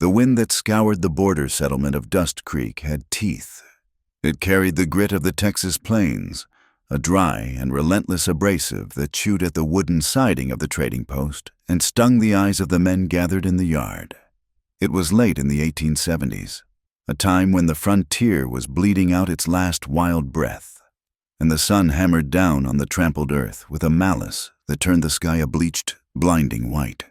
The wind that scoured the border settlement of Dust Creek had teeth. It carried the grit of the Texas plains, a dry and relentless abrasive that chewed at the wooden siding of the trading post and stung the eyes of the men gathered in the yard. It was late in the 1870s, a time when the frontier was bleeding out its last wild breath, and the sun hammered down on the trampled earth with a malice that turned the sky a bleached, blinding white.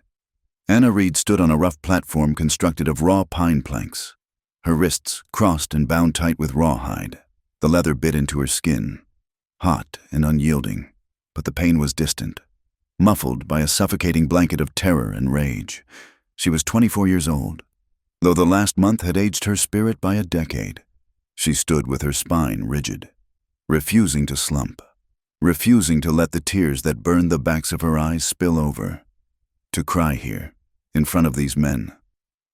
Anna Reed stood on a rough platform constructed of raw pine planks, her wrists crossed and bound tight with rawhide. The leather bit into her skin, hot and unyielding, but the pain was distant, muffled by a suffocating blanket of terror and rage. She was 24 years old, though the last month had aged her spirit by a decade. She stood with her spine rigid, refusing to slump, refusing to let the tears that burned the backs of her eyes spill over. To cry here, in front of these men,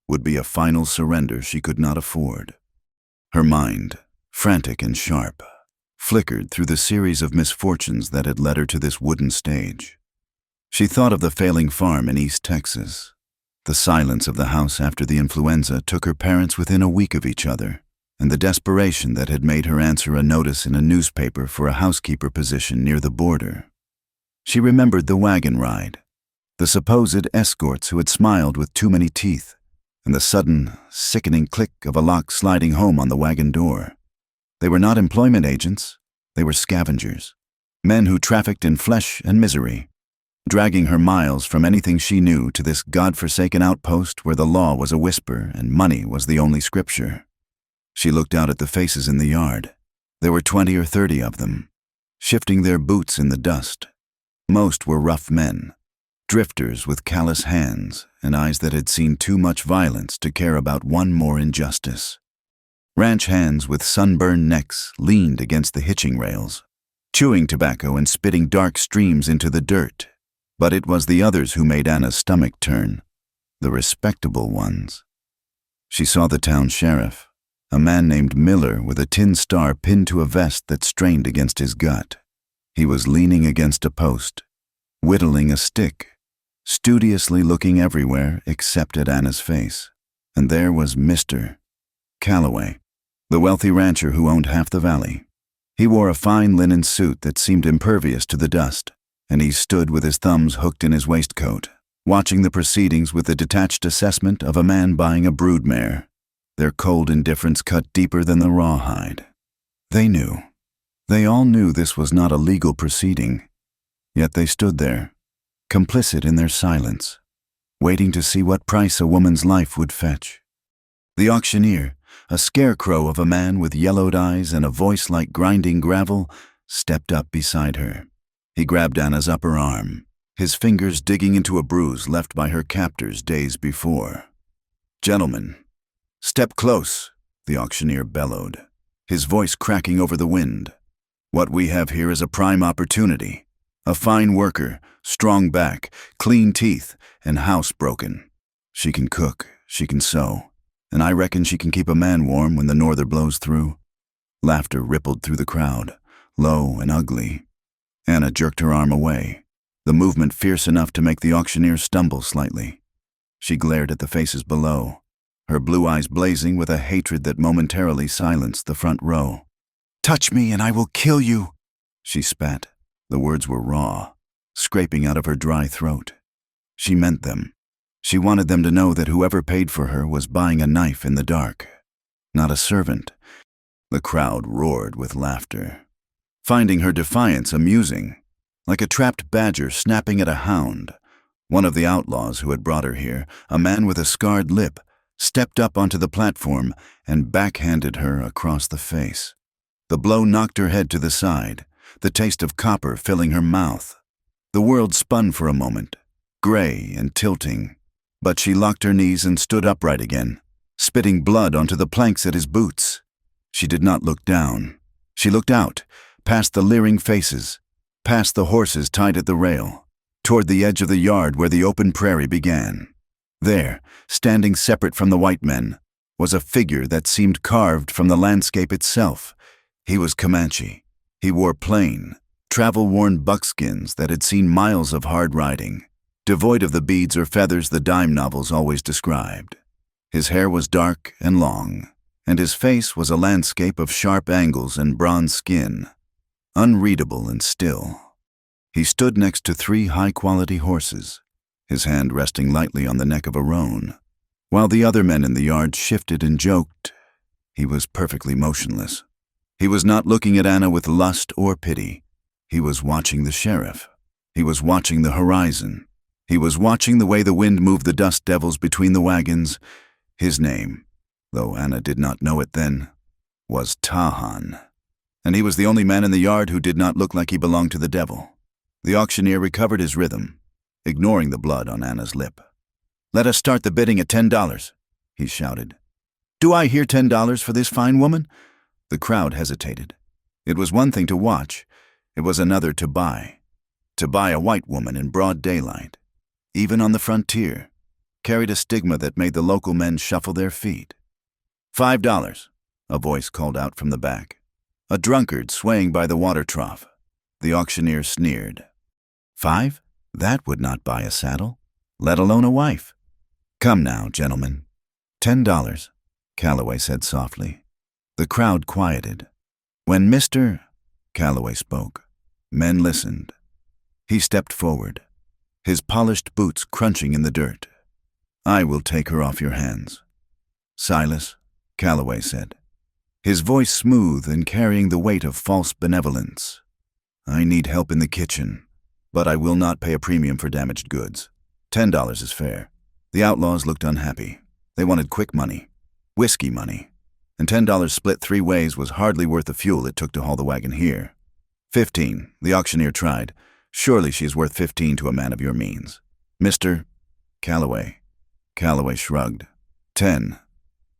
would be a final surrender she could not afford. Her mind, frantic and sharp, flickered through the series of misfortunes that had led her to this wooden stage. She thought of the failing farm in East Texas. The silence of the house after the influenza took her parents within a week of each other, and the desperation that had made her answer a notice in a newspaper for a housekeeper position near the border. She remembered the wagon ride, the supposed escorts who had smiled with too many teeth, and the sudden, sickening click of a lock sliding home on the wagon door. They were not employment agents, they were scavengers, men who trafficked in flesh and misery, dragging her miles from anything she knew to this God-forsaken outpost where the law was a whisper and money was the only scripture. She looked out at the faces in the yard. There were 20 or 30 of them, shifting their boots in the dust. Most were rough men, drifters with callous hands and eyes that had seen too much violence to care about one more injustice. Ranch hands with sunburned necks leaned against the hitching rails, chewing tobacco and spitting dark streams into the dirt. But it was the others who made Anna's stomach turn, the respectable ones. She saw the town sheriff, a man named Miller with a tin star pinned to a vest that strained against his gut. He was leaning against a post, whittling a stick, studiously looking everywhere except at Anna's face. And there was Mr. Calloway, the wealthy rancher who owned half the valley. He wore a fine linen suit that seemed impervious to the dust, and he stood with his thumbs hooked in his waistcoat, watching the proceedings with the detached assessment of a man buying a broodmare. Their cold indifference cut deeper than the rawhide. They knew. They all knew this was not a legal proceeding, yet they stood there, complicit in their silence, waiting to see what price a woman's life would fetch. The auctioneer, a scarecrow of a man with yellowed eyes and a voice like grinding gravel, stepped up beside her. He grabbed Anna's upper arm, his fingers digging into a bruise left by her captors days before. "Gentlemen, step close," the auctioneer bellowed, his voice cracking over the wind. "What we have here is a prime opportunity. A fine worker, strong back, clean teeth, and housebroken. She can cook, she can sew, and I reckon she can keep a man warm when the norther blows through." Laughter rippled through the crowd, low and ugly. Anna jerked her arm away, the movement fierce enough to make the auctioneer stumble slightly. She glared at the faces below, her blue eyes blazing with a hatred that momentarily silenced the front row. "Touch me and I will kill you," she spat. The words were raw, scraping out of her dry throat. She meant them. She wanted them to know that whoever paid for her was buying a knife in the dark, not a servant. The crowd roared with laughter, finding her defiance amusing, like a trapped badger snapping at a hound. One of the outlaws who had brought her here, a man with a scarred lip, stepped up onto the platform and backhanded her across the face. The blow knocked her head to the side, the taste of copper filling her mouth. The world spun for a moment, gray and tilting, but she locked her knees and stood upright again, spitting blood onto the planks at his boots. She did not look down. She looked out, past the leering faces, past the horses tied at the rail, toward the edge of the yard where the open prairie began. There, standing separate from the white men, was a figure that seemed carved from the landscape itself. He was Comanche. He wore plain, travel-worn buckskins that had seen miles of hard riding, devoid of the beads or feathers the dime novels always described. His hair was dark and long, and his face was a landscape of sharp angles and bronze skin, unreadable and still. He stood next to 3 high-quality horses, his hand resting lightly on the neck of a roan. While the other men in the yard shifted and joked, he was perfectly motionless. He was not looking at Anna with lust or pity. He was watching the sheriff. He was watching the horizon. He was watching the way the wind moved the dust devils between the wagons. His name, though Anna did not know it then, was Tahan. And he was the only man in the yard who did not look like he belonged to the devil. The auctioneer recovered his rhythm, ignoring the blood on Anna's lip. "Let us start the bidding at $10, he shouted. "Do I hear $10 for this fine woman?" The crowd hesitated. It was one thing to watch. It was another to buy. To buy a white woman in broad daylight, even on the frontier, carried a stigma that made the local men shuffle their feet. $5, a voice called out from the back. A drunkard swaying by the water trough. The auctioneer sneered. 5? That would not buy a saddle, let alone a wife. "Come now, gentlemen. $10, Calloway said softly. The crowd quieted. When Mr. Calloway spoke, men listened. He stepped forward, his polished boots crunching in the dirt. "I will take her off your hands." "Silas," Calloway said, his voice smooth and carrying the weight of false benevolence. "I need help in the kitchen, but I will not pay a premium for damaged goods. $10 is fair." The outlaws looked unhappy. They wanted quick money, whiskey money, and $10 split 3 ways was hardly worth the fuel it took to haul the wagon here. 15, the auctioneer tried. "Surely she is worth 15 to a man of your means." "Mr. Calloway." Calloway shrugged. 10.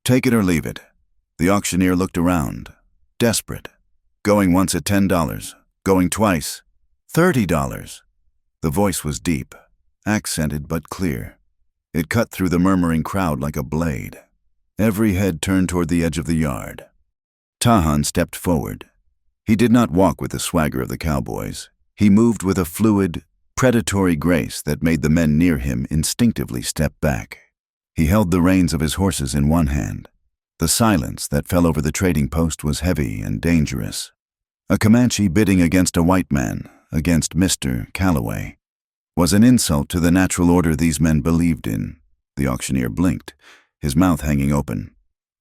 Take it or leave it." The auctioneer looked around, desperate. Going once at $10, going twice, $30. The voice was deep, accented but clear. It cut through the murmuring crowd like a blade. Every head turned toward the edge of the yard. Tahan stepped forward. He did not walk with the swagger of the cowboys. He moved with a fluid, predatory grace that made the men near him instinctively step back. He held the reins of his horses in one hand. The silence that fell over the trading post was heavy and dangerous. A Comanche bidding against a white man, against Mr. Calloway, was an insult to the natural order these men believed in. The auctioneer blinked, his mouth hanging open.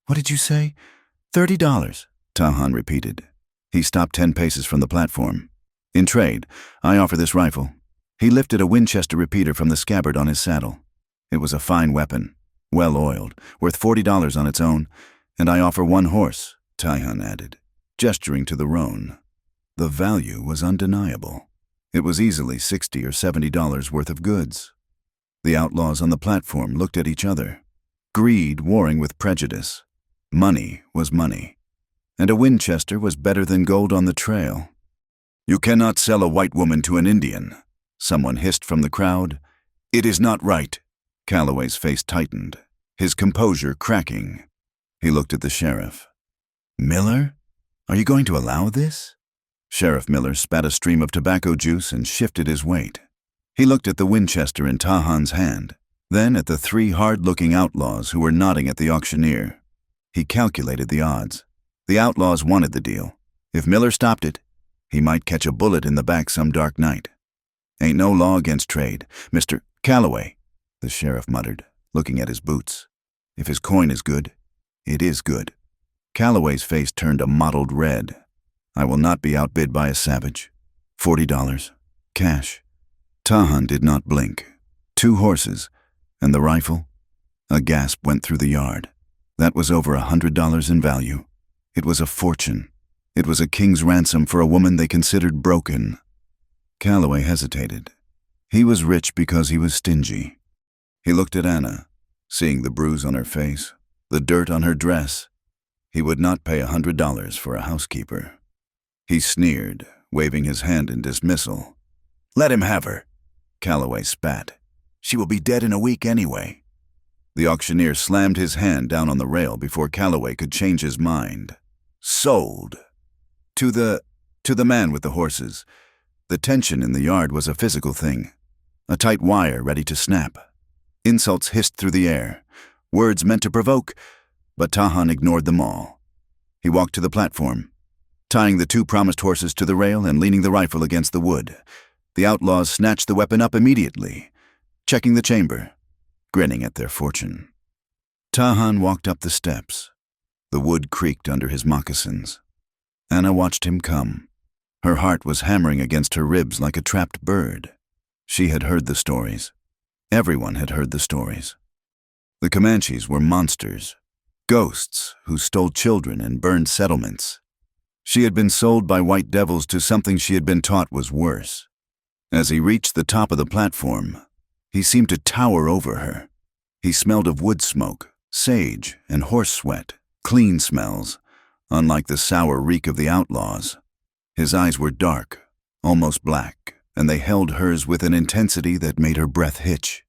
"What did you say?" $30, Tahan repeated. He stopped 10 paces from the platform. "In trade, I offer this rifle." He lifted a Winchester repeater from the scabbard on his saddle. It was a fine weapon, well-oiled, worth $40 on its own, "and I offer 1 horse, Tahan added, gesturing to the roan. The value was undeniable. It was easily $60 or $70 worth of goods. The outlaws on the platform looked at each other, greed warring with prejudice. Money was money, and a Winchester was better than gold on the trail. "You cannot sell a white woman to an Indian," someone hissed from the crowd. "It is not right." Calloway's face tightened, his composure cracking. He looked at the sheriff. "Miller, are you going to allow this?" Sheriff Miller spat a stream of tobacco juice and shifted his weight. He looked at the Winchester in Tahan's hand, then at the 3 hard-looking outlaws who were nodding at the auctioneer. He calculated the odds. The outlaws wanted the deal. If Miller stopped it, he might catch a bullet in the back some dark night. "Ain't no law against trade, Mr. Calloway," the sheriff muttered, looking at his boots. "If his coin is good, it is good." Calloway's face turned a mottled red. "I will not be outbid by a savage. $40, cash." Tahan did not blink. 2 horses, and the rifle? A gasp went through the yard. That was over $100 in value. It was a fortune. It was a king's ransom for a woman they considered broken. Calloway hesitated. He was rich because he was stingy. He looked at Anna, seeing the bruise on her face, the dirt on her dress. He would not pay $100 for a housekeeper. He sneered, waving his hand in dismissal. "Let him have her," Calloway spat. "She will be dead in a week anyway." The auctioneer slammed his hand down on the rail before Calloway could change his mind. "Sold." To the man with the horses. The tension in the yard was a physical thing, a tight wire ready to snap. Insults hissed through the air. words meant to provoke, but Tahan ignored them all. He walked to the platform, tying the 2 promised horses to the rail and leaning the rifle against the wood. The outlaws snatched the weapon up immediately, checking the chamber, grinning at their fortune. Tahan walked up the steps. The wood creaked under his moccasins. Anna watched him come. Her heart was hammering against her ribs like a trapped bird. She had heard the stories. Everyone had heard the stories. The Comanches were monsters, ghosts who stole children and burned settlements. She had been sold by white devils to something she had been taught was worse. As he reached the top of the platform, he seemed to tower over her. He smelled of wood smoke, sage, and horse sweat, clean smells, unlike the sour reek of the outlaws. His eyes were dark, almost black, and they held hers with an intensity that made her breath hitch.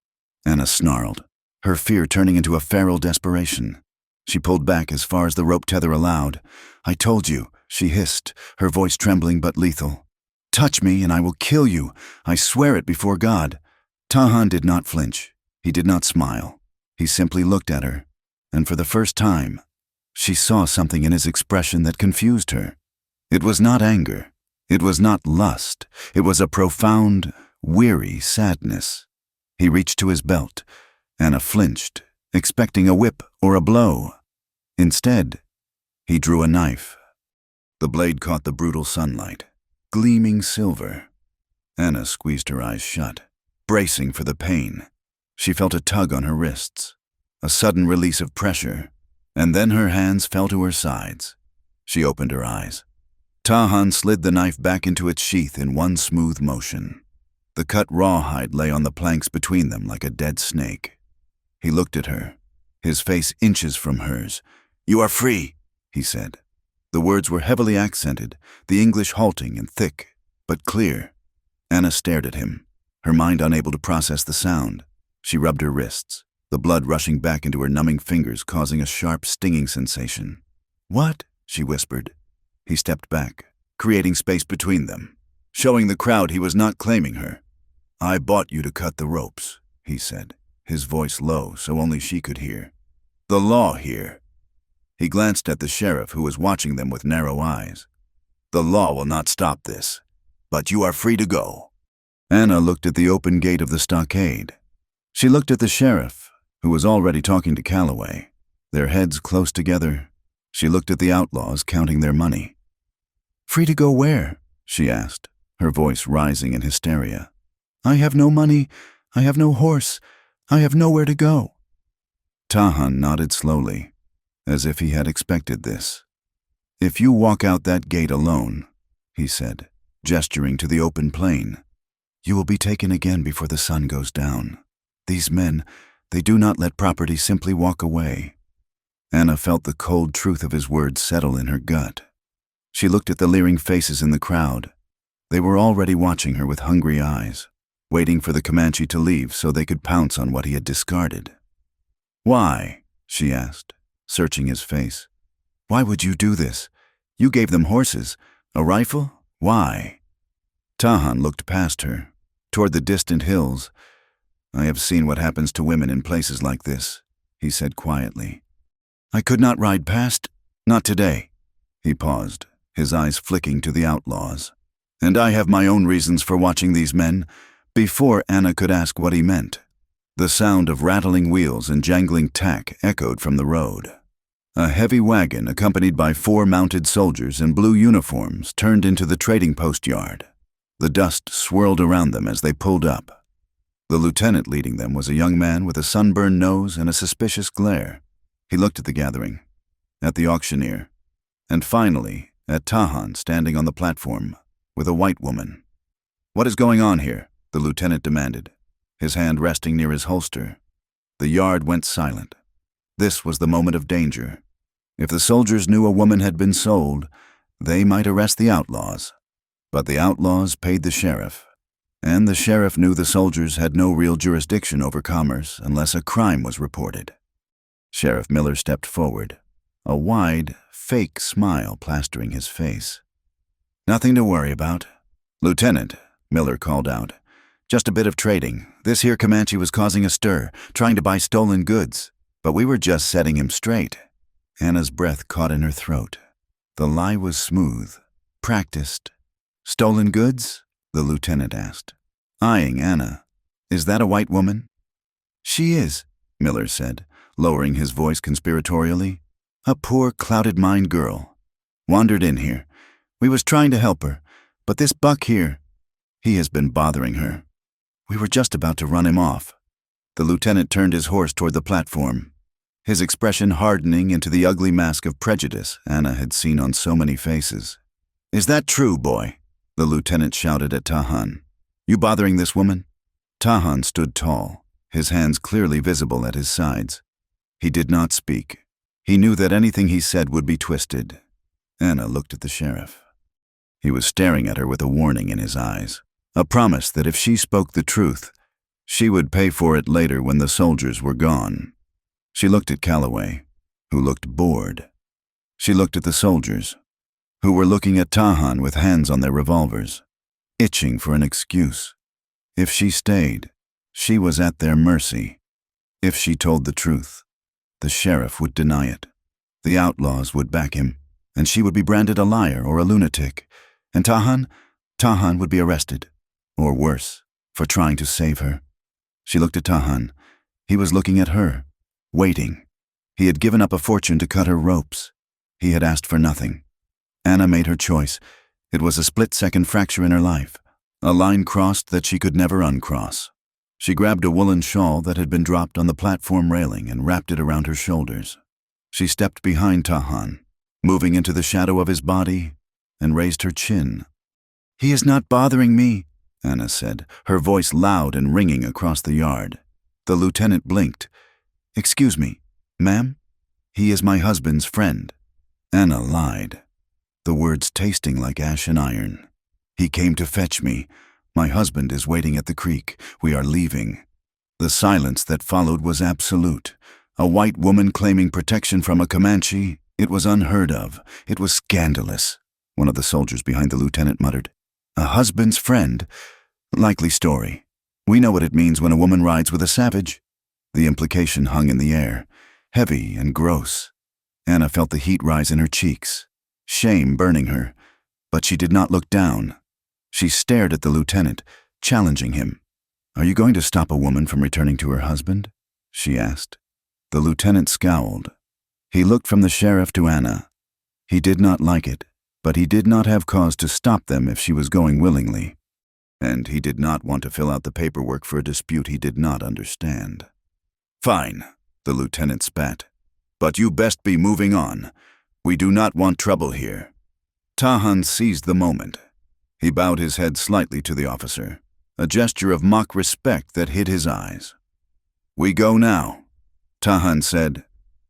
Anna snarled, her fear turning into a feral desperation. She pulled back as far as the rope tether allowed. "I told you," she hissed, her voice trembling but lethal. "Touch me and I will kill you. I swear it before God." Tahan did not flinch. He did not smile. He simply looked at her, and for the first time, she saw something in his expression that confused her. It was not anger. It was not lust. It was a profound, weary sadness. He reached to his belt. Anna flinched, expecting a whip or a blow. Instead, he drew a knife. The blade caught the brutal sunlight, gleaming silver. Anna squeezed her eyes shut, bracing for the pain. She felt a tug on her wrists, a sudden release of pressure, and then her hands fell to her sides. She opened her eyes. Tahan slid the knife back into its sheath in one smooth motion. The cut rawhide lay on the planks between them like a dead snake. He looked at her, his face inches from hers. "You are free," he said. The words were heavily accented, the English halting and thick, but clear. Anna stared at him, her mind unable to process the sound. She rubbed her wrists, the blood rushing back into her numbing fingers, causing a sharp, stinging sensation. "What?" she whispered. He stepped back, creating space between them, showing the crowd he was not claiming her. "I bought you to cut the ropes," he said, his voice low so only she could hear. "The law here." He glanced at the sheriff who was watching them with narrow eyes. "The law will not stop this, but you are free to go." Anna looked at the open gate of the stockade. She looked at the sheriff, who was already talking to Calloway, their heads close together. She looked at the outlaws counting their money. "Free to go where?" she asked, her voice rising in hysteria. "I have no money. I have no horse. I have nowhere to go." Tahan nodded slowly, as if he had expected this. "If you walk out that gate alone," he said, gesturing to the open plain, "you will be taken again before the sun goes down. These men, they do not let property simply walk away." Anna felt the cold truth of his words settle in her gut. She looked at the leering faces in the crowd. They were already watching her with hungry eyes, waiting for the Comanche to leave so they could pounce on what he had discarded. "Why?" she asked, searching his face. "Why would you do this? You gave them horses, a rifle. Why?" Tahan looked past her, toward the distant hills. "I have seen what happens to women in places like this," he said quietly. "I could not ride past, not today." He paused, his eyes flicking to the outlaws. "And I have my own reasons for watching these men." Before Anna could ask what he meant, the sound of rattling wheels and jangling tack echoed from the road. A heavy wagon accompanied by 4 mounted soldiers in blue uniforms turned into the trading post yard. The dust swirled around them as they pulled up. The lieutenant leading them was a young man with a sunburned nose and a suspicious glare. He looked at the gathering, at the auctioneer, and finally at Tahan standing on the platform with a white woman. "What is going on here?" the lieutenant demanded, his hand resting near his holster. The yard went silent. This was the moment of danger. If the soldiers knew a woman had been sold, they might arrest the outlaws. But the outlaws paid the sheriff, and the sheriff knew the soldiers had no real jurisdiction over commerce unless a crime was reported. Sheriff Miller stepped forward, a wide, fake smile plastering his face. "Nothing to worry about." "Lieutenant," Miller called out, "just a bit of trading. This here Comanche was causing a stir, trying to buy stolen goods." But we were just setting him straight. Anna's breath caught in her throat. The lie was smooth, practiced. Stolen goods? The lieutenant asked, eyeing Anna. Is that a white woman? She is, Miller said, lowering his voice conspiratorially. A poor, clouded-mind girl. Wandered in here. We was trying to help her, but this buck here, he has been bothering her. We were just about to run him off. The lieutenant turned his horse toward the platform, his expression hardening into the ugly mask of prejudice Anna had seen on so many faces. Is that true, boy? The lieutenant shouted at Tahan. You bothering this woman? Tahan stood tall, his hands clearly visible at his sides. He did not speak. He knew that anything he said would be twisted. Anna looked at the sheriff. He was staring at her with a warning in his eyes, a promise that if she spoke the truth, she would pay for it later when the soldiers were gone. She looked at Calloway, who looked bored. She looked at the soldiers, who were looking at Tahan with hands on their revolvers, itching for an excuse. If she stayed, she was at their mercy. If she told the truth, the sheriff would deny it. The outlaws would back him, and she would be branded a liar or a lunatic. And Tahan would be arrested, or worse, for trying to save her. She looked at Tahan. He was looking at her, waiting. He had given up a fortune to cut her ropes. He had asked for nothing. Anna made her choice. It was a split-second fracture in her life, a line crossed that she could never uncross. She grabbed a woolen shawl that had been dropped on the platform railing and wrapped it around her shoulders. She stepped behind Tahan, moving into the shadow of his body, and raised her chin. He is not bothering me, Anna said, her voice loud and ringing across the yard. The lieutenant blinked. Excuse me, ma'am? He is my husband's friend. Anna lied, the words tasting like ash and iron. He came to fetch me. My husband is waiting at the creek. We are leaving. The silence that followed was absolute. A white woman claiming protection from a Comanche. It was unheard of. It was scandalous. One of the soldiers behind the lieutenant muttered. A husband's friend? Likely story. We know what it means when a woman rides with a savage. The implication hung in the air, heavy and gross. Anna felt the heat rise in her cheeks, shame burning her, but she did not look down. She stared at the lieutenant, challenging him. Are you going to stop a woman from returning to her husband? She asked. The lieutenant scowled. He looked from the sheriff to Anna. He did not like it, but he did not have cause to stop them if she was going willingly. And he did not want to fill out the paperwork for a dispute he did not understand. Fine, the lieutenant spat. But you best be moving on. We do not want trouble here. Tahan seized the moment. He bowed his head slightly to the officer, a gesture of mock respect that hid his eyes. We go now, Tahan said.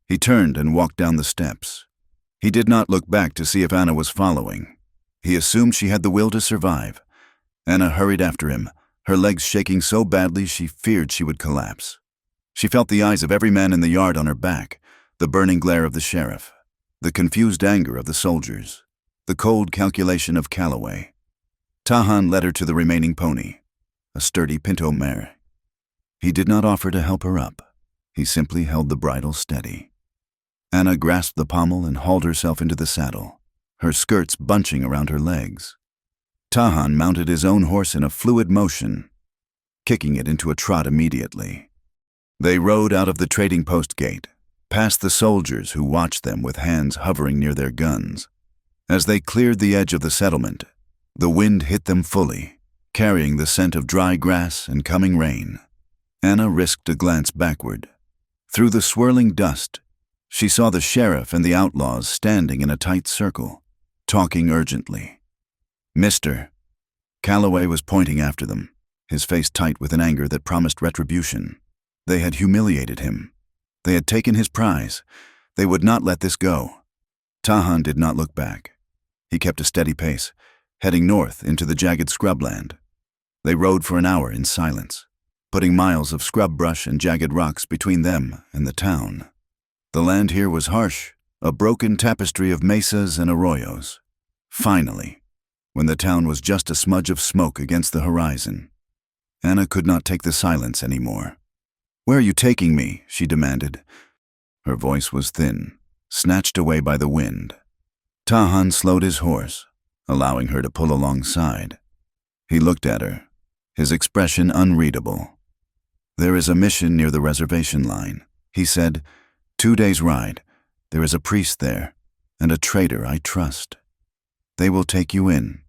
He turned and walked down the steps. He did not look back to see if Anna was following. He assumed she had the will to survive. Anna hurried after him, her legs shaking so badly she feared she would collapse. She felt the eyes of every man in the yard on her back, the burning glare of the sheriff, the confused anger of the soldiers, the cold calculation of Calloway. Tahan led her to the remaining pony, a sturdy pinto mare. He did not offer to help her up. He simply held the bridle steady. Anna grasped the pommel and hauled herself into the saddle, her skirts bunching around her legs. Tahan mounted his own horse in a fluid motion, kicking it into a trot immediately. They rode out of the trading post gate, past the soldiers who watched them with hands hovering near their guns. As they cleared the edge of the settlement, the wind hit them fully, carrying the scent of dry grass and coming rain. Anna risked a glance backward. Through the swirling dust, she saw the sheriff and the outlaws standing in a tight circle, talking urgently. Mister. Calloway was pointing after them, his face tight with an anger that promised retribution. They had humiliated him. They had taken his prize. They would not let this go. Tahan did not look back. He kept a steady pace, heading north into the jagged scrubland. They rode for an hour in silence, putting miles of scrub brush and jagged rocks between them and the town. The land here was harsh, a broken tapestry of mesas and arroyos. Finally, when the town was just a smudge of smoke against the horizon, Anna could not take the silence anymore. Where are you taking me? She demanded. Her voice was thin, snatched away by the wind. Tahan slowed his horse, allowing her to pull alongside. He looked at her, his expression unreadable. "There is a mission near the reservation line," he said. "2 days' ride. There is a priest there, and a trader I trust. They will take you in.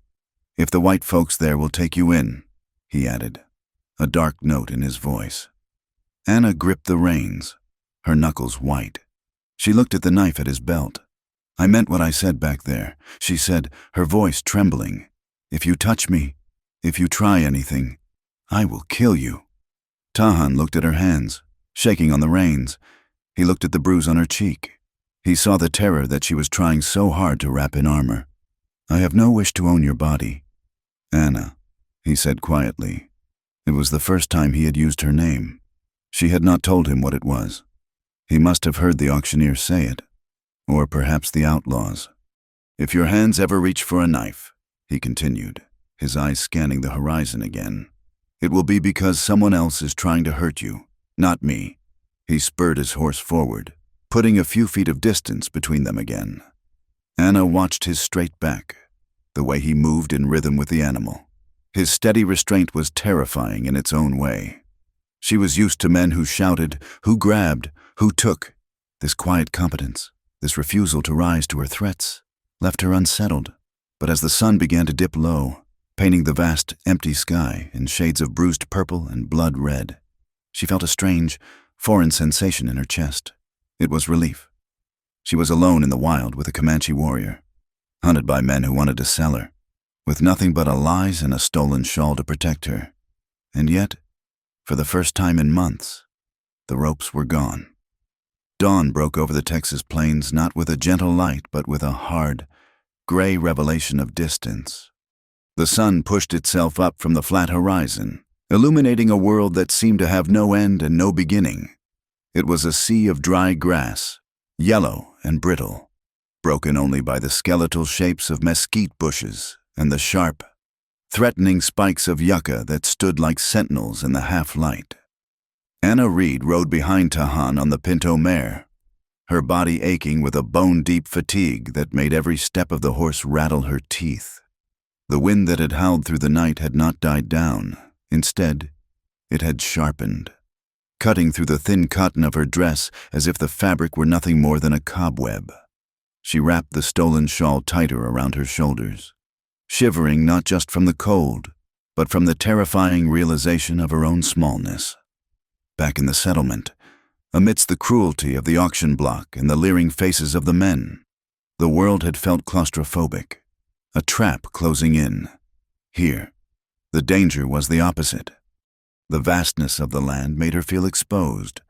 If the white folks there will take you in," he added, a dark note in his voice. Anna gripped the reins, her knuckles white. She looked at the knife at his belt. "I meant what I said back there," she said, her voice trembling. "If you touch me, if you try anything, I will kill you." Tahan looked at her hands, shaking on the reins. He looked at the bruise on her cheek. He saw the terror that she was trying so hard to wrap in armor. "I have no wish to own your body, Anna," he said quietly. It was the first time he had used her name. She had not told him what it was. He must have heard the auctioneer say it, or perhaps the outlaws. "If your hands ever reach for a knife," he continued, his eyes scanning the horizon again, "it will be because someone else is trying to hurt you, not me." He spurred his horse forward, putting a few feet of distance between them again. Anna watched his straight back, the way he moved in rhythm with the animal. His steady restraint was terrifying in its own way. She was used to men who shouted, who grabbed, who took. This quiet competence, this refusal to rise to her threats, left her unsettled. But as the sun began to dip low, painting the vast, empty sky in shades of bruised purple and blood red, she felt a strange, foreign sensation in her chest. It was relief. She was alone in the wild with a Comanche warrior, hunted by men who wanted to sell her, with nothing but lies and a stolen shawl to protect her. And yet, for the first time in months, the ropes were gone. Dawn broke over the Texas plains not with a gentle light but with a hard, gray revelation of distance. The sun pushed itself up from the flat horizon, illuminating a world that seemed to have no end and no beginning. It was a sea of dry grass, yellow and brittle, broken only by the skeletal shapes of mesquite bushes and the sharp, threatening spikes of yucca that stood like sentinels in the half-light. Anna Reed rode behind Tahan on the pinto mare, her body aching with a bone-deep fatigue that made every step of the horse rattle her teeth. The wind that had howled through the night had not died down. Instead, it had sharpened, cutting through the thin cotton of her dress as if the fabric were nothing more than a cobweb. She wrapped the stolen shawl tighter around her shoulders, shivering not just from the cold, but from the terrifying realization of her own smallness. Back in the settlement, amidst the cruelty of the auction block and the leering faces of the men, the world had felt claustrophobic, a trap closing in. Here, the danger was the opposite. The vastness of the land made her feel exposed,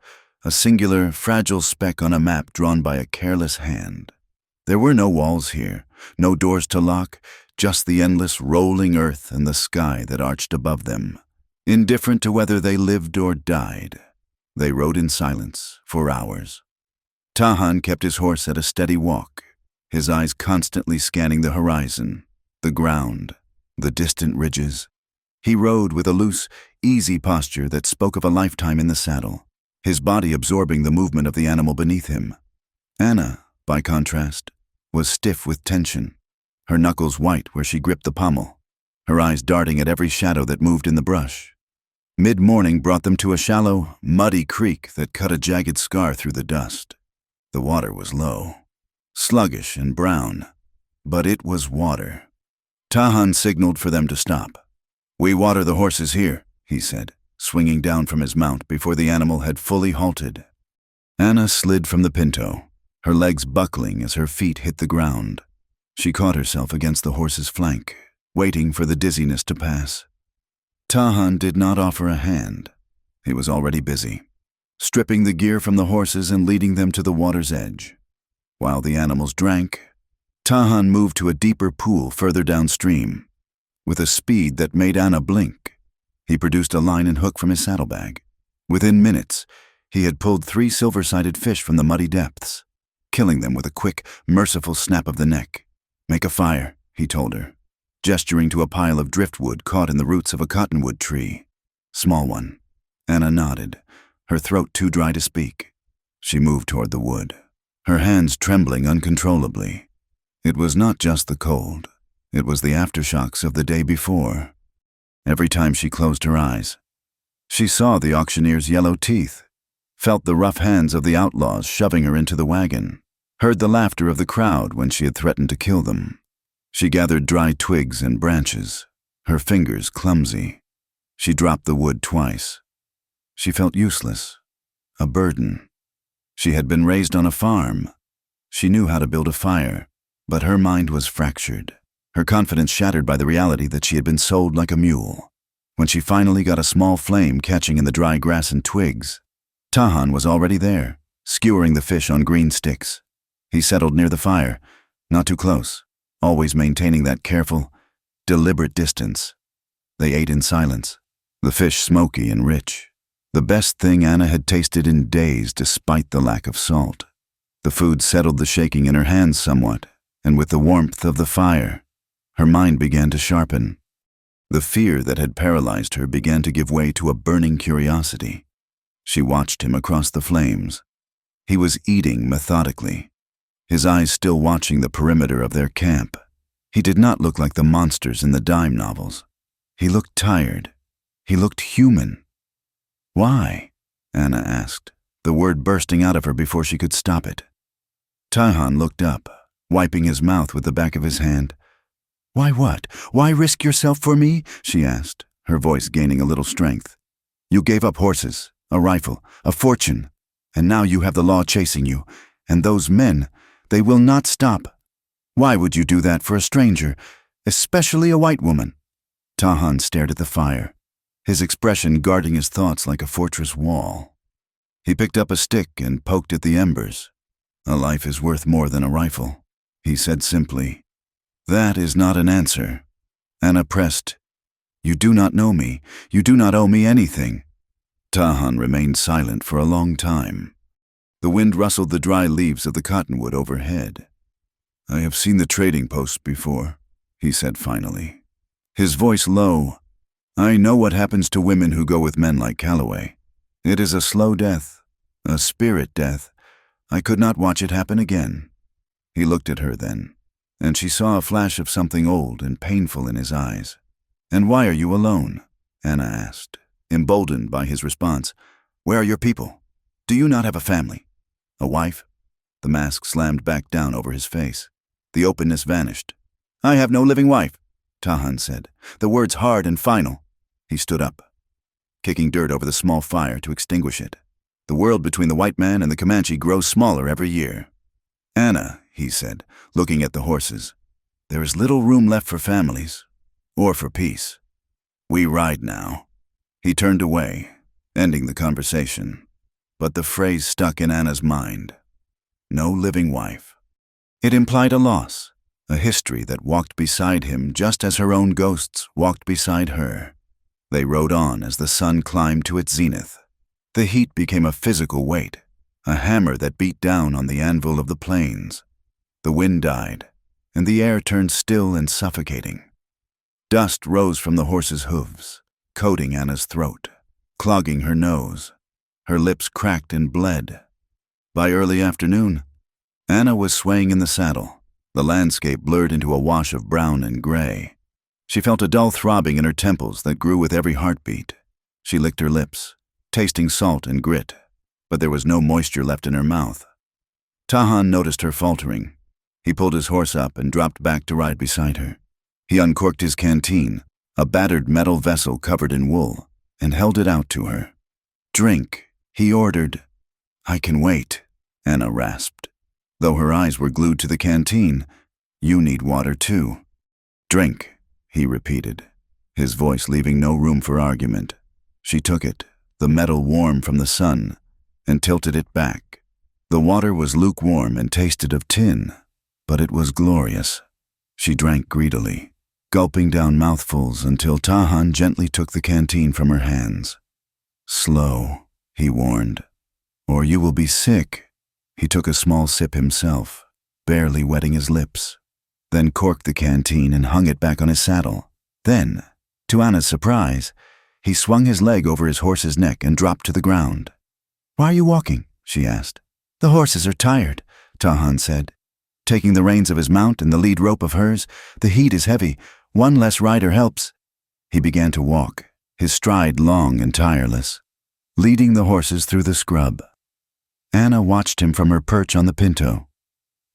a singular, fragile speck on a map drawn by a careless hand. There were no walls here, no doors to lock, just the endless rolling earth and the sky that arched above them. Indifferent to whether they lived or died, they rode in silence for hours. Tahan kept his horse at a steady walk, his eyes constantly scanning the horizon, the ground, the distant ridges. He rode with a loose, easy posture that spoke of a lifetime in the saddle, his body absorbing the movement of the animal beneath him. Anna, by contrast, was stiff with tension, her knuckles white where she gripped the pommel, her eyes darting at every shadow that moved in the brush. Mid-morning brought them to a shallow, muddy creek that cut a jagged scar through the dust. The water was low, sluggish and brown, but it was water. Tahan signaled for them to stop. "We water the horses here," he said, swinging down from his mount before the animal had fully halted. Anna slid from the pinto, her legs buckling as her feet hit the ground. She caught herself against the horse's flank, waiting for the dizziness to pass. Tahan did not offer a hand. He was already busy, stripping the gear from the horses and leading them to the water's edge. While the animals drank, Tahan moved to a deeper pool further downstream. With a speed that made Anna blink, he produced a line and hook from his saddlebag. Within minutes, he had pulled 3 silver-sided fish from the muddy depths, killing them with a quick, merciful snap of the neck. "Make a fire," he told her, gesturing to a pile of driftwood caught in the roots of a cottonwood tree. "Small one." Anna nodded, her throat too dry to speak. She moved toward the wood, her hands trembling uncontrollably. It was not just the cold. It was the aftershocks of the day before. Every time she closed her eyes, she saw the auctioneer's yellow teeth, felt the rough hands of the outlaws shoving her into the wagon, heard the laughter of the crowd when she had threatened to kill them. She gathered dry twigs and branches, her fingers clumsy. She dropped the wood twice. She felt useless, a burden. She had been raised on a farm. She knew how to build a fire, but her mind was fractured, her confidence shattered by the reality that she had been sold like a mule. When she finally got a small flame catching in the dry grass and twigs, Tahan was already there, skewering the fish on green sticks. He settled near the fire, not too close, always maintaining that careful, deliberate distance. They ate in silence, the fish smoky and rich, the best thing Anna had tasted in days despite the lack of salt. The food settled the shaking in her hands somewhat, and with the warmth of the fire, her mind began to sharpen. The fear that had paralyzed her began to give way to a burning curiosity. She watched him across the flames. He was eating methodically, his eyes still watching the perimeter of their camp. He did not look like the monsters in the dime novels. He looked tired. He looked human. "Why?" Anna asked, the word bursting out of her before she could stop it. Tahan looked up, wiping his mouth with the back of his hand. "Why what? Why risk yourself for me?" she asked, her voice gaining a little strength. "You gave up horses, a rifle, a fortune, and now you have the law chasing you, and those men, they will not stop. Why would you do that for a stranger, especially a white woman?" Tahan stared at the fire, his expression guarding his thoughts like a fortress wall. He picked up a stick and poked at the embers. "A life is worth more than a rifle," he said simply. "That is not an answer." Anna pressed. "You do not know me. You do not owe me anything." Tahan remained silent for a long time. The wind rustled the dry leaves of the cottonwood overhead. "I have seen the trading posts before," he said finally, his voice low. "I know what happens to women who go with men like Calloway. It is a slow death, a spirit death. I could not watch it happen again." He looked at her then, and she saw a flash of something old and painful in his eyes. "And why are you alone?" Anna asked, emboldened by his response. "Where are your people? Do you not have a family? A wife?" The mask slammed back down over his face. The openness vanished. "I have no living wife," Tahan said, the words hard and final. He stood up, kicking dirt over the small fire to extinguish it. "The world between the white man and the Comanche grows smaller every year." "Anna," he said, looking at the horses, "there is little room left for families, or for peace. We ride now." He turned away, ending the conversation, but the phrase stuck in Anna's mind. No living wife. It implied a loss, a history that walked beside him just as her own ghosts walked beside her. They rode on as the sun climbed to its zenith. The heat became a physical weight, a hammer that beat down on the anvil of the plains. The wind died, and the air turned still and suffocating. Dust rose from the horses' hooves, coating Anna's throat, clogging her nose. Her lips cracked and bled. By early afternoon, Anna was swaying in the saddle, the landscape blurred into a wash of brown and gray. She felt a dull throbbing in her temples that grew with every heartbeat. She licked her lips, tasting salt and grit, but there was no moisture left in her mouth. Tahan noticed her faltering. He pulled his horse up and dropped back to ride beside her. He uncorked his canteen, a battered metal vessel covered in wool, and held it out to her. "Drink," he ordered. "I can wait," Anna rasped, though her eyes were glued to the canteen. "You need water too." "Drink," he repeated, his voice leaving no room for argument. She took it, the metal warm from the sun, and tilted it back. The water was lukewarm and tasted of tin, but it was glorious. She drank greedily, gulping down mouthfuls until Tahan gently took the canteen from her hands. "Slow," he warned, "or you will be sick." He took a small sip himself, barely wetting his lips, then corked the canteen and hung it back on his saddle. Then, to Anna's surprise, he swung his leg over his horse's neck and dropped to the ground. "Why are you walking?" she asked. "The horses are tired," Tahan said. Taking the reins of his mount and the lead rope of hers, "The heat is heavy. One less rider helps." He began to walk, his stride long and tireless, leading the horses through the scrub. Anna watched him from her perch on the pinto.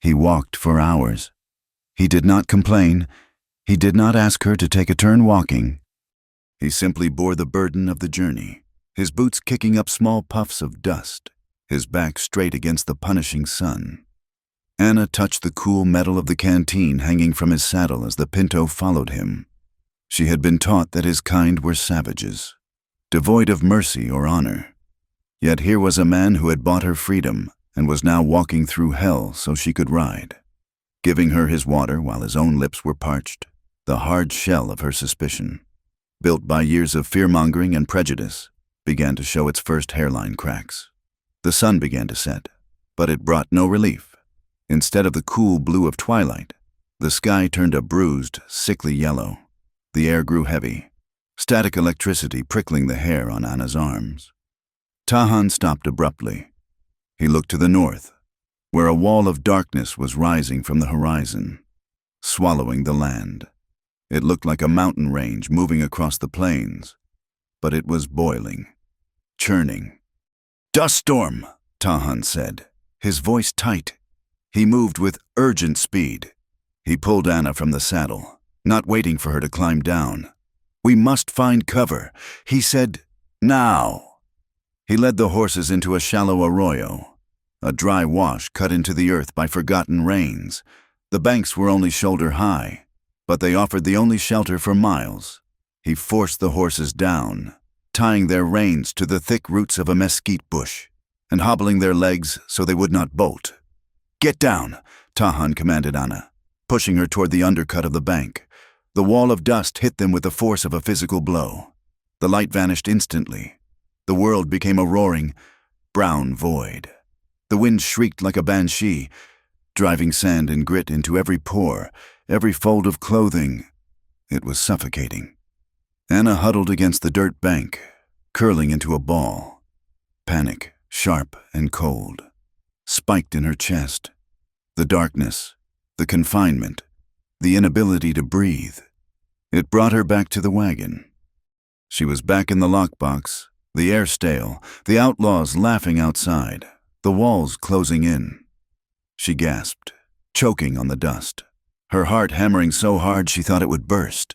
He walked for hours. He did not complain. He did not ask her to take a turn walking. He simply bore the burden of the journey, his boots kicking up small puffs of dust, his back straight against the punishing sun. Anna touched the cool metal of the canteen hanging from his saddle as the pinto followed him. She had been taught that his kind were savages, devoid of mercy or honor. Yet here was a man who had bought her freedom and was now walking through hell so she could ride, giving her his water while his own lips were parched, the hard shell of her suspicion, built by years of fear-mongering and prejudice, began to show its first hairline cracks. The sun began to set, but it brought no relief. Instead of the cool blue of twilight, the sky turned a bruised, sickly yellow. The air grew heavy, static electricity prickling the hair on Anna's arms. Tahan stopped abruptly. He looked to the north, where a wall of darkness was rising from the horizon, swallowing the land. It looked like a mountain range moving across the plains, but it was boiling, churning. "Dust storm," Tahan said, his voice tight. He moved with urgent speed. He pulled Anna from the saddle, not waiting for her to climb down. "We must find cover," he said, "now." He led the horses into a shallow arroyo, a dry wash cut into the earth by forgotten rains. The banks were only shoulder high, but they offered the only shelter for miles. He forced the horses down, tying their reins to the thick roots of a mesquite bush, and hobbling their legs so they would not bolt. "Get down," Tahan commanded Anna, pushing her toward the undercut of the bank. The wall of dust hit them with the force of a physical blow. The light vanished instantly. The world became a roaring, brown void. The wind shrieked like a banshee, driving sand and grit into every pore, every fold of clothing. It was suffocating. Anna huddled against the dirt bank, curling into a ball. Panic, sharp and cold, spiked in her chest. The darkness, the confinement, the inability to breathe. It brought her back to the wagon. She was back in the lockbox, the air stale, the outlaws laughing outside, the walls closing in. She gasped, choking on the dust, her heart hammering so hard she thought it would burst.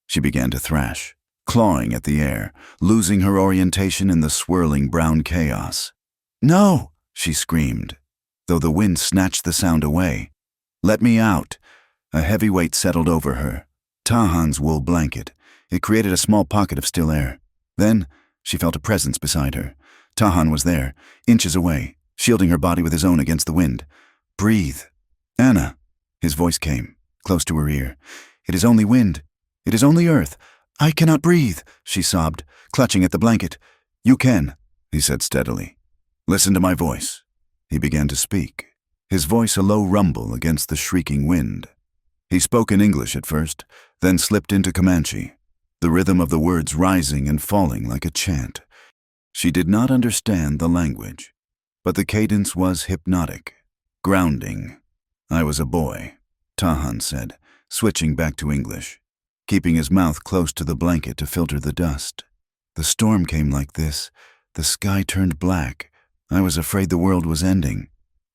She began to thrash, clawing at the air, losing her orientation in the swirling brown chaos. "No!" she screamed, though the wind snatched the sound away. "Let me out." A heavy weight settled over her, Tahan's wool blanket. It created a small pocket of still air. Then she felt a presence beside her. Tahan was there, inches away, shielding her body with his own against the wind. "Breathe." "Anna," his voice came, close to her ear. "It is only wind. It is only earth. I cannot breathe," she sobbed, clutching at the blanket. "You can," he said steadily. "Listen to my voice." He began to speak, his voice a low rumble against the shrieking wind. He spoke in English at first, then slipped into Comanche, the rhythm of the words rising and falling like a chant. She did not understand the language, but the cadence was hypnotic, grounding. "I was a boy," Tahan said, switching back to English, keeping his mouth close to the blanket to filter the dust. "The storm came like this. The sky turned black. I was afraid the world was ending.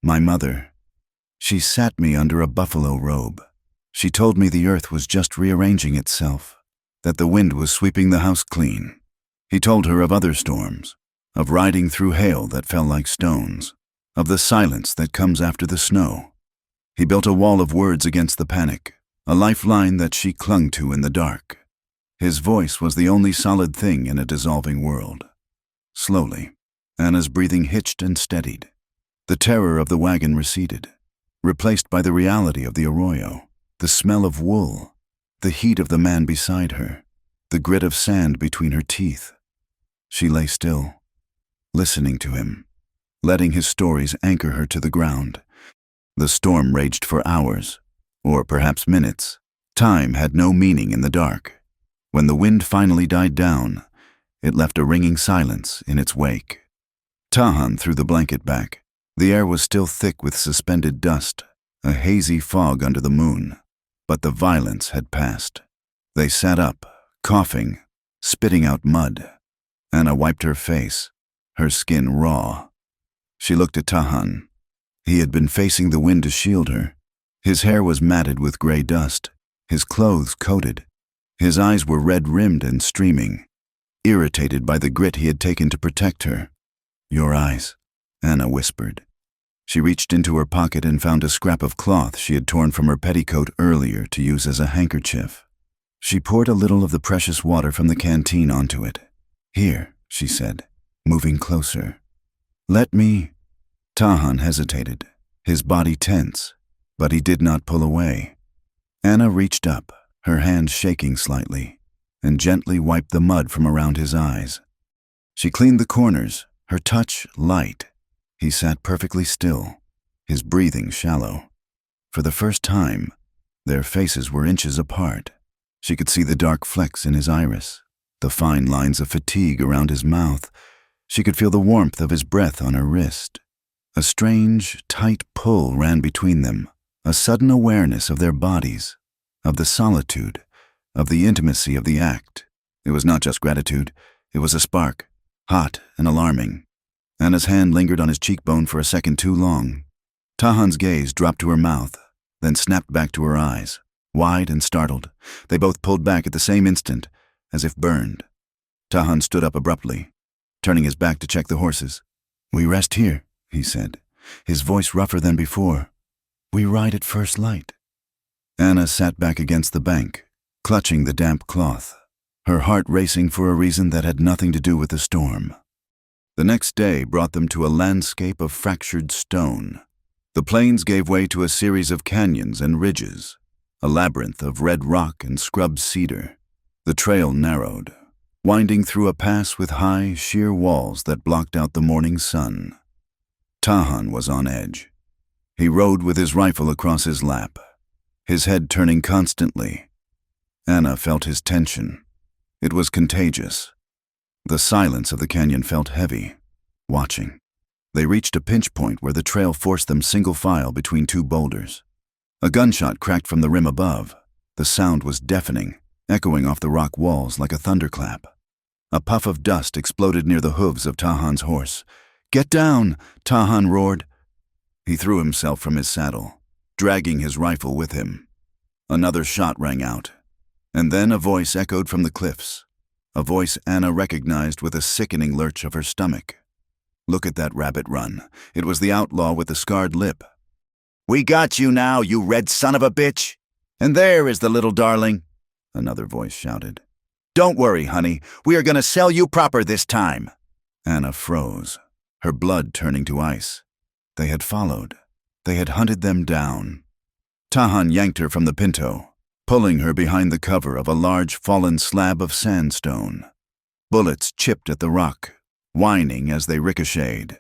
My mother, she sat me under a buffalo robe. She told me the earth was just rearranging itself, that the wind was sweeping the house clean." He told her of other storms, of riding through hail that fell like stones, of the silence that comes after the snow. He built a wall of words against the panic, a lifeline that she clung to in the dark. His voice was the only solid thing in a dissolving world. Slowly, Anna's breathing hitched and steadied. The terror of the wagon receded, replaced by the reality of the arroyo, the smell of wool, the heat of the man beside her, the grit of sand between her teeth. She lay still, listening to him, letting his stories anchor her to the ground. The storm raged for hours, or perhaps minutes. Time had no meaning in the dark. When the wind finally died down, it left a ringing silence in its wake. Tahan threw the blanket back, The air was still thick with suspended dust, a hazy fog under the moon, but the violence had passed. They sat up, coughing, spitting out mud. Anna wiped her face, her skin raw. She looked at Tahan. He had been facing the wind to shield her. His hair was matted with gray dust, his clothes coated. His eyes were red-rimmed and streaming, irritated by the grit he had taken to protect her. "Your eyes," Anna whispered. She reached into her pocket and found a scrap of cloth she had torn from her petticoat earlier to use as a handkerchief. She poured a little of the precious water from the canteen onto it. "Here," she said, moving closer. "Let me—" Tahan hesitated, his body tense, but he did not pull away. Anna reached up, her hand shaking slightly, and gently wiped the mud from around his eyes. She cleaned the corners, her touch light. He sat perfectly still, his breathing shallow. For the first time, their faces were inches apart. She could see the dark flecks in his iris, the fine lines of fatigue around his mouth. She could feel the warmth of his breath on her wrist. A strange, tight pull ran between them, a sudden awareness of their bodies, of the solitude, of the intimacy of the act. It was not just gratitude, it was a spark, hot and alarming. Anna's hand lingered on his cheekbone for a second too long. Tahan's gaze dropped to her mouth, then snapped back to her eyes, wide and startled. They both pulled back at the same instant, as if burned. Tahan stood up abruptly, turning his back to check the horses. "We rest here," he said, his voice rougher than before. "We ride at first light." Anna sat back against the bank, clutching the damp cloth, her heart racing for a reason that had nothing to do with the storm. The next day brought them to a landscape of fractured stone. The plains gave way to a series of canyons and ridges, a labyrinth of red rock and scrub cedar. The trail narrowed, winding through a pass with high, sheer walls that blocked out the morning sun. Tahan was on edge. He rode with his rifle across his lap, his head turning constantly. Anna felt his tension. It was contagious. The silence of the canyon felt heavy, watching. They reached a pinch point where the trail forced them single file between two boulders. A gunshot cracked from the rim above. The sound was deafening, echoing off the rock walls like a thunderclap. A puff of dust exploded near the hooves of Tahan's horse. "Get down!" Tahan roared. He threw himself from his saddle, dragging his rifle with him. Another shot rang out, and then a voice echoed from the cliffs, a voice Anna recognized with a sickening lurch of her stomach. Look at that rabbit run. It was the outlaw with the scarred lip. "We got you now, you red son of a bitch! And there is the little darling," another voice shouted. "Don't worry, honey. We are going to sell you proper this time." Anna froze, her blood turning to ice. They had followed. They had hunted them down. Tahan yanked her from the pinto, pulling her behind the cover of a large fallen slab of sandstone. Bullets chipped at the rock, whining as they ricocheted.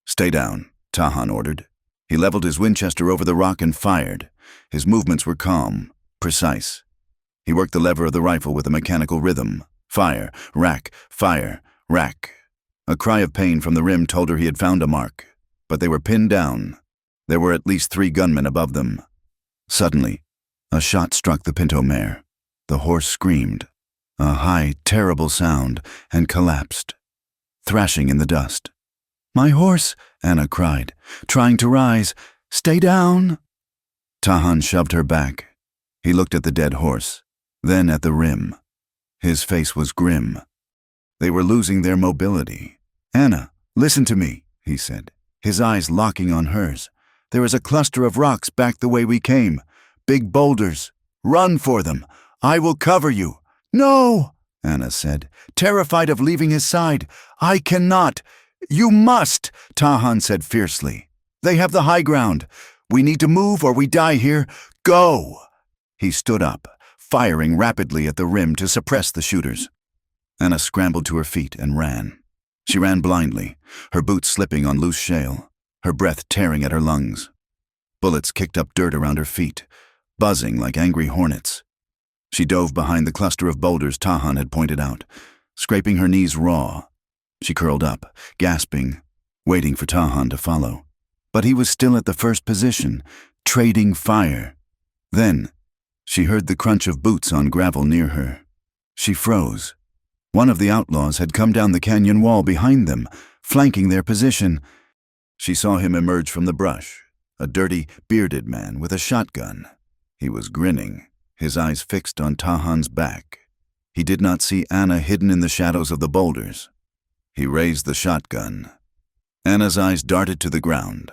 "Stay down," Tahan ordered. He leveled his Winchester over the rock and fired. His movements were calm, precise. He worked the lever of the rifle with a mechanical rhythm. Fire, rack, fire, rack. A cry of pain from the rim told her he had found a mark, but they were pinned down. There were at least 3 gunmen above them. Suddenly, a shot struck the pinto mare. The horse screamed, a high, terrible sound, and collapsed, thrashing in the dust. "My horse!" Anna cried, trying to rise. "Stay down!" Tahan shoved her back. He looked at the dead horse, then at the rim. His face was grim. They were losing their mobility. "Anna, listen to me," he said, his eyes locking on hers. "There is a cluster of rocks back the way we came. Big boulders. Run for them. I will cover you." "No," Anna said, terrified of leaving his side. "I cannot." "You must," Tahan said fiercely. "They have the high ground. We need to move or we die here. Go!" He stood up, firing rapidly at the rim to suppress the shooters. Anna scrambled to her feet and ran. She ran blindly, her boots slipping on loose shale, her breath tearing at her lungs. Bullets kicked up dirt around her feet, buzzing like angry hornets. She dove behind the cluster of boulders Tahan had pointed out, scraping her knees raw. She curled up, gasping, waiting for Tahan to follow. But he was still at the first position, trading fire. Then, she heard the crunch of boots on gravel near her. She froze. One of the outlaws had come down the canyon wall behind them, flanking their position. She saw him emerge from the brush, a dirty, bearded man with a shotgun. He was grinning, his eyes fixed on Tahan's back. He did not see Anna hidden in the shadows of the boulders. He raised the shotgun. Anna's eyes darted to the ground.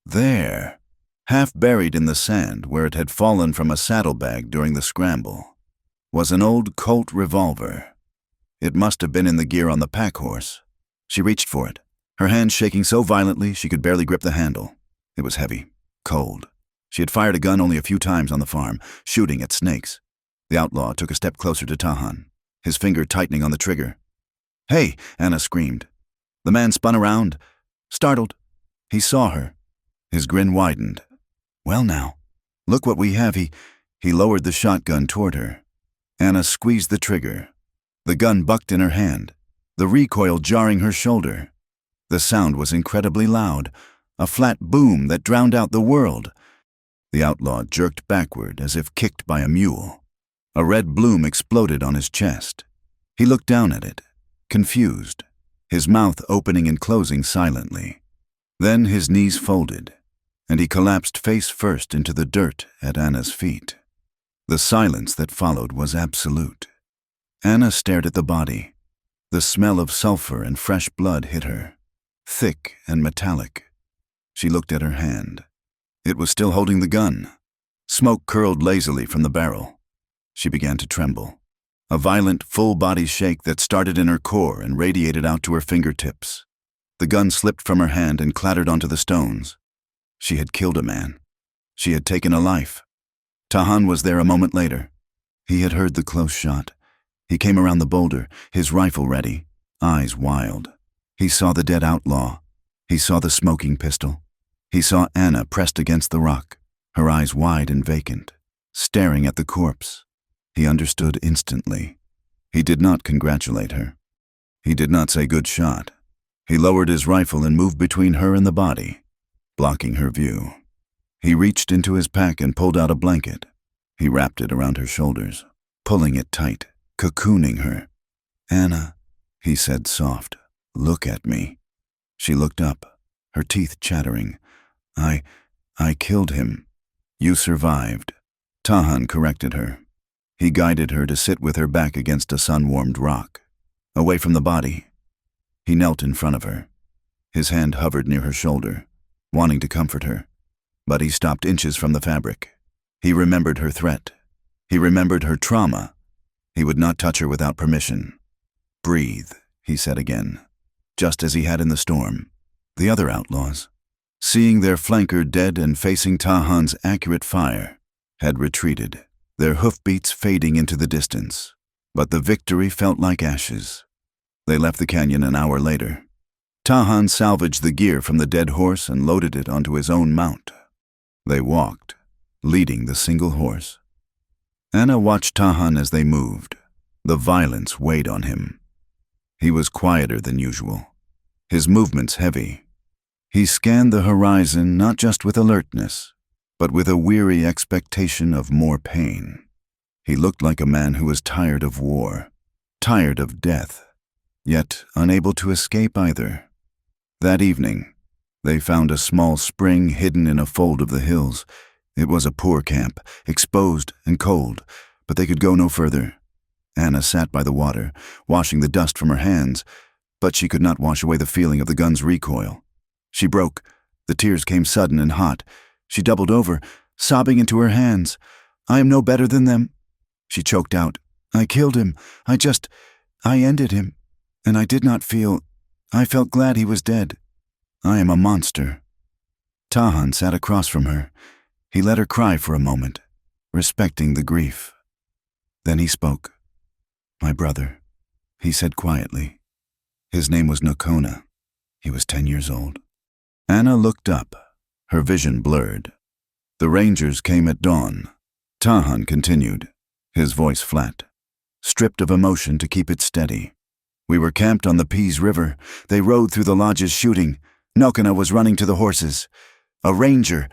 There, half buried in the sand where it had fallen from a saddlebag during the scramble, was an old Colt revolver. It must have been in the gear on the pack horse. She reached for it, her hand shaking so violently she could barely grip the handle. It was heavy, cold. She had fired a gun only a few times on the farm, shooting at snakes. The outlaw took a step closer to Tahan, his finger tightening on the trigger. "Hey!" Anna screamed. The man spun around, startled. He saw her. His grin widened. "Well now, look what we have." He lowered the shotgun toward her. Anna squeezed the trigger. The gun bucked in her hand, the recoil jarring her shoulder. The sound was incredibly loud, a flat boom that drowned out the world. The outlaw jerked backward as if kicked by a mule. A red bloom exploded on his chest. He looked down at it, confused, his mouth opening and closing silently. Then his knees folded, and he collapsed face first into the dirt at Anna's feet. The silence that followed was absolute. Anna stared at the body. The smell of sulfur and fresh blood hit her, thick and metallic. She looked at her hand. It was still holding the gun. Smoke curled lazily from the barrel. She began to tremble. A violent, full-body shake that started in her core and radiated out to her fingertips. The gun slipped from her hand and clattered onto the stones. She had killed a man. She had taken a life. Tahan was there a moment later. He had heard the close shot. He came around the boulder, his rifle ready, eyes wild. He saw the dead outlaw. He saw the smoking pistol. He saw Anna pressed against the rock, her eyes wide and vacant, staring at the corpse. He understood instantly. He did not congratulate her. He did not say good shot. He lowered his rifle and moved between her and the body, blocking her view. He reached into his pack and pulled out a blanket. He wrapped it around her shoulders, pulling it tight, cocooning her. "Anna," he said soft, "look at me." She looked up, her teeth chattering. I killed him." "You survived." Tahan corrected her. He guided her to sit with her back against a sun-warmed rock, away from the body. He knelt in front of her. His hand hovered near her shoulder, wanting to comfort her, but he stopped inches from the fabric. He remembered her threat. He remembered her trauma. He would not touch her without permission. "Breathe," he said again, just as he had in the storm. The other outlaws, seeing their flanker dead and facing Tahan's accurate fire, had retreated, their hoofbeats fading into the distance. But the victory felt like ashes. They left the canyon an hour later. Tahan salvaged the gear from the dead horse and loaded it onto his own mount. They walked, leading the single horse. Anna watched Tahan as they moved. The violence weighed on him. He was quieter than usual, his movements heavy. He scanned the horizon not just with alertness, but with a weary expectation of more pain. He looked like a man who was tired of war, tired of death, yet unable to escape either. That evening, they found a small spring hidden in a fold of the hills. It was a poor camp, exposed and cold, but they could go no further. Anna sat by the water, washing the dust from her hands, but she could not wash away the feeling of the gun's recoil. She broke. The tears came sudden and hot. She doubled over, sobbing into her hands. "I am no better than them." She choked out. "I killed him. I ended him. And I felt glad he was dead. I am a monster." Tahan sat across from her. He let her cry for a moment, respecting the grief. Then he spoke. "My brother," he said quietly. His name was Nakona. He was 10 years old. Anna looked up, her vision blurred. "The Rangers came at dawn." Tahan continued, his voice flat, stripped of emotion to keep it steady. "We were camped on the Pease River. They rode through the lodges shooting. Nakona was running to the horses. A ranger!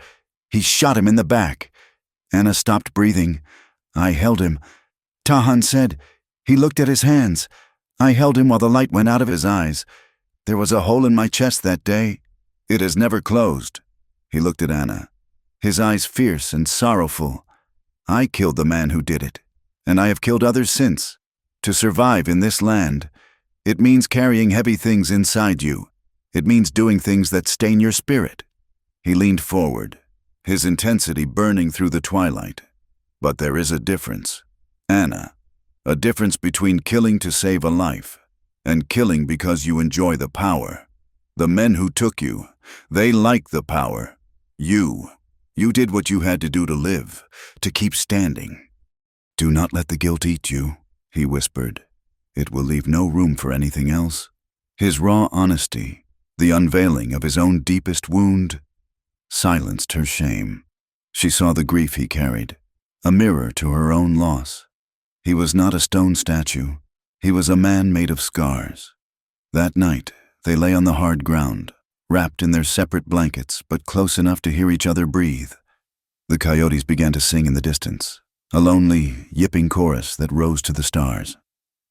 He shot him in the back. Anna stopped breathing. I held him. Tahan said. He looked at his hands. I held him while the light went out of his eyes. There was a hole in my chest that day. It has never closed. He looked at Anna, his eyes fierce and sorrowful. I killed the man who did it, and I have killed others since. To survive in this land, it means carrying heavy things inside you. It means doing things that stain your spirit. He leaned forward, his intensity burning through the twilight. But there is a difference, Anna. A difference between killing to save a life and killing because you enjoy the power. The men who took you, they like the power. You did what you had to do to live, to keep standing. Do not let the guilt eat you, he whispered. It will leave no room for anything else. His raw honesty, the unveiling of his own deepest wound, silenced her shame. She saw the grief he carried, a mirror to her own loss. He was not a stone statue. He was a man made of scars. That night, they lay on the hard ground, wrapped in their separate blankets, but close enough to hear each other breathe. The coyotes began to sing in the distance, a lonely, yipping chorus that rose to the stars.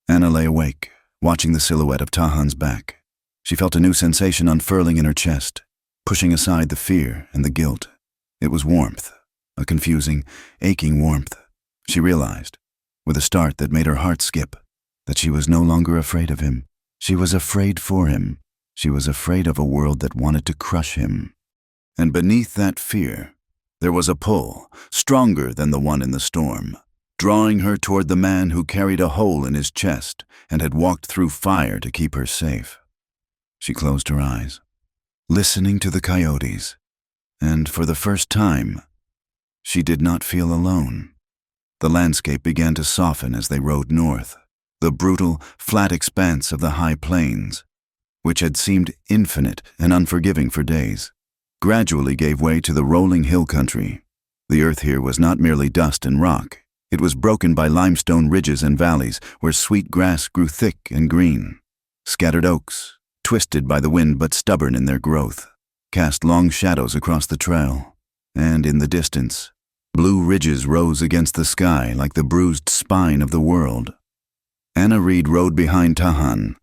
Anna lay awake, watching the silhouette of Tahan's back. She felt a new sensation unfurling in her chest, pushing aside the fear and the guilt. It was warmth, a confusing, aching warmth. She realized, with a start that made her heart skip, that she was no longer afraid of him. She was afraid for him. She was afraid of a world that wanted to crush him. And beneath that fear, there was a pull, stronger than the one in the storm, drawing her toward the man who carried a hole in his chest and had walked through fire to keep her safe. She closed her eyes, listening to the coyotes, and for the first time, she did not feel alone. The landscape began to soften as they rode north. The brutal, flat expanse of the high plains, which had seemed infinite and unforgiving for days, gradually gave way to the rolling hill country. The earth here was not merely dust and rock. It was broken by limestone ridges and valleys where sweet grass grew thick and green. Scattered oaks, twisted by the wind but stubborn in their growth, cast long shadows across the trail, and in the distance, blue ridges rose against the sky like the bruised spine of the world. Anna Reed rode behind Tahan,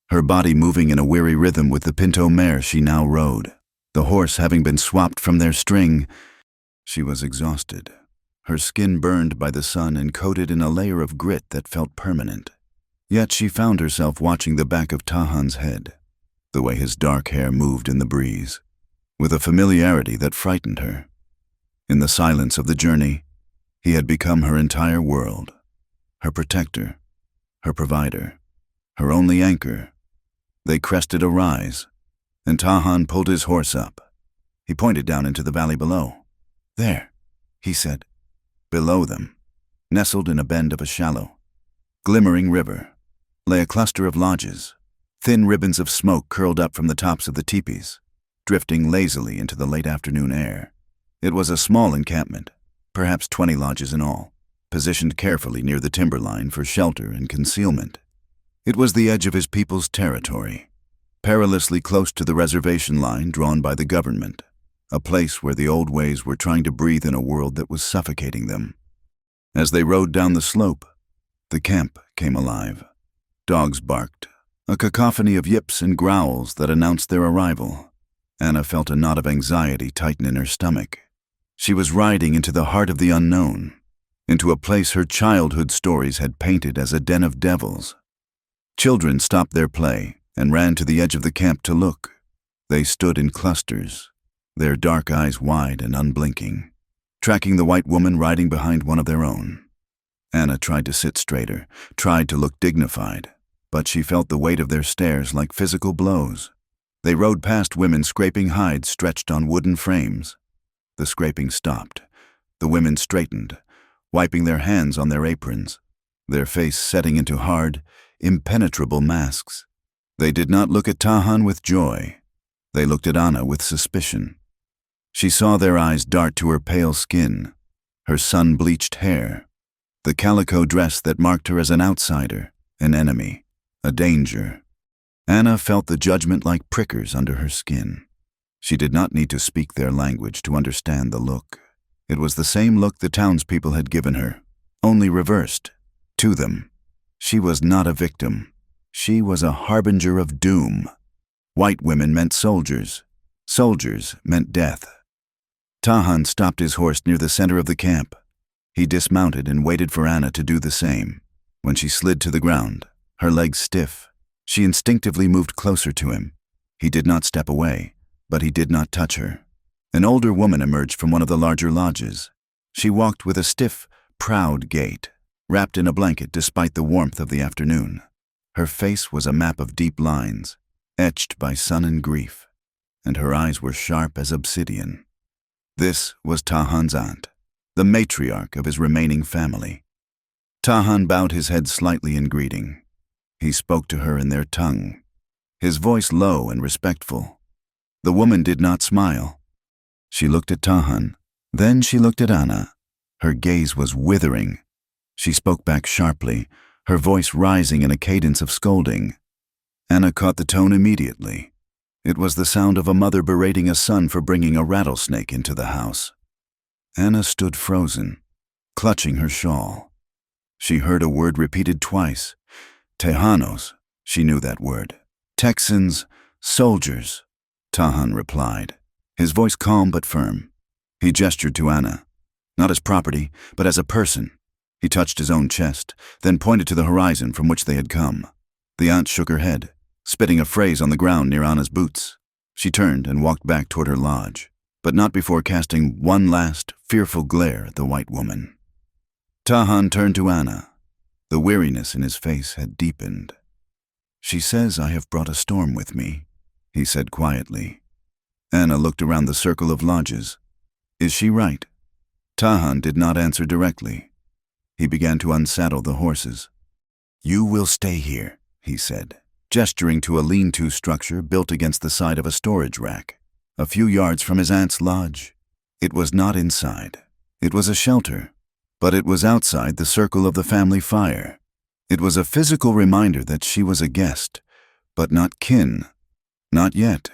her body moving in a weary rhythm with the pinto mare she now rode. The horse having been swapped from their string, she was exhausted, her skin burned by the sun and coated in a layer of grit that felt permanent. Yet she found herself watching the back of Tahan's head, the way his dark hair moved in the breeze, with a familiarity that frightened her. In the silence of the journey, he had become her entire world, her protector, her provider, her only anchor. They crested a rise, and Tahan pulled his horse up. He pointed down into the valley below. There, he said. Below them, nestled in a bend of a shallow, glimmering river, lay a cluster of lodges. Thin ribbons of smoke curled up from the tops of the teepees, drifting lazily into the late afternoon air. It was a small encampment, perhaps 20 lodges in all, positioned carefully near the timberline for shelter and concealment. It was the edge of his people's territory, perilously close to the reservation line drawn by the government, a place where the old ways were trying to breathe in a world that was suffocating them. As they rode down the slope, the camp came alive. Dogs barked, a cacophony of yips and growls that announced their arrival. Anna felt a knot of anxiety tighten in her stomach. She was riding into the heart of the unknown, into a place her childhood stories had painted as a den of devils. Children stopped their play and ran to the edge of the camp to look. They stood in clusters, their dark eyes wide and unblinking, tracking the white woman riding behind one of their own. Anna tried to sit straighter, tried to look dignified, but she felt the weight of their stares like physical blows. They rode past women scraping hides stretched on wooden frames. The scraping stopped. The women straightened, wiping their hands on their aprons, their face setting into hard, impenetrable masks. They did not look at Tahan with joy. They looked at Anna with suspicion. She saw their eyes dart to her pale skin, her sun-bleached hair, the calico dress that marked her as an outsider, an enemy, a danger. Anna felt the judgment like prickers under her skin. She did not need to speak their language to understand the look. It was the same look the townspeople had given her, only reversed. To them, she was not a victim. She was a harbinger of doom. White women meant soldiers. Soldiers meant death. Tahan stopped his horse near the center of the camp. He dismounted and waited for Anna to do the same. When she slid to the ground, her legs stiff, she instinctively moved closer to him. He did not step away, but he did not touch her. An older woman emerged from one of the larger lodges. She walked with a stiff, proud gait, wrapped in a blanket despite the warmth of the afternoon. Her face was a map of deep lines, etched by sun and grief, and her eyes were sharp as obsidian. This was Tahan's aunt, the matriarch of his remaining family. Tahan bowed his head slightly in greeting. He spoke to her in their tongue, his voice low and respectful. The woman did not smile. She looked at Tahan, then she looked at Anna. Her gaze was withering. She spoke back sharply, her voice rising in a cadence of scolding. Anna caught the tone immediately. It was the sound of a mother berating a son for bringing a rattlesnake into the house. Anna stood frozen, clutching her shawl. She heard a word repeated twice. Tejanos, she knew that word. Texans, soldiers, Tahan replied, his voice calm but firm. He gestured to Anna, not as property, but as a person. He touched his own chest, then pointed to the horizon from which they had come. The aunt shook her head, spitting a phrase on the ground near Anna's boots. She turned and walked back toward her lodge, but not before casting one last, fearful glare at the white woman. Tahan turned to Anna. The weariness in his face had deepened. "She says I have brought a storm with me," he said quietly. Anna looked around the circle of lodges. "Is she right?" Tahan did not answer directly. He began to unsaddle the horses. "You will stay here," he said, gesturing to a lean-to structure built against the side of a storage rack, a few yards from his aunt's lodge. It was not inside. It was a shelter, but it was outside the circle of the family fire. It was a physical reminder that she was a guest, but not kin. Not yet.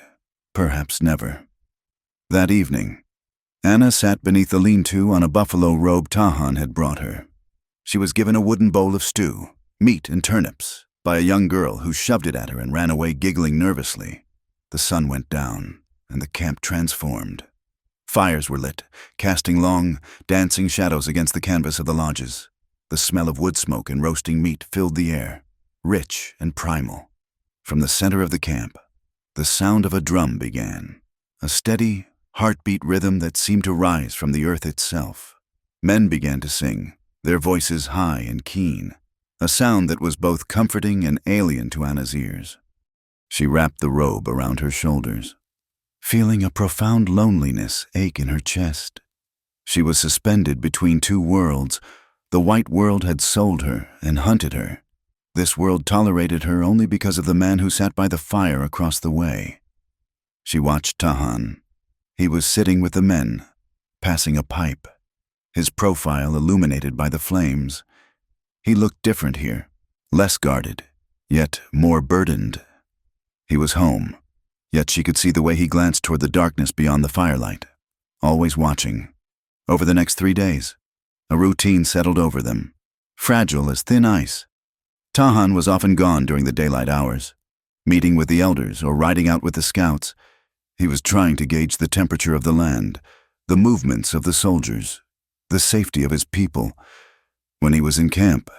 Perhaps never. That evening, Anna sat beneath the lean-to on a buffalo robe Tahan had brought her. She was given a wooden bowl of stew, meat and turnips, by a young girl who shoved it at her and ran away giggling nervously. The sun went down, and the camp transformed. Fires were lit, casting long, dancing shadows against the canvas of the lodges. The smell of wood smoke and roasting meat filled the air, rich and primal. From the center of the camp, the sound of a drum began, a steady, heartbeat rhythm that seemed to rise from the earth itself. Men began to sing, their voices high and keen, a sound that was both comforting and alien to Anna's ears. She wrapped the robe around her shoulders, feeling a profound loneliness ache in her chest. She was suspended between two worlds. The white world had sold her and hunted her. This world tolerated her only because of the man who sat by the fire across the way. She watched Tahan. He was sitting with the men, passing a pipe, his profile illuminated by the flames. He looked different here, less guarded, yet more burdened. He was home, yet she could see the way he glanced toward the darkness beyond the firelight, always watching. Over the next 3 days, a routine settled over them, fragile as thin ice. Tahan was often gone during the daylight hours, meeting with the elders or riding out with the scouts. He was trying to gauge the temperature of the land, the movements of the soldiers, the safety of his people. When he was in camp,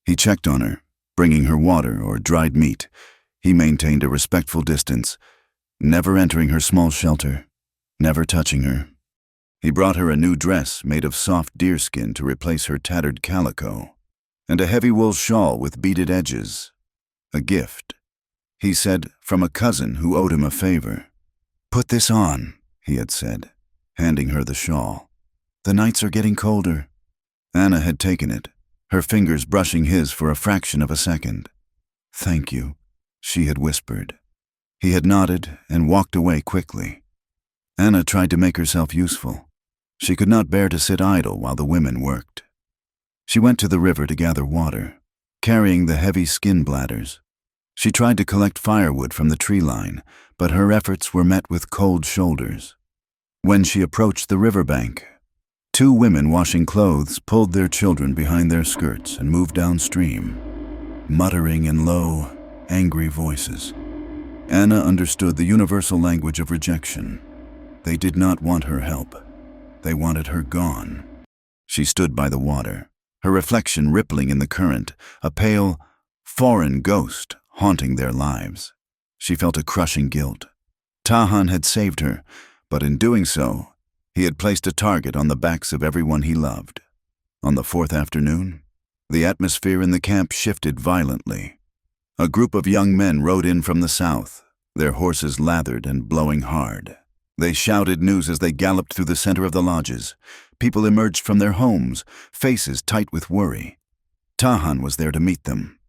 he checked on her, bringing her water or dried meat. He maintained a respectful distance, never entering her small shelter, never touching her. He brought her a new dress made of soft deerskin to replace her tattered calico, and a heavy wool shawl with beaded edges. A gift, he said, from a cousin who owed him a favor. "Put this on," he had said, handing her the shawl. "The nights are getting colder." Anna had taken it, her fingers brushing his for a fraction of a second. "Thank you," she had whispered. He had nodded and walked away quickly. Anna tried to make herself useful. She could not bear to sit idle while the women worked. She went to the river to gather water, carrying the heavy skin bladders. She tried to collect firewood from the tree line, but her efforts were met with cold shoulders. When she approached the riverbank, two women washing clothes pulled their children behind their skirts and moved downstream, muttering in low, angry voices. Anna understood the universal language of rejection. They did not want her help. They wanted her gone. She stood by the water, her reflection rippling in the current, a pale, foreign ghost haunting their lives. She felt a crushing guilt. Tahan had saved her, but in doing so, he had placed a target on the backs of everyone he loved. On the fourth afternoon, the atmosphere in the camp shifted violently. A group of young men rode in from the south, their horses lathered and blowing hard. They shouted news as they galloped through the center of the lodges. People emerged from their homes, faces tight with worry. Tahan was there to meet them.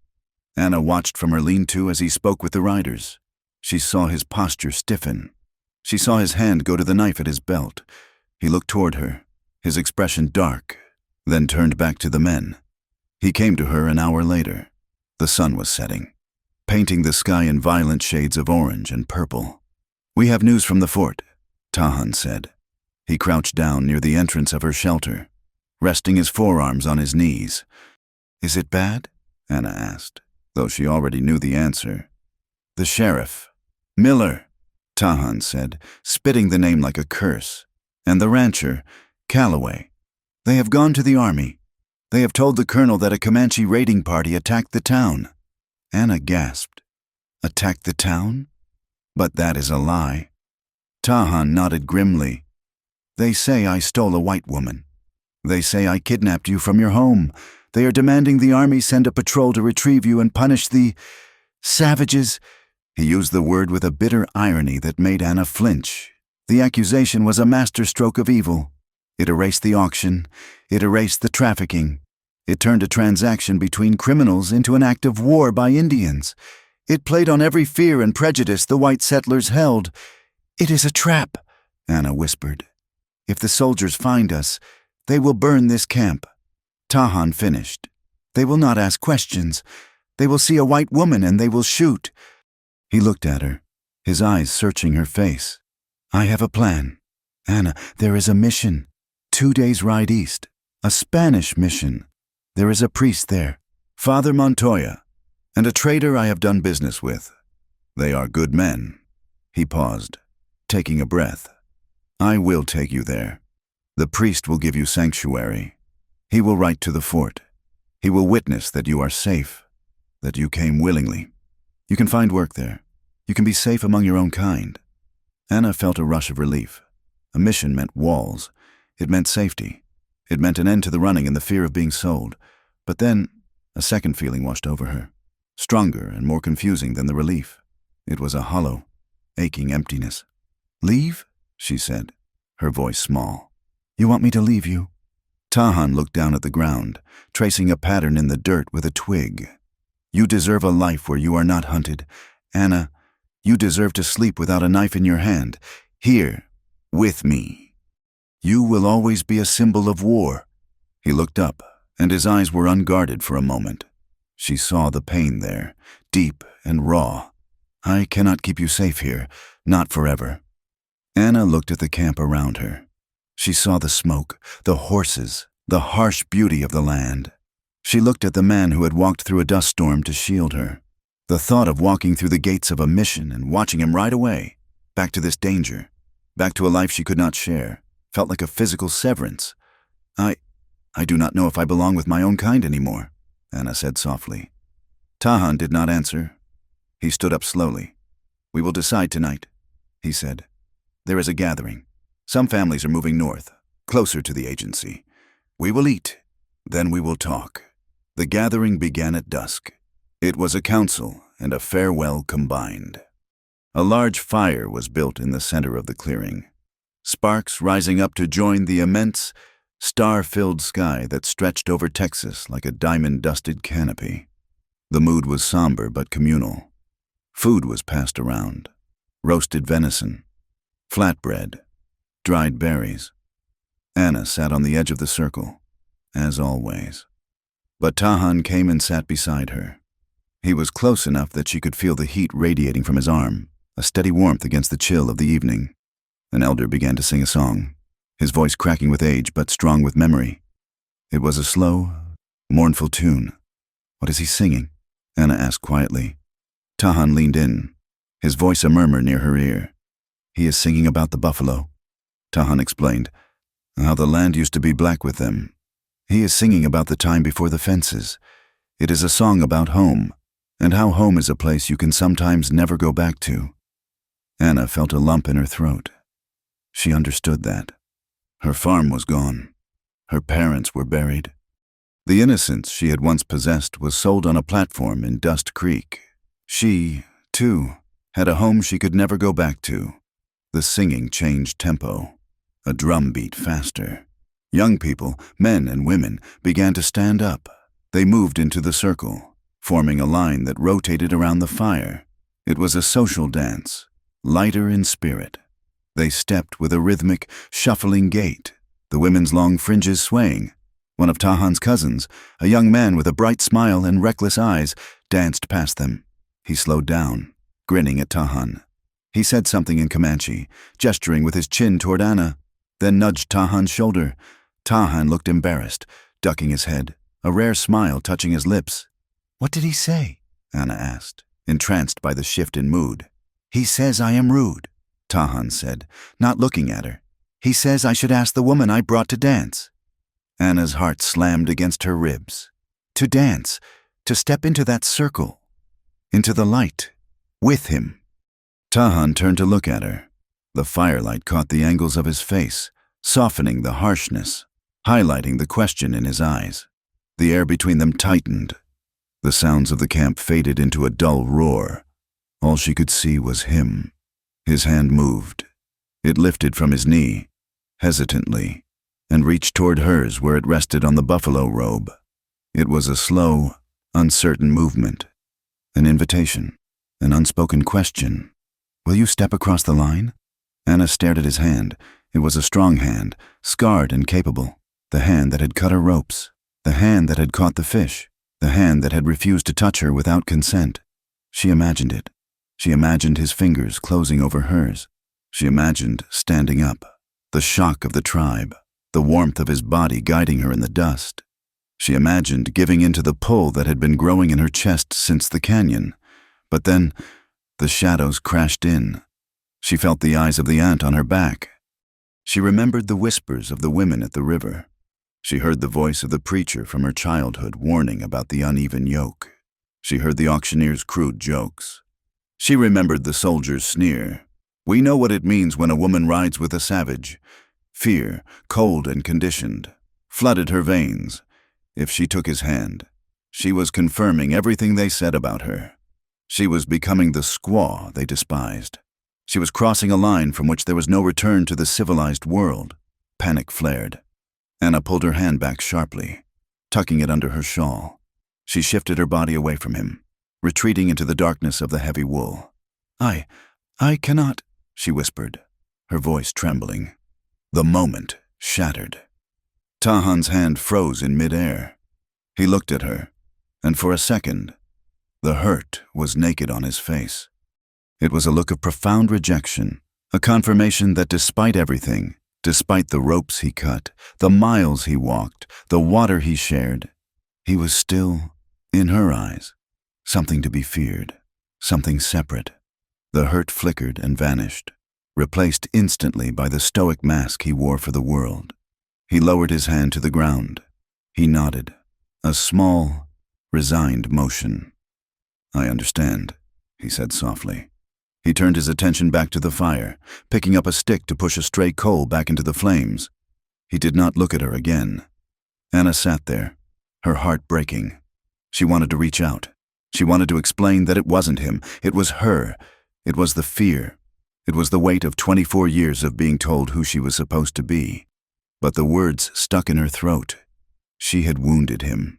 Anna watched from her lean-to as he spoke with the riders. She saw his posture stiffen. She saw his hand go to the knife at his belt. He looked toward her, his expression dark, then turned back to the men. He came to her an hour later. The sun was setting, painting the sky in violent shades of orange and purple. "We have news from the fort," Tahan said. He crouched down near the entrance of her shelter, resting his forearms on his knees. "Is it bad?" Anna asked, though she already knew the answer. "The sheriff, Miller," Tahan said, spitting the name like a curse, "and the rancher, Calloway. They have gone to the army. They have told the colonel that a Comanche raiding party attacked the town." Anna gasped. "Attacked the town? But that is a lie." Tahan nodded grimly. "They say I stole a white woman. They say I kidnapped you from your home. They are demanding the army send a patrol to retrieve you and punish the savages." He used the word with a bitter irony that made Anna flinch. The accusation was a masterstroke of evil. It erased the auction. It erased the trafficking. It turned a transaction between criminals into an act of war by Indians. It played on every fear and prejudice the white settlers held. "It is a trap," Anna whispered. "If the soldiers find us, they will burn this camp." Tahan finished. "They will not ask questions. They will see a white woman and they will shoot." He looked at her, his eyes searching her face. "I have a plan. Anna, there is a mission. 2 days' ride east. A Spanish mission. There is a priest there, Father Montoya, and a trader I have done business with. They are good men." He paused, taking a breath. "I will take you there. The priest will give you sanctuary. He will write to the fort. He will witness that you are safe, that you came willingly. You can find work there. You can be safe among your own kind." Anna felt a rush of relief. A mission meant walls. It meant safety. It meant an end to the running and the fear of being sold. But then, a second feeling washed over her, stronger and more confusing than the relief. It was a hollow, aching emptiness. "Leave?" she said, her voice small. "You want me to leave you?" Tahan looked down at the ground, tracing a pattern in the dirt with a twig. "You deserve a life where you are not hunted. Anna, you deserve to sleep without a knife in your hand. Here, with me. You will always be a symbol of war." He looked up, and his eyes were unguarded for a moment. She saw the pain there, deep and raw. "I cannot keep you safe here, not forever." Anna looked at the camp around her. She saw the smoke, the horses, the harsh beauty of the land. She looked at the man who had walked through a dust storm to shield her. The thought of walking through the gates of a mission and watching him ride away, back to this danger, back to a life she could not share, felt like a physical severance. I do not know if I belong with my own kind anymore," Anna said softly. Tahan did not answer. He stood up slowly. "We will decide tonight," he said. "There is a gathering. Some families are moving north, closer to the agency. We will eat, then we will talk." The gathering began at dusk. It was a council and a farewell combined. A large fire was built in the center of the clearing, sparks rising up to join the immense, star-filled sky that stretched over Texas like a diamond-dusted canopy. The mood was somber but communal. Food was passed around: roasted venison, flatbread, dried berries. Anna sat on the edge of the circle, as always. But Tahan came and sat beside her. He was close enough that she could feel the heat radiating from his arm, a steady warmth against the chill of the evening. An elder began to sing a song, his voice cracking with age but strong with memory. It was a slow, mournful tune. "What is he singing?" Anna asked quietly. Tahan leaned in, his voice a murmur near her ear. "He is singing about the buffalo," Tahan explained, "how the land used to be black with them. He is singing about the time before the fences. It is a song about home, and how home is a place you can sometimes never go back to." Anna felt a lump in her throat. She understood that. Her farm was gone. Her parents were buried. The innocence she had once possessed was sold on a platform in Dust Creek. She, too, had a home she could never go back to. The singing changed tempo. A drum beat faster. Young people, men and women, began to stand up. They moved into the circle, forming a line that rotated around the fire. It was a social dance, lighter in spirit. They stepped with a rhythmic, shuffling gait, the women's long fringes swaying. One of Tahan's cousins, a young man with a bright smile and reckless eyes, danced past them. He slowed down, grinning at Tahan. He said something in Comanche, gesturing with his chin toward Anna, then nudged Tahan's shoulder. Tahan looked embarrassed, ducking his head, a rare smile touching his lips. "What did he say?" Anna asked, entranced by the shift in mood. "He says I am rude," Tahan said, not looking at her. "He says I should ask the woman I brought to dance." Anna's heart slammed against her ribs. To dance, to step into that circle, into the light, with him. Tahan turned to look at her. The firelight caught the angles of his face, softening the harshness, highlighting the question in his eyes. The air between them tightened. The sounds of the camp faded into a dull roar. All she could see was him. His hand moved. It lifted from his knee, hesitantly, and reached toward hers where it rested on the buffalo robe. It was a slow, uncertain movement, an invitation, an unspoken question. "Will you step across the line?" Anna stared at his hand. It was a strong hand, scarred and capable, the hand that had cut her ropes, the hand that had caught the fish, the hand that had refused to touch her without consent. She imagined it. She imagined his fingers closing over hers. She imagined standing up, the shock of the tribe, the warmth of his body guiding her in the dust. She imagined giving in to the pull that had been growing in her chest since the canyon. But then, the shadows crashed in. She felt the eyes of the ant on her back. She remembered the whispers of the women at the river. She heard the voice of the preacher from her childhood warning about the uneven yoke. She heard the auctioneer's crude jokes. She remembered the soldier's sneer. "We know what it means when a woman rides with a savage." Fear, cold and conditioned, flooded her veins. If she took his hand, she was confirming everything they said about her. She was becoming the squaw they despised. She was crossing a line from which there was no return to the civilized world. Panic flared. Anna pulled her hand back sharply, tucking it under her shawl. She shifted her body away from him, retreating into the darkness of the heavy wool. I cannot," she whispered, her voice trembling. The moment shattered. Tahan's hand froze in midair. He looked at her, and for a second, the hurt was naked on his face. It was a look of profound rejection, a confirmation that despite everything, despite the ropes he cut, the miles he walked, the water he shared, he was still, in her eyes, something to be feared, something separate. The hurt flickered and vanished, replaced instantly by the stoic mask he wore for the world. He lowered his hand to the ground. He nodded, a small, resigned motion. "I understand," he said softly. He turned his attention back to the fire, picking up a stick to push a stray coal back into the flames. He did not look at her again. Anna sat there, her heart breaking. She wanted to reach out. She wanted to explain that it wasn't him. It was her. It was the fear. It was the weight of 24 years of being told who she was supposed to be. But the words stuck in her throat. She had wounded him.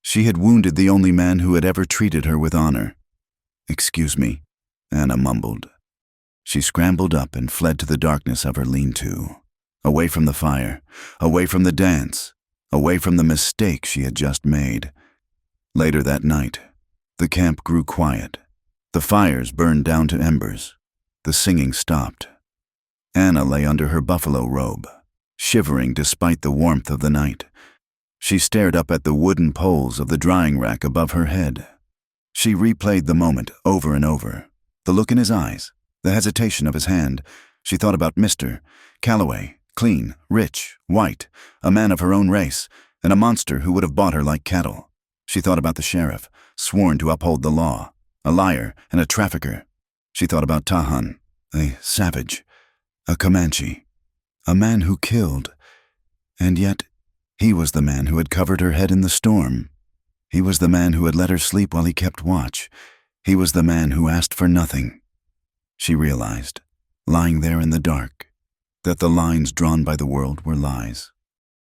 She had wounded the only man who had ever treated her with honor. "Excuse me," Anna mumbled. She scrambled up and fled to the darkness of her lean-to, away from the fire, away from the dance, away from the mistake she had just made. Later that night, The camp grew quiet. The fires burned down to embers. The singing stopped. Anna lay under her buffalo robe, shivering despite the warmth of the night. She stared up at the wooden poles of the drying rack above her head. She replayed the moment over and over. The look in his eyes, the hesitation of his hand. She thought about Mr. Calloway, clean, rich, white, a man of her own race, and a monster who would have bought her like cattle. She thought about the sheriff, sworn to uphold the law, a liar and a trafficker. She thought about Tahan, a savage, a Comanche, a man who killed. And yet, he was the man who had covered her head in the storm. He was the man who had let her sleep while he kept watch. He was the man who asked for nothing. She realized, lying there in the dark, that the lines drawn by the world were lies.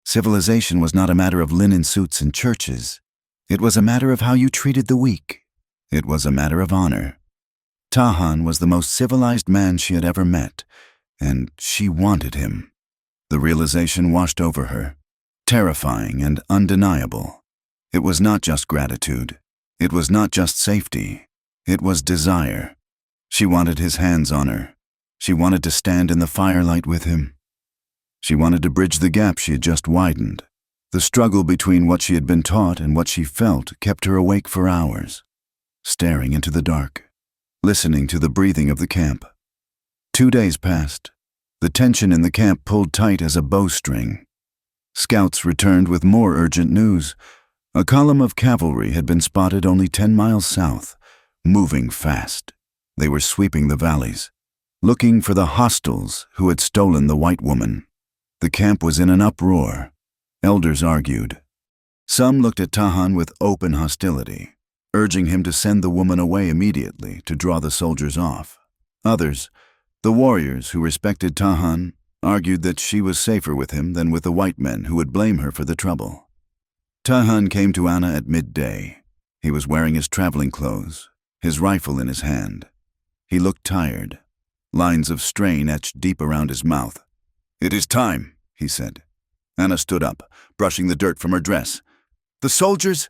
Civilization was not a matter of linen suits and churches. It was a matter of how you treated the weak. It was a matter of honor. Tahan was the most civilized man she had ever met, and she wanted him. The realization washed over her, terrifying and undeniable. It was not just gratitude. It was not just safety. It was desire. She wanted his hands on her. She wanted to stand in the firelight with him. She wanted to bridge the gap she had just widened. The struggle between what she had been taught and what she felt kept her awake for hours, staring into the dark, listening to the breathing of the camp. 2 days passed. The tension in the camp pulled tight as a bowstring. Scouts returned with more urgent news. A column of cavalry had been spotted only 10 miles south, moving fast. They were sweeping the valleys, looking for the hostiles who had stolen the white woman. The camp was in an uproar. Elders argued. Some looked at Tahan with open hostility, urging him to send the woman away immediately to draw the soldiers off. Others, the warriors who respected Tahan, argued that she was safer with him than with the white men who would blame her for the trouble. Tahan came to Anna at midday. He was wearing his traveling clothes, his rifle in his hand. He looked tired, lines of strain etched deep around his mouth. "It is time," he said. Anna stood up, brushing the dirt from her dress. "The soldiers?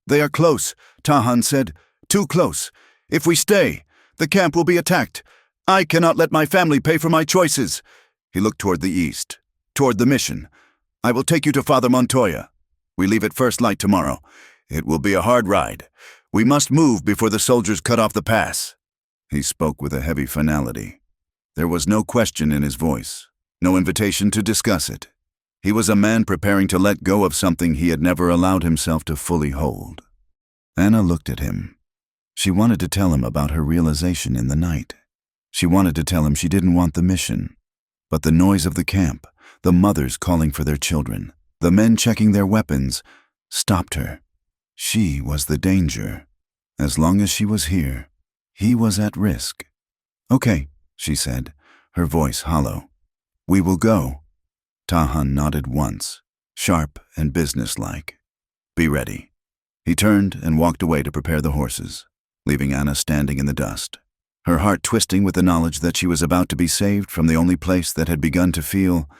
They are close," Tahan said. "Too close. If we stay, the camp will be attacked. I cannot let my family pay for my choices." He looked toward the east, toward the mission. "I will take you to Father Montoya. We leave at first light tomorrow. It will be a hard ride. We must move before the soldiers cut off the pass." He spoke with a heavy finality. There was no question in his voice, no invitation to discuss it. He was a man preparing to let go of something he had never allowed himself to fully hold. Anna looked at him. She wanted to tell him about her realization in the night. She wanted to tell him she didn't want the mission. But the noise of the camp, the mothers calling for their children, the men checking their weapons, stopped her. She was the danger. As long as she was here, he was at risk. "Okay," she said, her voice hollow. "We will go." Tahan nodded once, sharp and businesslike. "Be ready." He turned and walked away to prepare the horses, leaving Anna standing in the dust, her heart twisting with the knowledge that she was about to be saved from the only place that had begun to feel,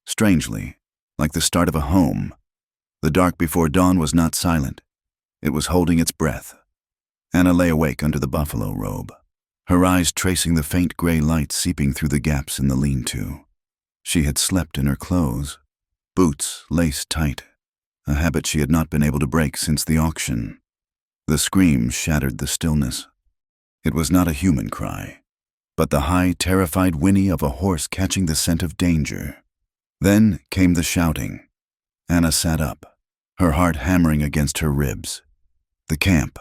strangely, like the start of a home. The dark before dawn was not silent. It was holding its breath. Anna lay awake under the buffalo robe, her eyes tracing the faint gray light seeping through the gaps in the lean-to. She had slept in her clothes, boots laced tight, a habit she had not been able to break since the auction. The scream shattered the stillness. It was not a human cry, but the high, terrified whinny of a horse catching the scent of danger. Then came the shouting. Anna sat up, her heart hammering against her ribs. The camp,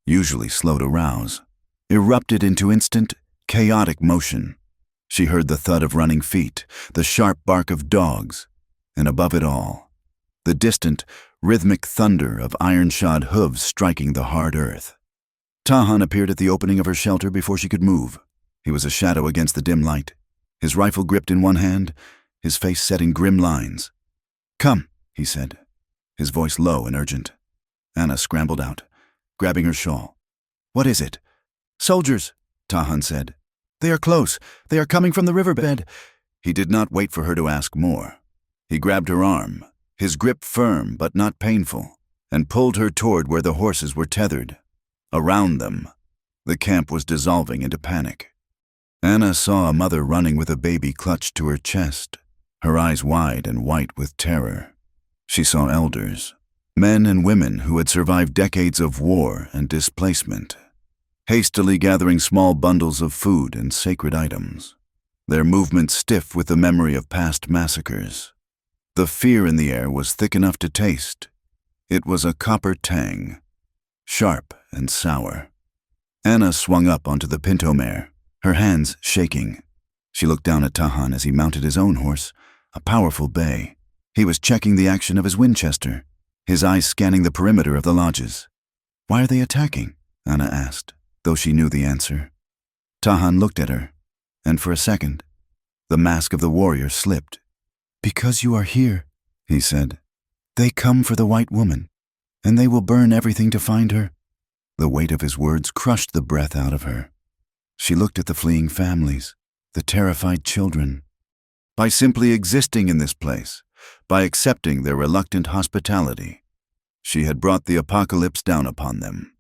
usually slow to rouse, erupted into instant, chaotic motion. She heard the thud of running feet, the sharp bark of dogs, and above it all, the distant, rhythmic thunder of iron-shod hooves striking the hard earth. Tahan appeared at the opening of her shelter before she could move. He was a shadow against the dim light, his rifle gripped in one hand, his face set in grim lines. "Come," he said, his voice low and urgent. Anna scrambled out, grabbing her shawl. "What is it?" "Soldiers," Tahan said. "They are close. They are coming from the riverbed." He did not wait for her to ask more. He grabbed her arm, his grip firm but not painful, and pulled her toward where the horses were tethered. Around them, the camp was dissolving into panic. Anna saw a mother running with a baby clutched to her chest, her eyes wide and white with terror. She saw elders, men and women who had survived decades of war and displacement, hastily gathering small bundles of food and sacred items, their movements stiff with the memory of past massacres. The fear in the air was thick enough to taste. It was a copper tang, sharp and sour. Anna swung up onto the pinto mare, her hands shaking. She looked down at Tahan as he mounted his own horse, a powerful bay. He was checking the action of his Winchester, his eyes scanning the perimeter of the lodges. "Why are they attacking?" Anna asked, though she knew the answer. Tahan looked at her, and for a second, the mask of the warrior slipped. "Because you are here," he said. "They come for the white woman, and they will burn everything to find her." The weight of his words crushed the breath out of her. She looked at the fleeing families, the terrified children. By simply existing in this place, by accepting their reluctant hospitality, she had brought the apocalypse down upon them.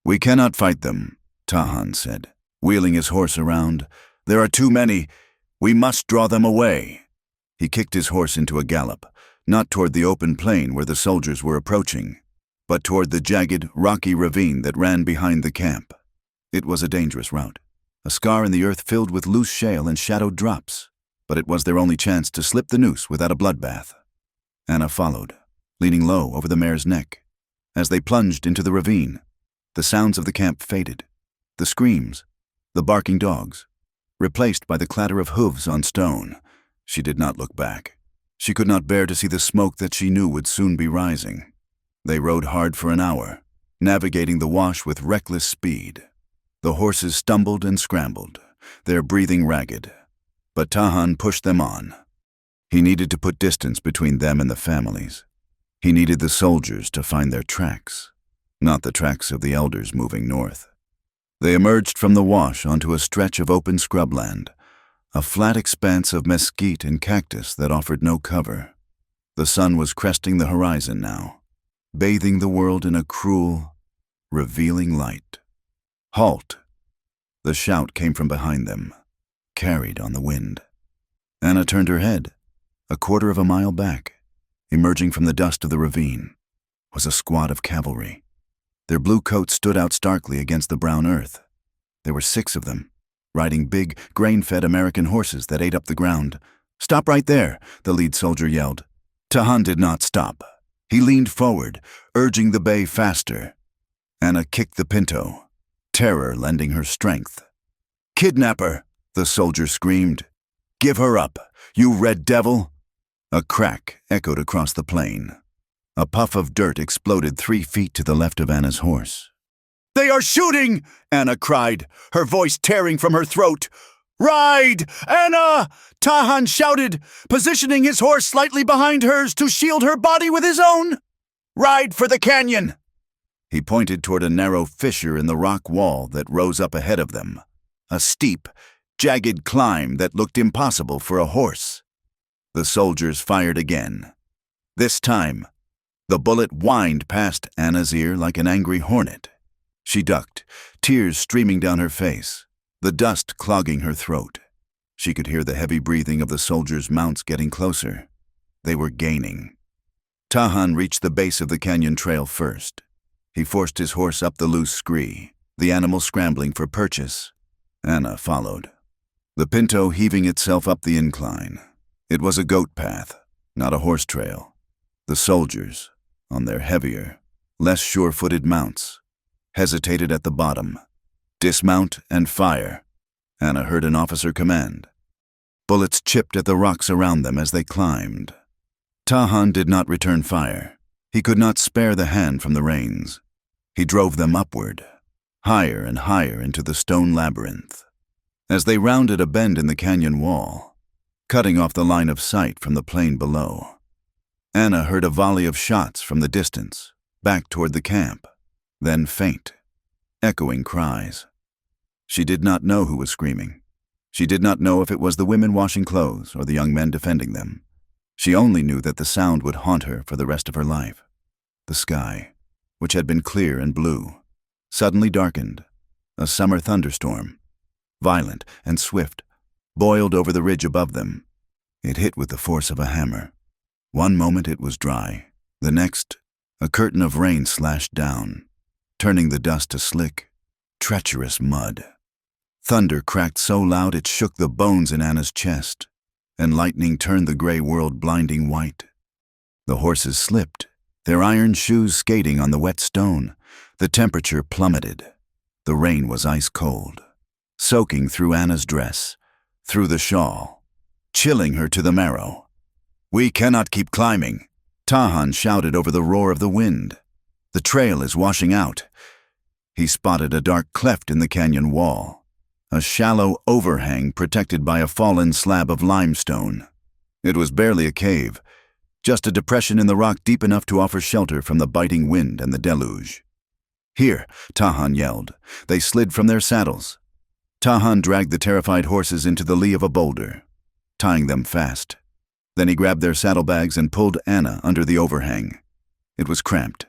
"We cannot fight them," Tahan said, wheeling his horse around. "There are too many. We must draw them away." He kicked his horse into a gallop, not toward the open plain where the soldiers were approaching, but toward the jagged, rocky ravine that ran behind the camp. It was a dangerous route, a scar in the earth filled with loose shale and shadowed drops, but it was their only chance to slip the noose without a bloodbath. Anna followed, leaning low over the mare's neck. As they plunged into the ravine, the sounds of the camp faded, the screams, the barking dogs, replaced by the clatter of hooves on stone. She did not look back. She could not bear to see the smoke that she knew would soon be rising. They rode hard for an hour, navigating the wash with reckless speed. The horses stumbled and scrambled, their breathing ragged, but Tahan pushed them on. He needed to put distance between them and the families. He needed the soldiers to find their tracks, not the tracks of the elders moving north. They emerged from the wash onto a stretch of open scrubland, a flat expanse of mesquite and cactus that offered no cover. The sun was cresting the horizon now, bathing the world in a cruel, revealing light. "Halt!" The shout came from behind them, carried on the wind. Anna turned her head. A quarter of a mile back, emerging from the dust of the ravine, was a squad of cavalry. Their blue coats stood out starkly against the brown earth. There were 6 of them, riding big, grain-fed American horses that ate up the ground. "Stop right there," the lead soldier yelled. Tahan did not stop. He leaned forward, urging the bay faster. Anna kicked the pinto, terror lending her strength. "Kidnapper!" the soldier screamed. "Give her up, you red devil!" A crack echoed across the plain. A puff of dirt exploded 3 feet to the left of Anna's horse. "They are shooting!" Anna cried, her voice tearing from her throat. "Ride, Anna!" Tahan shouted, positioning his horse slightly behind hers to shield her body with his own. "Ride for the canyon!" He pointed toward a narrow fissure in the rock wall that rose up ahead of them, a steep, jagged climb that looked impossible for a horse. The soldiers fired again. This time, the bullet whined past Anna's ear like an angry hornet. She ducked, tears streaming down her face, the dust clogging her throat. She could hear the heavy breathing of the soldiers' mounts getting closer. They were gaining. Tahan reached the base of the canyon trail first. He forced his horse up the loose scree, the animal scrambling for purchase. Anna followed, the pinto heaving itself up the incline. It was a goat path, not a horse trail. The soldiers, on their heavier, less sure-footed mounts, hesitated at the bottom. "Dismount and fire," Anna heard an officer command. Bullets chipped at the rocks around them as they climbed. Tahan did not return fire. He could not spare the hand from the reins. He drove them upward, higher and higher into the stone labyrinth. As they rounded a bend in the canyon wall, cutting off the line of sight from the plain below, Anna heard a volley of shots from the distance, back toward the camp, then faint, echoing cries. She did not know who was screaming. She did not know if it was the women washing clothes or the young men defending them. She only knew that the sound would haunt her for the rest of her life. The sky, which had been clear and blue, suddenly darkened. A summer thunderstorm, violent and swift, boiled over the ridge above them. It hit with the force of a hammer. One moment it was dry. The next, a curtain of rain slashed down, turning the dust to slick, treacherous mud. Thunder cracked so loud it shook the bones in Anna's chest, and lightning turned the gray world blinding white. The horses slipped, their iron shoes skating on the wet stone. The temperature plummeted. The rain was ice cold, soaking through Anna's dress, through the shawl, chilling her to the marrow. "We cannot keep climbing," Tahan shouted over the roar of the wind. "The trail is washing out." He spotted a dark cleft in the canyon wall, a shallow overhang protected by a fallen slab of limestone. It was barely a cave, just a depression in the rock deep enough to offer shelter from the biting wind and the deluge. "Here," Tahan yelled. They slid from their saddles. Tahan dragged the terrified horses into the lee of a boulder, tying them fast. Then he grabbed their saddlebags and pulled Anna under the overhang. It was cramped,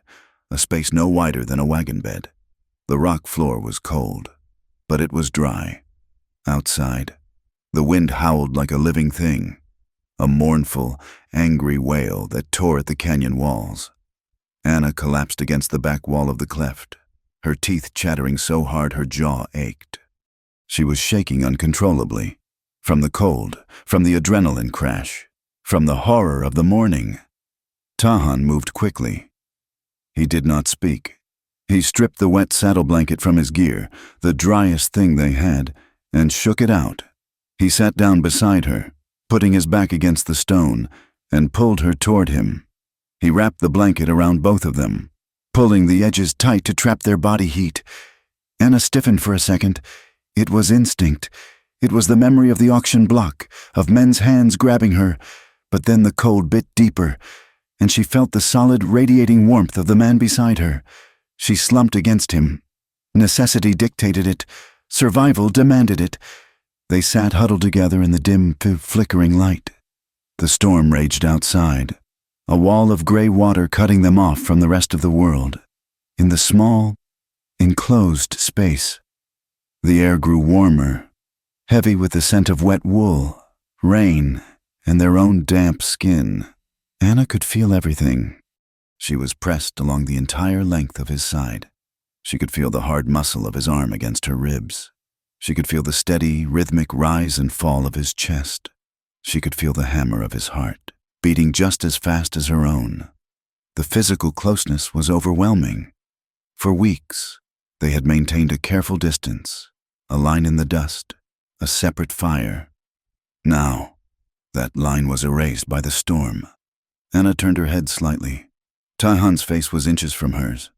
a space no wider than a wagon bed. The rock floor was cold, but it was dry. Outside, the wind howled like a living thing, a mournful, angry wail that tore at the canyon walls. Anna collapsed against the back wall of the cleft, her teeth chattering so hard her jaw ached. She was shaking uncontrollably, from the cold, from the adrenaline crash, from the horror of the morning. Tahan moved quickly. He did not speak. He stripped the wet saddle blanket from his gear, the driest thing they had, and shook it out. He sat down beside her, putting his back against the stone, and pulled her toward him. He wrapped the blanket around both of them, pulling the edges tight to trap their body heat. Anna stiffened for a second. It was instinct. It was the memory of the auction block, of men's hands grabbing her. But then the cold bit deeper, and she felt the solid, radiating warmth of the man beside her. She slumped against him. Necessity dictated it. Survival demanded it. They sat huddled together in the dim, flickering light. The storm raged outside, a wall of gray water cutting them off from the rest of the world. In the small, enclosed space, the air grew warmer, heavy with the scent of wet wool, rain, and their own damp skin. Anna could feel everything. She was pressed along the entire length of his side. She could feel the hard muscle of his arm against her ribs. She could feel the steady, rhythmic rise and fall of his chest. She could feel the hammer of his heart, beating just as fast as her own. The physical closeness was overwhelming. For weeks, they had maintained a careful distance, a line in the dust, a separate fire. Now, that line was erased by the storm. Anna turned her head slightly. Tahan's face was inches from hers.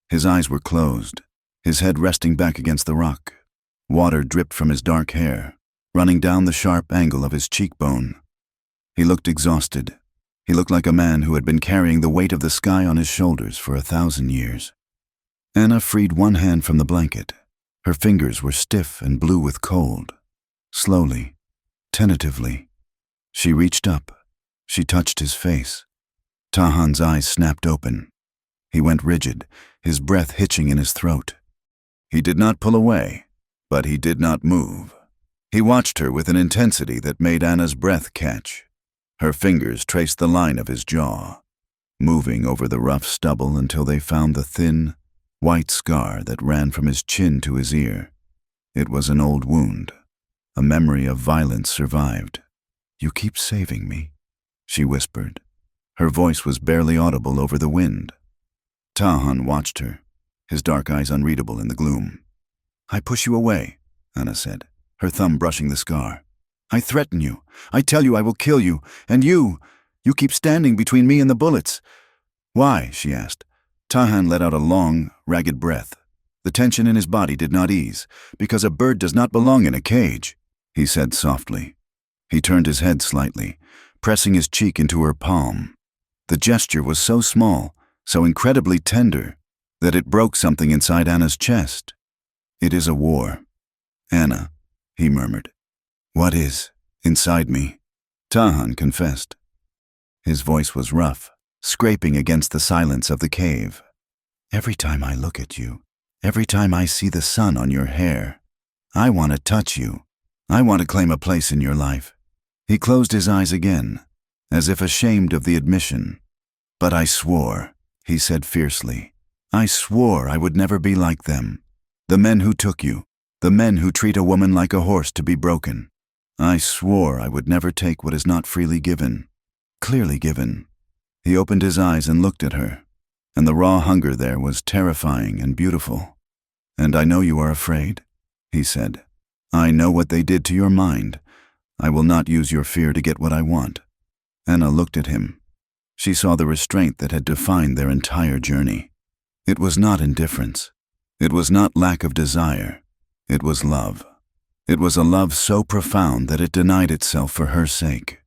His eyes were closed, his head resting back against the rock. Water dripped from his dark hair, running down the sharp angle of his cheekbone. He looked exhausted. He looked like a man who had been carrying the weight of the sky on his shoulders for 1,000 years. Anna freed one hand from the blanket. Her fingers were stiff and blue with cold. Slowly, tentatively, she reached up. She touched his face. Tahan's eyes snapped open. He went rigid, his breath hitching in his throat. He did not pull away, but he did not move. He watched her with an intensity that made Anna's breath catch. Her fingers traced the line of his jaw, moving over the rough stubble until they found the thin, white scar that ran from his chin to his ear. It was an old wound. A memory of violence survived. "You keep saving me," she whispered. Her voice was barely audible over the wind. Tahan watched her, his dark eyes unreadable in the gloom. "I push you away," Anna said, her thumb brushing the scar. "I threaten you. I tell you I will kill you. And you keep standing between me and the bullets." "Why?" she asked. Tahan let out a long, ragged breath. The tension in his body did not ease. "Because a bird does not belong in a cage," he said softly. He turned his head slightly, pressing his cheek into her palm. The gesture was so small, so incredibly tender, that it broke something inside Anna's chest. "It is a war." "Anna," he murmured. "What is inside me?" Tahan confessed. His voice was rough, scraping against the silence of the cave. "Every time I look at you, Every time I see the sun on your hair, I want to touch you. I want to claim a place in your life." He closed his eyes again, as if ashamed of the admission. "But I swore," he said fiercely. "I swore I would never be like them. The men who took you, the men who treat a woman like a horse to be broken. I swore I would never take what is not freely given, clearly given." He opened his eyes and looked at her, and the raw hunger there was terrifying and beautiful. "And I know you are afraid," he said. "I know what they did to your mind. I will not use your fear to get what I want." Anna looked at him. She saw the restraint that had defined their entire journey. It was not indifference. It was not lack of desire. It was love. It was a love so profound that it denied itself for her sake.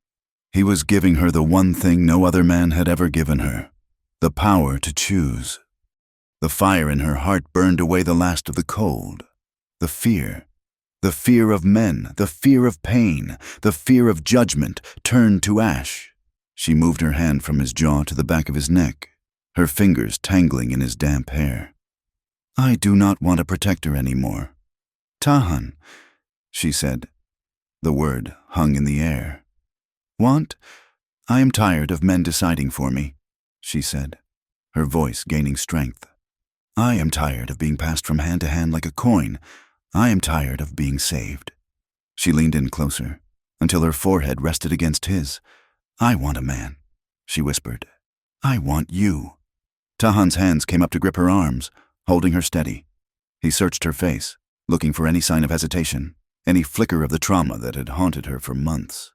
He was giving her the one thing no other man had ever given her, the power to choose. The fire in her heart burned away the last of the cold. The fear of men, the fear of pain, the fear of judgment turned to ash. She moved her hand from his jaw to the back of his neck, her fingers tangling in his damp hair. "I do not want a protector anymore. Tahan," she said. The word hung in the air. "Want? I am tired of men deciding for me," she said, her voice gaining strength. "I am tired of being passed from hand to hand like a coin. I am tired of being saved." She leaned in closer, until her forehead rested against his. "I want a man," she whispered. "I want you." Tahan's hands came up to grip her arms, holding her steady. He searched her face, looking for any sign of hesitation, any flicker of the trauma that had haunted her for months.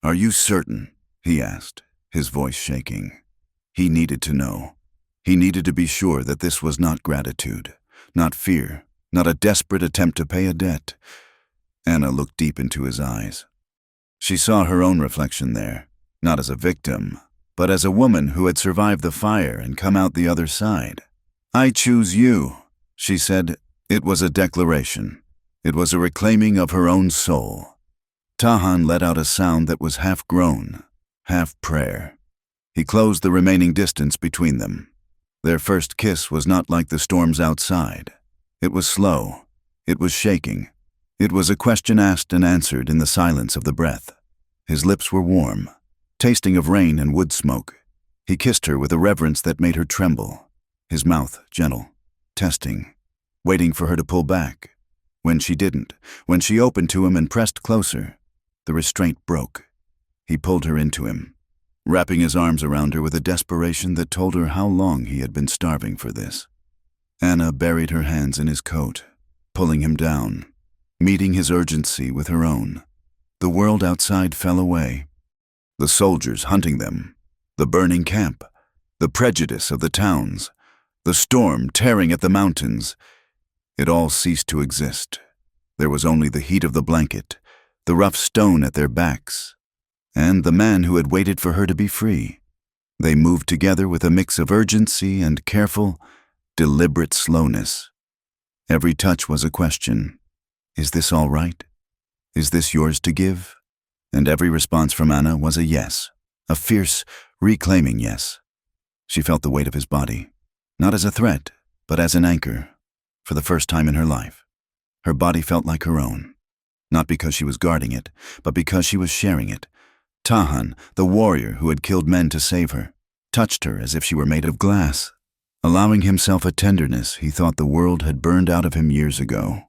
"Are you certain?" he asked, his voice shaking. He needed to know. He needed to be sure that this was not gratitude, not fear, not a desperate attempt to pay a debt. Anna looked deep into his eyes. She saw her own reflection there, not as a victim, but as a woman who had survived the fire and come out the other side. "I choose you," she said. It was a declaration. It was a reclaiming of her own soul. Tahan let out a sound that was half groan, half prayer. He closed the remaining distance between them. Their first kiss was not like the storms outside. It was slow. It was shaking. It was a question asked and answered in the silence of the breath. His lips were warm, tasting of rain and wood smoke. He kissed her with a reverence that made her tremble. His mouth gentle, testing, waiting for her to pull back. When she didn't, when she opened to him and pressed closer, the restraint broke. He pulled her into him, wrapping his arms around her with a desperation that told her how long he had been starving for this. Anna buried her hands in his coat, pulling him down, meeting his urgency with her own. The world outside fell away. The soldiers hunting them, the burning camp, the prejudice of the towns, the storm tearing at the mountains. It all ceased to exist. There was only the heat of the blanket, the rough stone at their backs, and the man who had waited for her to be free. They moved together with a mix of urgency and careful, deliberate slowness. Every touch was a question. "Is this all right? Is this yours to give?" And every response from Anna was a yes, a fierce, reclaiming yes. She felt the weight of his body, not as a threat, but as an anchor, for the first time in her life. Her body felt like her own, not because she was guarding it, but because she was sharing it. Tahan, the warrior who had killed men to save her, touched her as if she were made of glass, allowing himself a tenderness he thought the world had burned out of him years ago.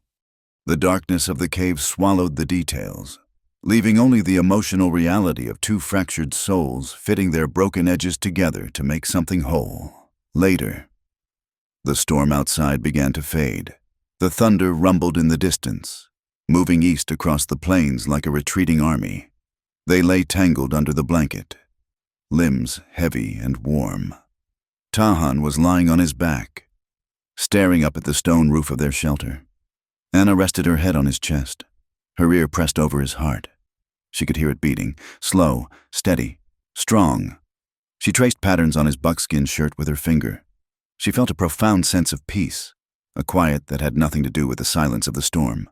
The darkness of the cave swallowed the details, leaving only the emotional reality of two fractured souls fitting their broken edges together to make something whole. Later, the storm outside began to fade. The thunder rumbled in the distance, moving east across the plains like a retreating army. They lay tangled under the blanket, limbs heavy and warm. Tahan was lying on his back, staring up at the stone roof of their shelter. Anna rested her head on his chest, her ear pressed over his heart. She could hear it beating, slow, steady, strong. She traced patterns on his buckskin shirt with her finger. She felt a profound sense of peace, a quiet that had nothing to do with the silence of the storm.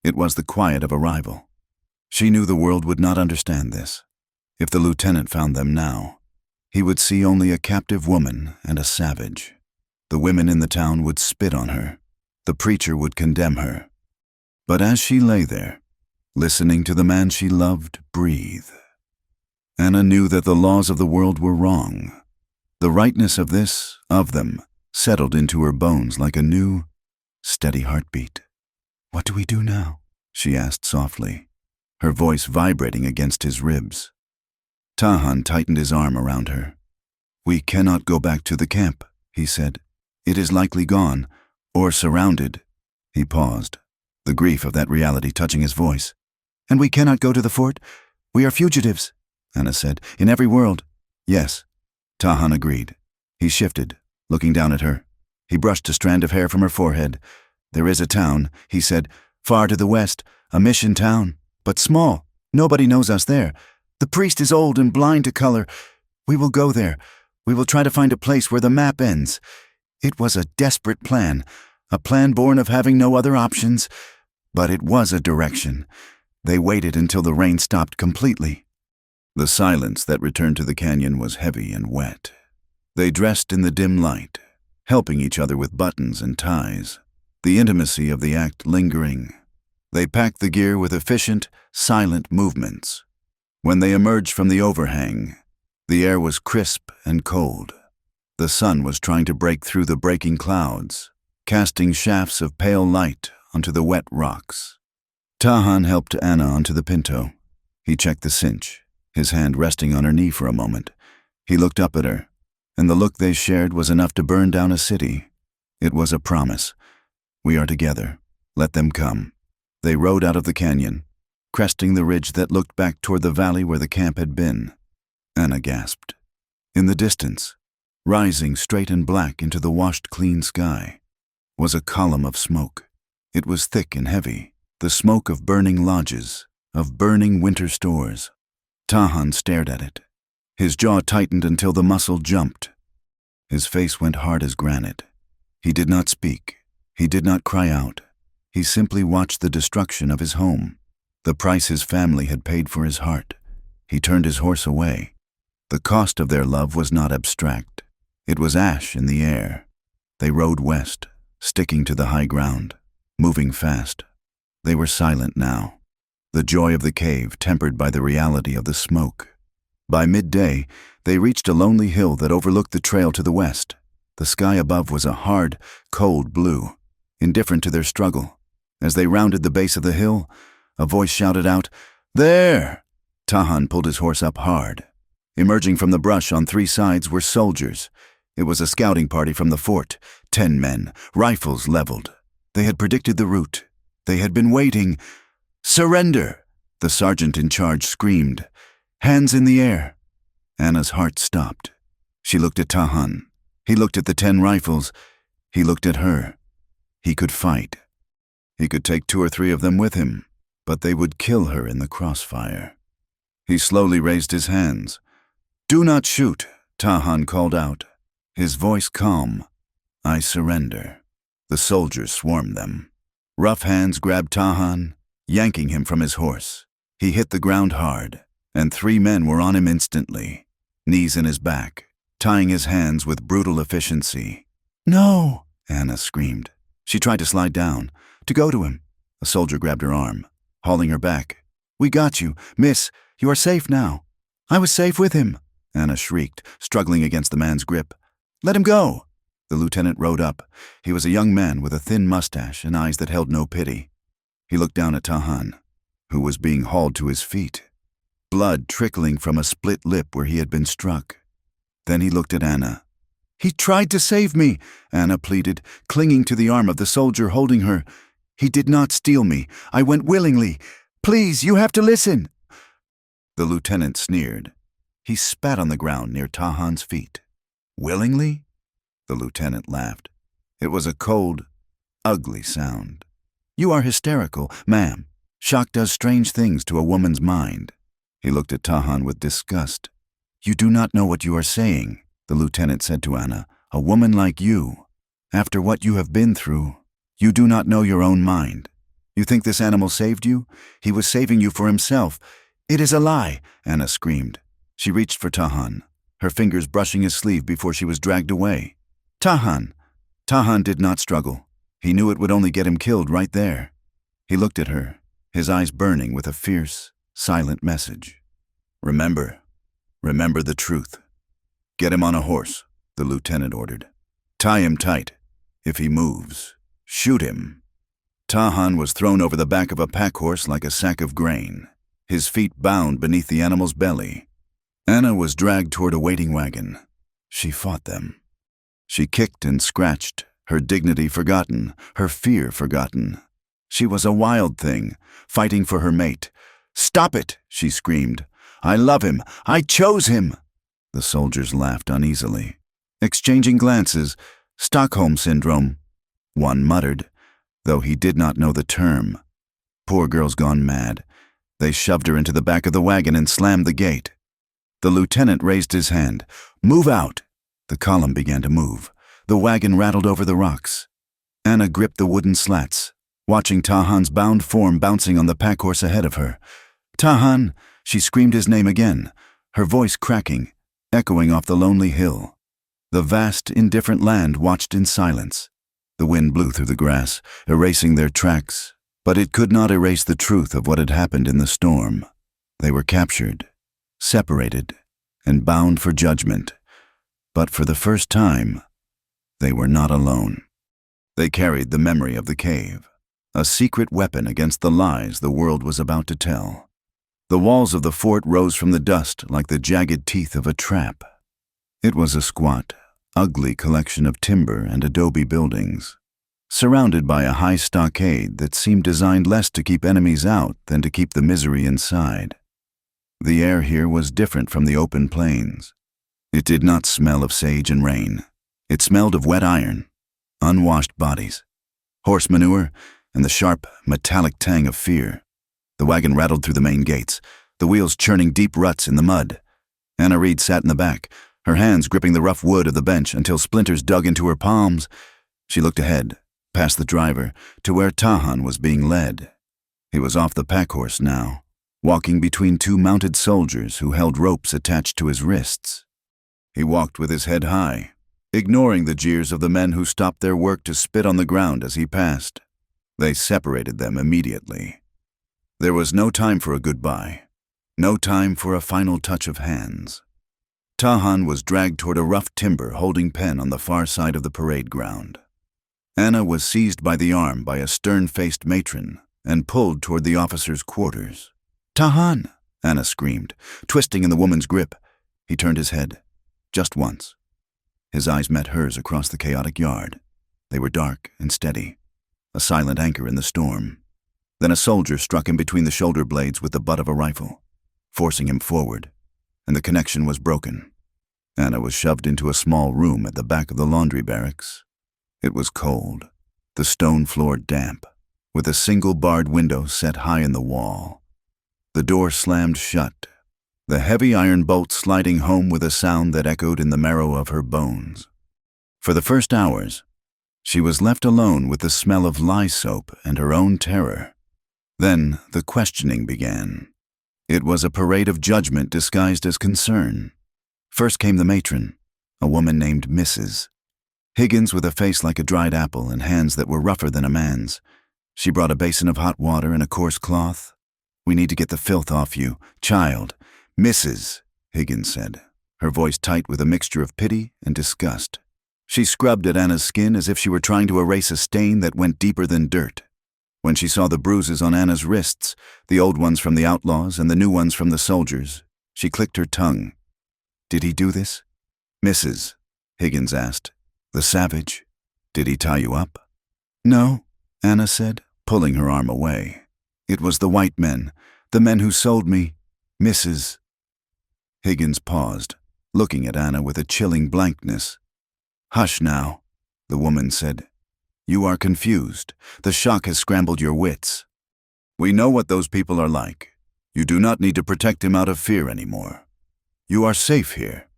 It was the quiet of arrival. She knew the world would not understand this. If the lieutenant found them now, he would see only a captive woman and a savage. The women in the town would spit on her. The preacher would condemn her. But as she lay there, listening to the man she loved breathe, Anna knew that the laws of the world were wrong. The rightness of them, settled into her bones like a new, steady heartbeat. "What do we do now?" she asked softly, her voice vibrating against his ribs. Tahan tightened his arm around her. "We cannot go back to the camp," he said. "It is likely gone, or surrounded." He paused, the grief of that reality touching his voice. "And we cannot go to the fort? We are fugitives," Anna said, "in every world." "Yes," Tahan agreed. He shifted, looking down at her. He brushed a strand of hair from her forehead. "There is a town," he said, "far to the west, a mission town, but small. Nobody knows us there. The priest is old and blind to color. We will go there. We will try to find a place where the map ends." It was a desperate plan, a plan born of having no other options, but it was a direction. They waited until the rain stopped completely. The silence that returned to the canyon was heavy and wet. They dressed in the dim light, helping each other with buttons and ties, the intimacy of the act lingering. They packed the gear with efficient, silent movements. When they emerged from the overhang, the air was crisp and cold. The sun was trying to break through the breaking clouds, casting shafts of pale light onto the wet rocks. Tahan helped Anna onto the pinto. He checked the cinch, his hand resting on her knee for a moment. He looked up at her, and the look they shared was enough to burn down a city. It was a promise. "We are together. Let them come." They rode out of the canyon, cresting the ridge that looked back toward the valley where the camp had been. Anna gasped. In the distance, rising straight and black into the washed clean sky, was a column of smoke. It was thick and heavy, the smoke of burning lodges, of burning winter stores. Tahan stared at it. His jaw tightened until the muscle jumped. His face went hard as granite. He did not speak. He did not cry out. He simply watched the destruction of his home, the price his family had paid for his heart. He turned his horse away. The cost of their love was not abstract. It was ash in the air. They rode west, sticking to the high ground, moving fast. They were silent now, the joy of the cave tempered by the reality of the smoke. By midday, they reached a lonely hill that overlooked the trail to the west. The sky above was a hard, cold blue, indifferent to their struggle. As they rounded the base of the hill, a voice shouted out, "There!" Tahan pulled his horse up hard. Emerging from the brush on three sides were soldiers. It was a scouting party from the fort, 10 men, rifles leveled. They had predicted the route. They had been waiting. "Surrender!" the sergeant in charge screamed. "Hands in the air!" Anna's heart stopped. She looked at Tahan. He looked at the 10 rifles. He looked at her. He could fight. He could take 2 or 3 of them with him, but they would kill her in the crossfire. He slowly raised his hands. "Do not shoot," Tahan called out, his voice calm. "I surrender." The soldiers swarmed them. Rough hands grabbed Tahan, yanking him from his horse. He hit the ground hard, and 3 men were on him instantly, knees in his back, tying his hands with brutal efficiency. "No!" Anna screamed. She tried to slide down, to go to him. A soldier grabbed her arm, hauling her back. "We got you, miss. You are safe now." "I was safe with him," Anna shrieked, struggling against the man's grip. "Let him go." The lieutenant rode up. He was a young man with a thin mustache and eyes that held no pity. He looked down at Tahan, who was being hauled to his feet, blood trickling from a split lip where he had been struck. Then he looked at Anna. "He tried to save me," Anna pleaded, clinging to the arm of the soldier holding her. "He did not steal me. I went willingly. Please, you have to listen." The lieutenant sneered. He spat on the ground near Tahan's feet. "Willingly?" The lieutenant laughed. It was a cold, ugly sound. "You are hysterical, ma'am. Shock does strange things to a woman's mind." He looked at Tahan with disgust. "You do not know what you are saying," the lieutenant said to Anna. "A woman like you, after what you have been through, you do not know your own mind. You think this animal saved you? He was saving you for himself." "It is a lie," Anna screamed. She reached for Tahan, her fingers brushing his sleeve before she was dragged away. "Tahan," Tahan did not struggle. He knew it would only get him killed right there. He looked at her, his eyes burning with a fierce, silent message. Remember the truth. Get him on a horse, the lieutenant ordered. Tie him tight. If he moves, shoot him. Tahan was thrown over the back of a pack horse like a sack of grain, his feet bound beneath the animal's belly. Anna was dragged toward a waiting wagon. She fought them. She kicked and scratched, her dignity forgotten, her fear forgotten. She was a wild thing, fighting for her mate. "Stop it!" she screamed. "I love him! I chose him!" The soldiers laughed uneasily, exchanging glances. Stockholm Syndrome, one muttered, though he did not know the term. Poor girl's gone mad. They shoved her into the back of the wagon and slammed the gate. The lieutenant raised his hand. "Move out!" The column began to move. The wagon rattled over the rocks. Anna gripped the wooden slats, watching Tahan's bound form bouncing on the pack horse ahead of her. "Tahan!" She screamed his name again, her voice cracking, echoing off the lonely hill. The vast, indifferent land watched in silence. The wind blew through the grass, erasing their tracks, but it could not erase the truth of what had happened in the storm. They were captured, separated, and bound for judgment. But for the first time, they were not alone. They carried the memory of the cave, a secret weapon against the lies the world was about to tell. The walls of the fort rose from the dust like the jagged teeth of a trap. It was a squat, ugly collection of timber and adobe buildings, surrounded by a high stockade that seemed designed less to keep enemies out than to keep the misery inside. The air here was different from the open plains. It did not smell of sage and rain. It smelled of wet iron, unwashed bodies, horse manure, and the sharp, metallic tang of fear. The wagon rattled through the main gates, the wheels churning deep ruts in the mud. Anna Reed sat in the back, her hands gripping the rough wood of the bench until splinters dug into her palms. She looked ahead, past the driver, to where Tahan was being led. He was off the pack horse now, walking between two mounted soldiers who held ropes attached to his wrists. He walked with his head high, ignoring the jeers of the men who stopped their work to spit on the ground as he passed. They separated them immediately. There was no time for a goodbye, no time for a final touch of hands. Tahan was dragged toward a rough timber holding pen on the far side of the parade ground. Anna was seized by the arm by a stern-faced matron and pulled toward the officer's quarters. "Tahan!" Anna screamed, twisting in the woman's grip. He turned his head, just once. His eyes met hers across the chaotic yard. They were dark and steady, a silent anchor in the storm. Then a soldier struck him between the shoulder blades with the butt of a rifle, forcing him forward, and the connection was broken. Anna was shoved into a small room at the back of the laundry barracks. It was cold, the stone floor damp, with a single barred window set high in the wall. The door slammed shut, the heavy iron bolt sliding home with a sound that echoed in the marrow of her bones. For the first hours, she was left alone with the smell of lye soap and her own terror. Then the questioning began. It was a parade of judgment disguised as concern. First came the matron, a woman named Mrs. Higgins with a face like a dried apple and hands that were rougher than a man's. She brought a basin of hot water and a coarse cloth. "We need to get the filth off you, child." "Mrs.," Higgins said, her voice tight with a mixture of pity and disgust. She scrubbed at Anna's skin as if she were trying to erase a stain that went deeper than dirt. When she saw the bruises on Anna's wrists, the old ones from the outlaws and the new ones from the soldiers, she clicked her tongue. "Did he do this?" "Mrs.," Higgins asked. "The savage. Did he tie you up?" "No," Anna said, pulling her arm away. "It was the white men, the men who sold me, Mrs." Higgins paused, looking at Anna with a chilling blankness. "Hush now," the woman said. "You are confused. The shock has scrambled your wits. We know what those people are like. You do not need to protect him out of fear anymore. You are safe here."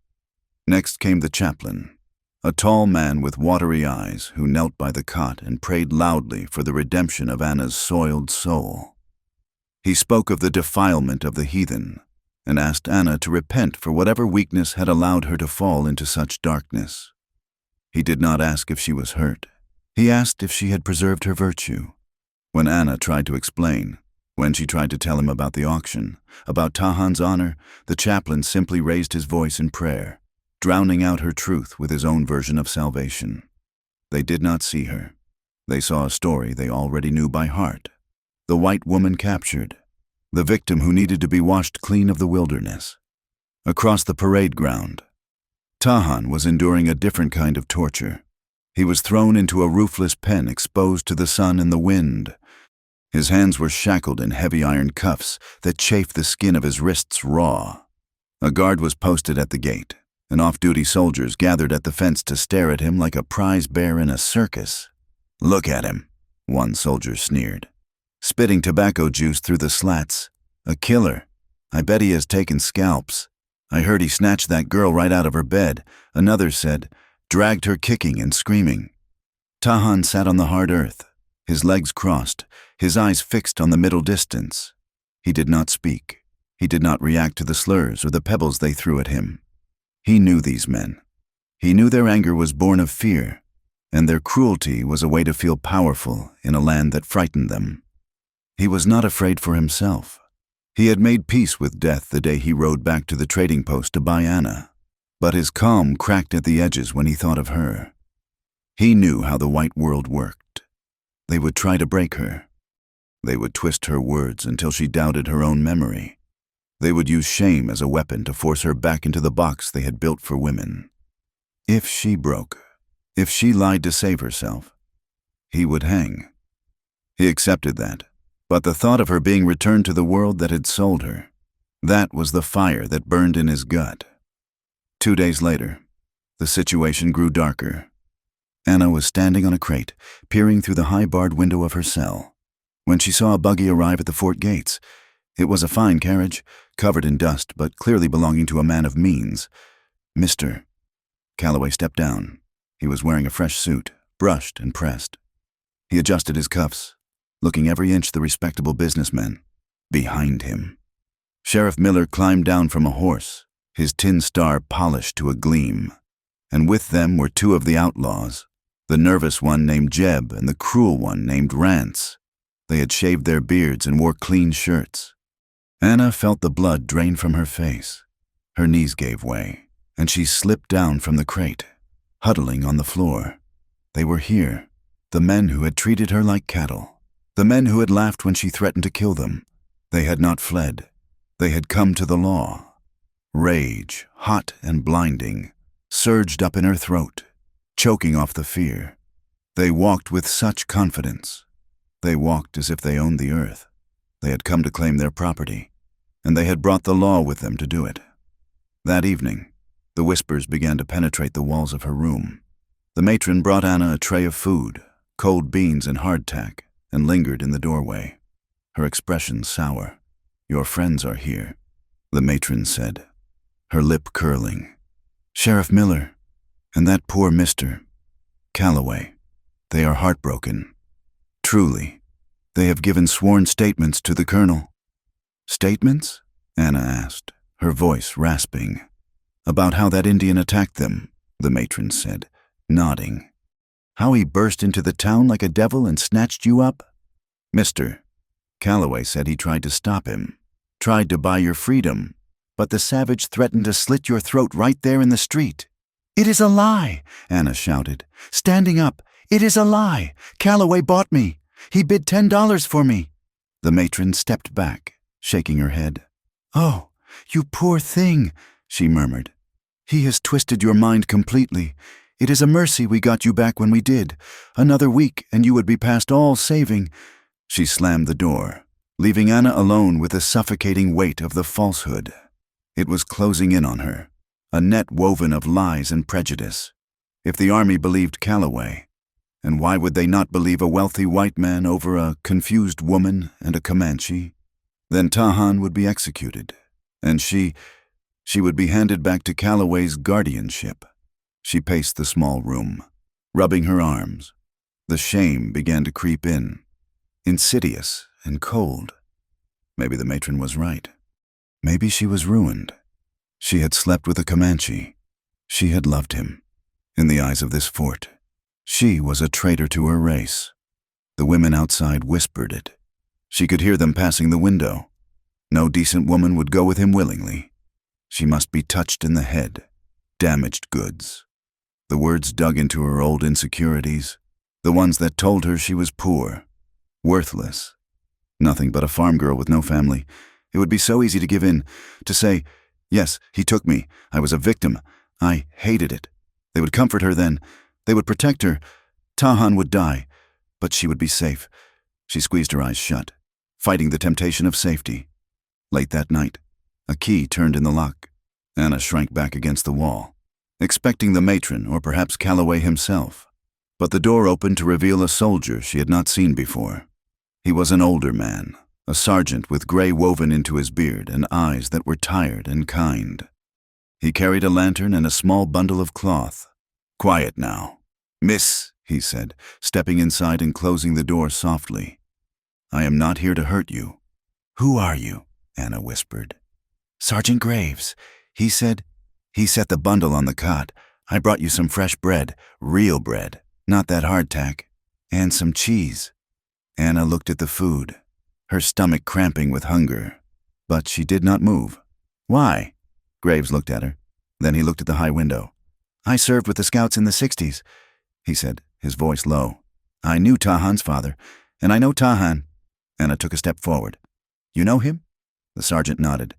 Next came the chaplain, a tall man with watery eyes who knelt by the cot and prayed loudly for the redemption of Anna's soiled soul. He spoke of the defilement of the heathen and asked Anna to repent for whatever weakness had allowed her to fall into such darkness. He did not ask if she was hurt. He asked if she had preserved her virtue. When Anna tried to explain, when she tried to tell him about the auction, about Tahan's honor, the chaplain simply raised his voice in prayer, drowning out her truth with his own version of salvation. They did not see her. They saw a story they already knew by heart. The white woman captured, the victim who needed to be washed clean of the wilderness. Across the parade ground, Tahan was enduring a different kind of torture. He was thrown into a roofless pen exposed to the sun and the wind. His hands were shackled in heavy iron cuffs that chafed the skin of his wrists raw. A guard was posted at the gate, and off-duty soldiers gathered at the fence to stare at him like a prize bear in a circus. "Look at him," one soldier sneered, spitting tobacco juice through the slats. "A killer. I bet he has taken scalps. I heard he snatched that girl right out of her bed," another said, "dragged her kicking and screaming." Tahan sat on the hard earth, his legs crossed, his eyes fixed on the middle distance. He did not speak. He did not react to the slurs or the pebbles they threw at him. He knew these men. He knew their anger was born of fear, and their cruelty was a way to feel powerful in a land that frightened them. He was not afraid for himself. He had made peace with death the day he rode back to the trading post to buy Anna, but his calm cracked at the edges when he thought of her. He knew how the white world worked. They would try to break her. They would twist her words until she doubted her own memory. They would use shame as a weapon to force her back into the box they had built for women. If she broke, if she lied to save herself, he would hang. He accepted that, but the thought of her being returned to the world that had sold her, that was the fire that burned in his gut. 2 days later, the situation grew darker. Anna was standing on a crate, peering through the high barred window of her cell, when she saw a buggy arrive at the fort gates. It was a fine carriage, covered in dust, but clearly belonging to a man of means. "Mr." Calloway stepped down. He was wearing a fresh suit, brushed and pressed. He adjusted his cuffs, looking every inch the respectable businessman behind him. Sheriff Miller climbed down from a horse, his tin star polished to a gleam, and with them were 2 of the outlaws, the nervous one named Jeb and the cruel one named Rance. They had shaved their beards and wore clean shirts. Anna felt the blood drain from her face. Her knees gave way, and she slipped down from the crate, huddling on the floor. They were here, the men who had treated her like cattle, the men who had laughed when she threatened to kill them. They had not fled. They had come to the law. Rage, hot and blinding, surged up in her throat, choking off the fear. They walked with such confidence. They walked as if they owned the earth. They had come to claim their property, and they had brought the law with them to do it. That evening, the whispers began to penetrate the walls of her room. The matron brought Anna a tray of food, cold beans and hardtack, and lingered in the doorway, her expression sour. "Your friends are here," the matron said, her lip curling. "Sheriff Miller, and that poor Mr. Calloway, they are heartbroken. Truly, they have given sworn statements to the colonel." "Statements?" Anna asked, her voice rasping. "About how that Indian attacked them," the matron said, nodding. "How he burst into the town like a devil and snatched you up?" "Mr. Calloway said he tried to stop him, tried to buy your freedom, but the savage threatened to slit your throat right there in the street." "It is a lie," Anna shouted, standing up. "It is a lie. Calloway bought me. He bid $10 for me." The matron stepped back, shaking her head. "Oh, you poor thing," she murmured. "He has twisted your mind completely. It is a mercy we got you back when we did. Another week and you would be past all saving." She slammed the door, leaving Anna alone with the suffocating weight of the falsehood. It was closing in on her, a net woven of lies and prejudice. If the army believed Calloway, and why would they not believe a wealthy white man over a confused woman and a Comanche? Then Tahan would be executed, and she would be handed back to Calloway's guardianship. She paced the small room, rubbing her arms. The shame began to creep in, insidious and cold. Maybe the matron was right. Maybe she was ruined. She had slept with a Comanche. She had loved him. In the eyes of this fort, she was a traitor to her race. The women outside whispered it. She could hear them passing the window. No decent woman would go with him willingly. She must be touched in the head. Damaged goods. The words dug into her old insecurities, the ones that told her she was poor, worthless, nothing but a farm girl with no family. It would be so easy to give in, to say, yes, he took me, I was a victim, I hated it. They would comfort her then, they would protect her. Tahan would die, but she would be safe. She squeezed her eyes shut, fighting the temptation of safety. Late that night, a key turned in the lock. Anna shrank back against the wall, expecting the matron or perhaps Calloway himself. But the door opened to reveal a soldier she had not seen before. He was an older man, a sergeant with gray woven into his beard and eyes that were tired and kind. He carried a lantern and a small bundle of cloth. "Quiet now. Miss," he said, stepping inside and closing the door softly. "I am not here to hurt you." "Who are you?" Anna whispered. "Sergeant Graves," he said. He set the bundle on the cot. "I brought you some fresh bread, real bread, not that hardtack, and some cheese." Anna looked at the food, her stomach cramping with hunger, but she did not move. "Why?" Graves looked at her. Then he looked at the high window. "I served with the Scouts in the 60s, he said, his voice low. "I knew Tahan's father, and I know Tahan." Anna took a step forward. "You know him?" The sergeant nodded.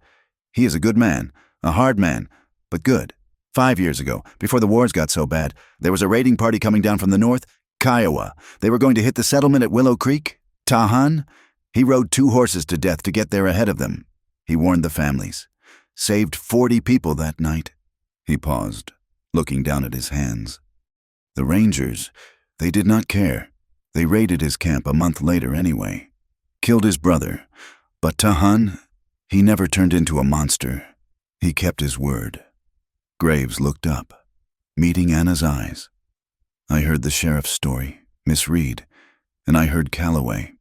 "He is a good man, a hard man, but good. 5 years ago, before the wars got so bad, there was a raiding party coming down from the north, Kiowa. They were going to hit the settlement at Willow Creek. Tahan, he rode 2 horses to death to get there ahead of them. He warned the families. Saved 40 people that night." He paused, looking down at his hands. The Rangers, they did not care. They raided his camp a month later anyway. Killed his brother. But Tahan, he never turned into a monster. He kept his word. Graves looked up, meeting Anna's eyes. "I heard the sheriff's story, Miss Reed, and I heard Calloway.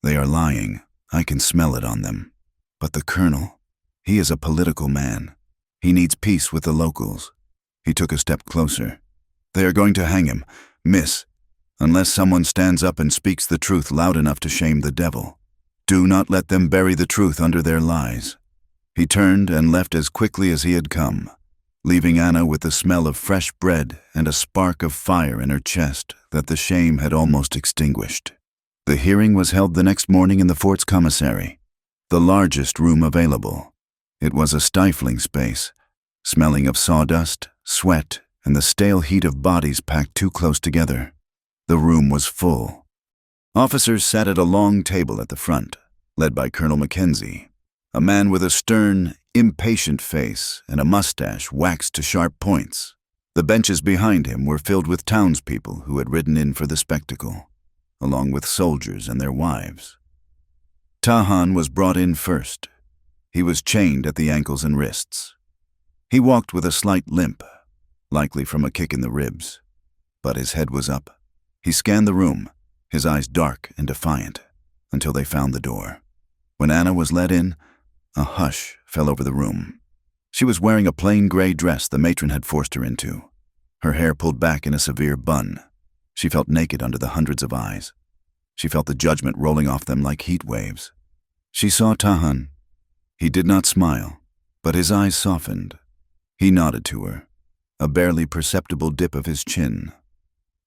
They are lying. I can smell it on them. But the colonel, he is a political man. He needs peace with the locals." He took a step closer. "They are going to hang him, miss, unless someone stands up and speaks the truth loud enough to shame the devil. Do not let them bury the truth under their lies." He turned and left as quickly as he had come, leaving Anna with the smell of fresh bread and a spark of fire in her chest that the shame had almost extinguished. The hearing was held the next morning in the fort's commissary, the largest room available. It was a stifling space, smelling of sawdust, sweat, and the stale heat of bodies packed too close together. The room was full. Officers sat at a long table at the front, led by Colonel Mackenzie, a man with a stern, impatient face and a mustache waxed to sharp points. The benches behind him were filled with townspeople who had ridden in for the spectacle, along with soldiers and their wives. Tahan was brought in first. He was chained at the ankles and wrists. He walked with a slight limp, likely from a kick in the ribs, but his head was up. He scanned the room, his eyes dark and defiant, until they found the door. When Anna was led in, a hush fell over the room. She was wearing a plain gray dress the matron had forced her into, her hair pulled back in a severe bun. She felt naked under the hundreds of eyes. She felt the judgment rolling off them like heat waves. She saw Tahan. He did not smile, but his eyes softened. He nodded to her, a barely perceptible dip of his chin.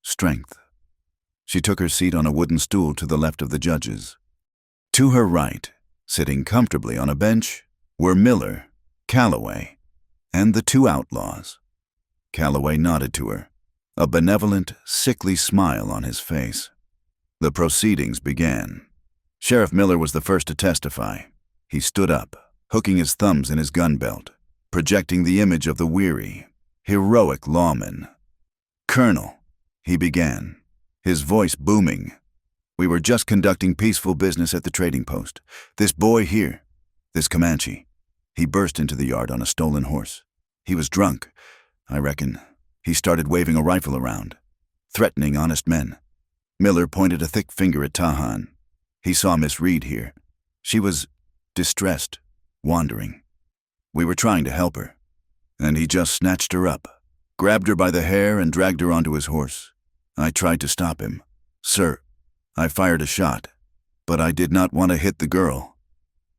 Strength. She took her seat on a wooden stool to the left of the judges. To her right, sitting comfortably on a bench, were Miller, Calloway, and the 2 outlaws. Calloway nodded to her, a benevolent, sickly smile on his face. The proceedings began. Sheriff Miller was the first to testify. He stood up, hooking his thumbs in his gun belt, projecting the image of the weary, heroic lawman. "Colonel," he began, his voice booming, "we were just conducting peaceful business at the trading post. This boy here, this Comanche, he burst into the yard on a stolen horse. He was drunk, I reckon. He started waving a rifle around, threatening honest men. Miller pointed a thick finger at Tahan. He saw Miss Reed here. She was distressed, wandering. We were trying to help her, and he just snatched her up, grabbed her by the hair and dragged her onto his horse. I tried to stop him. Sir, I fired a shot, but I did not want to hit the girl.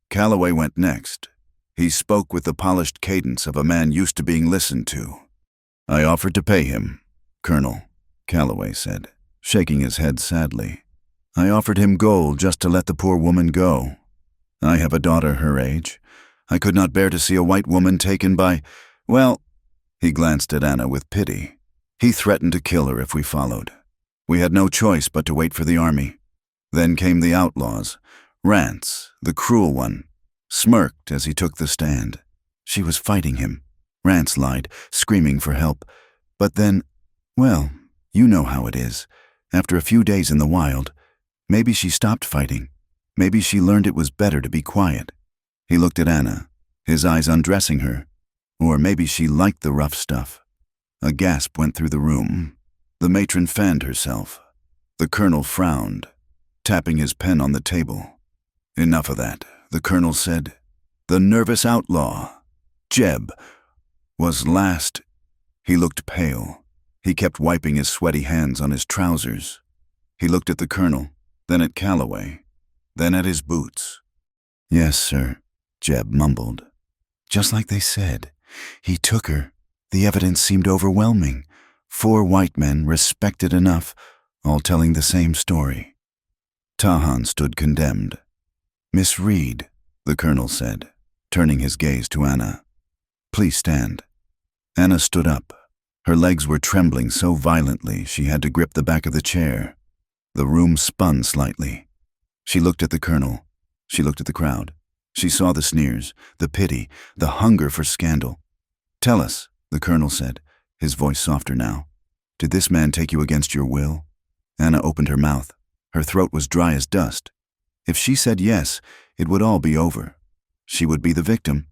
Calloway went next. He spoke with the polished cadence of a man used to being listened to. I offered to pay him, Colonel, Calloway said, shaking his head sadly. I offered him gold just to let the poor woman go. I have a daughter her age. I could not bear to see a white woman taken by, well, he glanced at Anna with pity. He threatened to kill her if we followed. We had no choice but to wait for the army. Then came the outlaws. Rance, the cruel one, smirked as he took the stand. She was fighting him. Rance lied, screaming for help. But then, well, you know how it is. After a few days in the wild, maybe she stopped fighting. Maybe she learned it was better to be quiet. He looked at Anna, his eyes undressing her. Or maybe she liked the rough stuff. A gasp went through the room. The matron fanned herself. The colonel frowned, tapping his pen on the table. Enough of that, the colonel said. The nervous outlaw, Jeb, was last. He looked pale. He kept wiping his sweaty hands on his trousers. He looked at the colonel, then at Calloway, then at his boots. Yes, sir, Jeb mumbled. Just like they said. He took her. The evidence seemed overwhelming. 4 white men, respected enough, all telling the same story. Tahan stood condemned. Miss Reed, the colonel said, turning his gaze to Anna. Please stand. Anna stood up. Her legs were trembling so violently she had to grip the back of the chair. The room spun slightly. She looked at the colonel. She looked at the crowd. She saw the sneers, the pity, the hunger for scandal. Tell us, the colonel said, his voice softer now. Did this man take you against your will? Anna opened her mouth. Her throat was dry as dust. If she said yes, it would all be over. She would be the victim.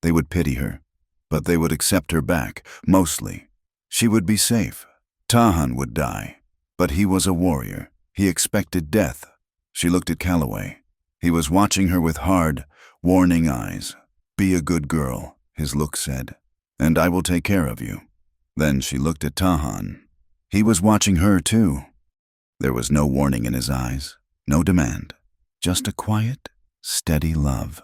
They would pity her. But they would accept her back, mostly. She would be safe. Tahan would die. But he was a warrior. He expected death. She looked at Calloway. He was watching her with hard, warning eyes. Be a good girl, his look said, and I will take care of you. Then she looked at Tahan. He was watching her too. There was no warning in his eyes, no demand, just a quiet, steady love.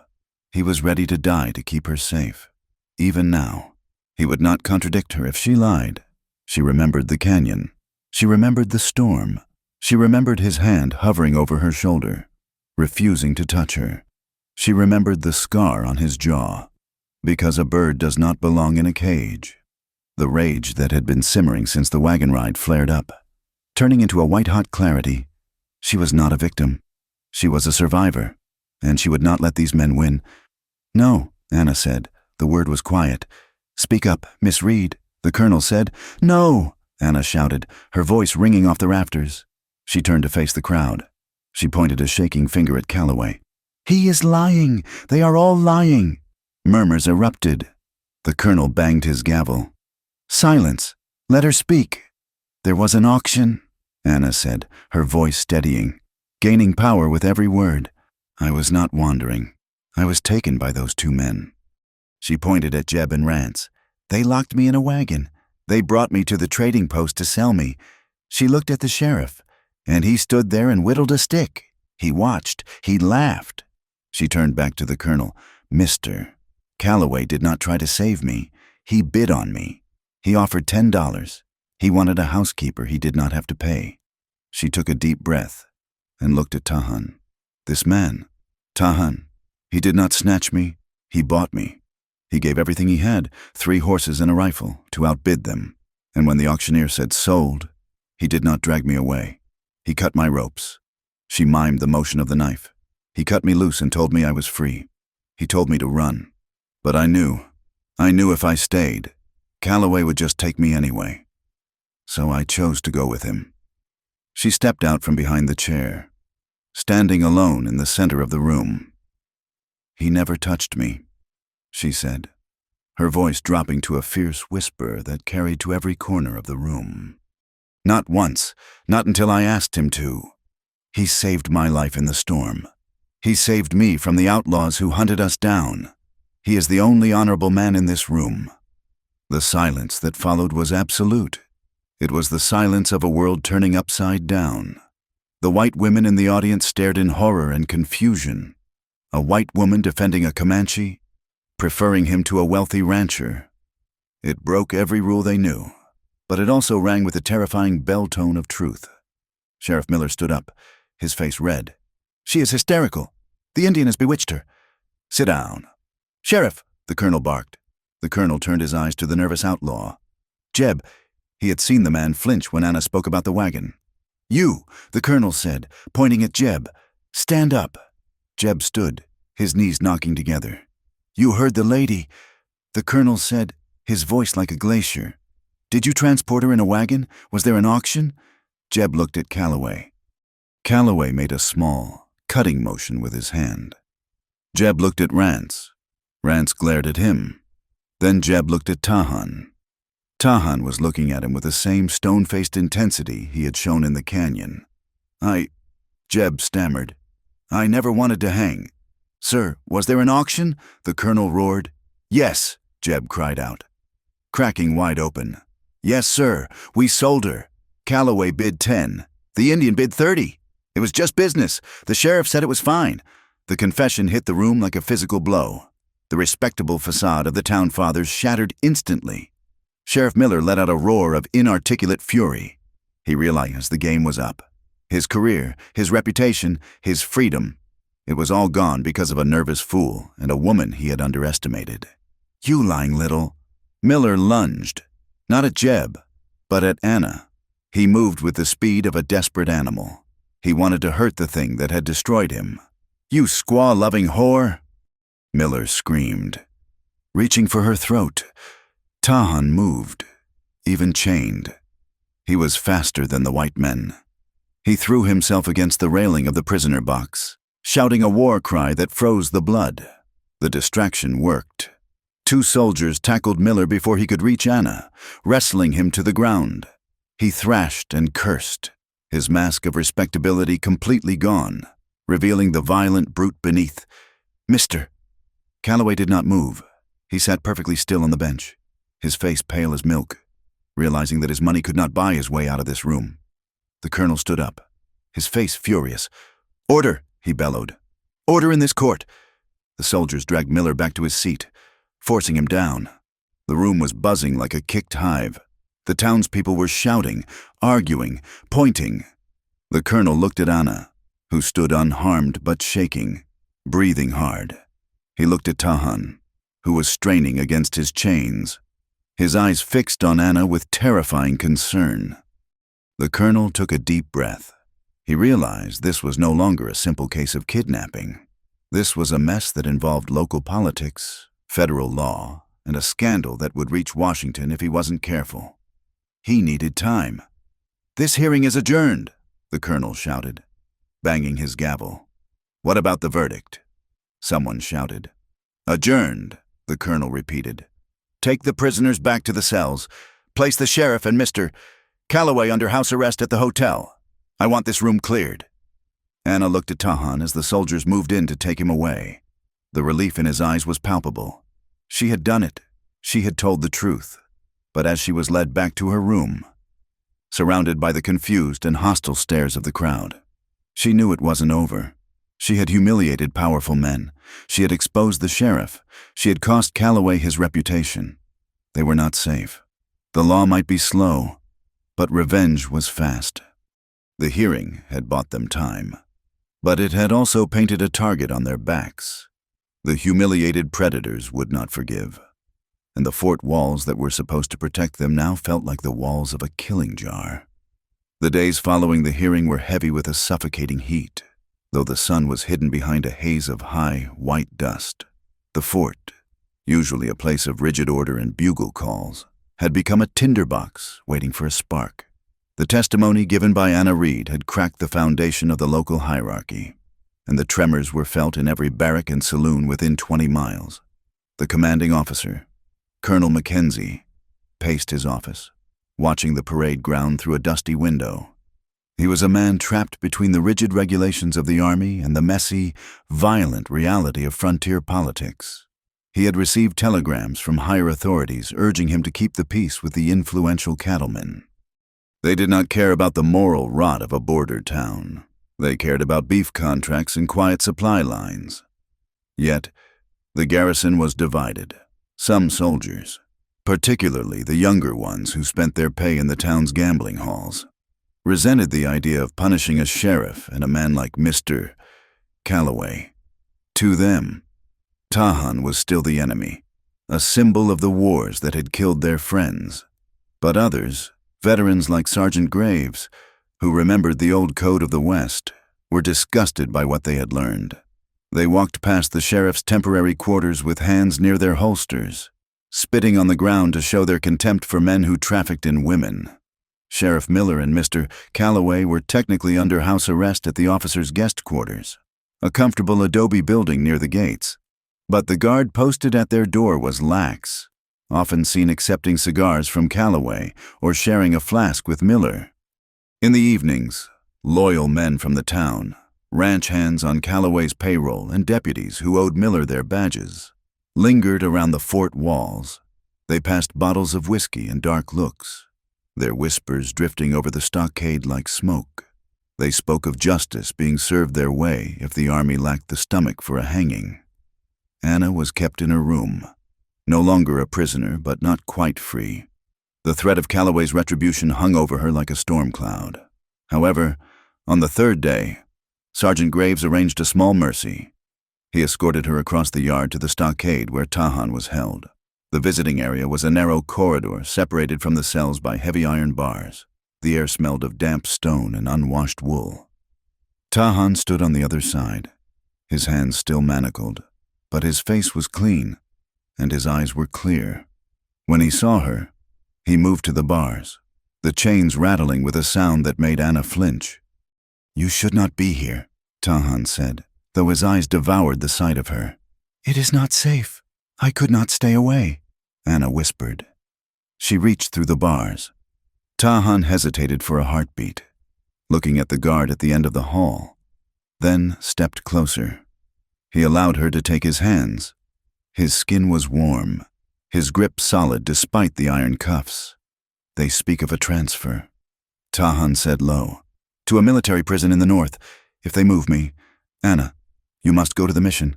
He was ready to die to keep her safe. Even now, he would not contradict her if she lied. She remembered the canyon. She remembered the storm. She remembered his hand hovering over her shoulder, refusing to touch her. She remembered the scar on his jaw, because a bird does not belong in a cage. The rage that had been simmering since the wagon ride flared up, turning into a white-hot clarity. She was not a victim. She was a survivor, and she would not let these men win. No, Anna said. The word was quiet. Speak up, Miss Reed, the colonel said. No, Anna shouted, her voice ringing off the rafters. She turned to face the crowd. She pointed a shaking finger at Calloway. He is lying. They are all lying. Murmurs erupted. The colonel banged his gavel. Silence. Let her speak. There was an auction, Anna said, her voice steadying, gaining power with every word. I was not wandering. I was taken by those 2 men. She pointed at Jeb and Rance. They locked me in a wagon. They brought me to the trading post to sell me. She looked at the sheriff, and he stood there and whittled a stick. He watched. He laughed. She turned back to the colonel. Mister, Calloway did not try to save me. He bid on me. He offered $10. He wanted a housekeeper he did not have to pay. She took a deep breath and looked at Tahan. This man, Tahan, he did not snatch me. He bought me. He gave everything he had, 3 horses and a rifle, to outbid them. And when the auctioneer said sold, he did not drag me away. He cut my ropes. She mimed the motion of the knife. He cut me loose and told me I was free. He told me to run. But I knew if I stayed, Calloway would just take me anyway. So I chose to go with him. She stepped out from behind the chair, standing alone in the center of the room. He never touched me, she said, her voice dropping to a fierce whisper that carried to every corner of the room. Not once, not until I asked him to. He saved my life in the storm. He saved me from the outlaws who hunted us down. He is the only honorable man in this room. The silence that followed was absolute. It was the silence of a world turning upside down. The white women in the audience stared in horror and confusion. A white woman defending a Comanche, preferring him to a wealthy rancher. It broke every rule they knew, but it also rang with the terrifying bell tone of truth. Sheriff Miller stood up, his face red. "She is hysterical. The Indian has bewitched her." "Sit down." "Sheriff," the colonel barked. The colonel turned his eyes to the nervous outlaw. "Jeb," he had seen the man flinch when Anna spoke about the wagon. "You," the colonel said, pointing at Jeb. "Stand up." Jeb stood, his knees knocking together. "You heard the lady," the colonel said, his voice like a glacier. "Did you transport her in a wagon? Was there an auction?" Jeb looked at Calloway. Calloway made a small, cutting motion with his hand. Jeb looked at Rance. Rance glared at him. Then Jeb looked at Tahan. Tahan was looking at him with the same stone-faced intensity he had shown in the canyon. Jeb stammered. "I never wanted to hang." "Sir, was there an auction?" the colonel roared. "Yes," Jeb cried out, cracking wide open. "Yes, sir, we sold her. Calloway bid 10. The Indian bid 30. It was just business. The sheriff said it was fine." The confession hit the room like a physical blow. The respectable facade of the town fathers shattered instantly. Sheriff Miller let out a roar of inarticulate fury. He realized the game was up. His career, his reputation, his freedom. It was all gone because of a nervous fool and a woman he had underestimated. "You lying little." Miller lunged, not at Jeb, but at Anna. He moved with the speed of a desperate animal. He wanted to hurt the thing that had destroyed him. "You squaw-loving whore!" Miller screamed, reaching for her throat. Tahan moved, even chained. He was faster than the white men. He threw himself against the railing of the prisoner box, shouting a war cry that froze the blood. The distraction worked. 2 soldiers tackled Miller before he could reach Anna, wrestling him to the ground. He thrashed and cursed, his mask of respectability completely gone, revealing the violent brute beneath. "Mister." Calloway did not move. He sat perfectly still on the bench, his face pale as milk, realizing that his money could not buy his way out of this room. The colonel stood up, his face furious. "Order," he bellowed. "Order in this court." The soldiers dragged Miller back to his seat, forcing him down. The room was buzzing like a kicked hive. The townspeople were shouting, arguing, pointing. The colonel looked at Anna, who stood unharmed but shaking, breathing hard. He looked at Tahan, who was straining against his chains, his eyes fixed on Anna with terrifying concern. The colonel took a deep breath. He realized this was no longer a simple case of kidnapping. This was a mess that involved local politics, federal law, and a scandal that would reach Washington if he wasn't careful. He needed time. "This hearing is adjourned," the colonel shouted, banging his gavel. "What about the verdict?" someone shouted. "Adjourned," the colonel repeated. "Take the prisoners back to the cells. Place the sheriff and Mr. Calloway under house arrest at the hotel. I want this room cleared." Anna looked at Tahan as the soldiers moved in to take him away. The relief in his eyes was palpable. She had done it. She had told the truth. But as she was led back to her room, surrounded by the confused and hostile stares of the crowd, she knew it wasn't over. She had humiliated powerful men. She had exposed the sheriff. She had cost Calloway his reputation. They were not safe. The law might be slow, but revenge was fast. The hearing had bought them time, but it had also painted a target on their backs. The humiliated predators would not forgive, and the fort walls that were supposed to protect them now felt like the walls of a killing jar. The days following the hearing were heavy with a suffocating heat, though the sun was hidden behind a haze of high, white dust. The fort, usually a place of rigid order and bugle calls, had become a tinderbox waiting for a spark. The testimony given by Anna Reed had cracked the foundation of the local hierarchy, and the tremors were felt in every barrack and saloon within 20 miles. The commanding officer, Colonel Mackenzie, paced his office, watching the parade ground through a dusty window. He was a man trapped between the rigid regulations of the army and the messy, violent reality of frontier politics. He had received telegrams from higher authorities urging him to keep the peace with the influential cattlemen. They did not care about the moral rot of a border town. They cared about beef contracts and quiet supply lines. Yet, the garrison was divided. Some soldiers, particularly the younger ones who spent their pay in the town's gambling halls, resented the idea of punishing a sheriff and a man like Mr. Calloway. To them, Tahan was still the enemy, a symbol of the wars that had killed their friends. But others, veterans like Sergeant Graves, who remembered the old code of the West, were disgusted by what they had learned. They walked past the sheriff's temporary quarters with hands near their holsters, spitting on the ground to show their contempt for men who trafficked in women. Sheriff Miller and Mr. Calloway were technically under house arrest at the officers' guest quarters, a comfortable adobe building near the gates. But the guard posted at their door was lax, often seen accepting cigars from Calloway or sharing a flask with Miller. In the evenings, loyal men from the town, ranch hands on Calloway's payroll and deputies who owed Miller their badges, lingered around the fort walls. They passed bottles of whiskey and dark looks, their whispers drifting over the stockade like smoke. They spoke of justice being served their way if the army lacked the stomach for a hanging. Anna was kept in her room, no longer a prisoner but not quite free. The threat of Calloway's retribution hung over her like a storm cloud. However, on the third day, Sergeant Graves arranged a small mercy. He escorted her across the yard to the stockade where Tahan was held. The visiting area was a narrow corridor separated from the cells by heavy iron bars. The air smelled of damp stone and unwashed wool. Tahan stood on the other side, his hands still manacled, but his face was clean, and his eyes were clear. When he saw her, he moved to the bars, the chains rattling with a sound that made Anna flinch. "You should not be here," Tahan said, though his eyes devoured the sight of her. "It is not safe. I could not stay away," Anna whispered. She reached through the bars. Tahan hesitated for a heartbeat, looking at the guard at the end of the hall, then stepped closer. He allowed her to take his hands. His skin was warm, his grip solid despite the iron cuffs. "They speak of a transfer," Tahan said low. "To a military prison in the north, if they move me. Anna, you must go to the mission.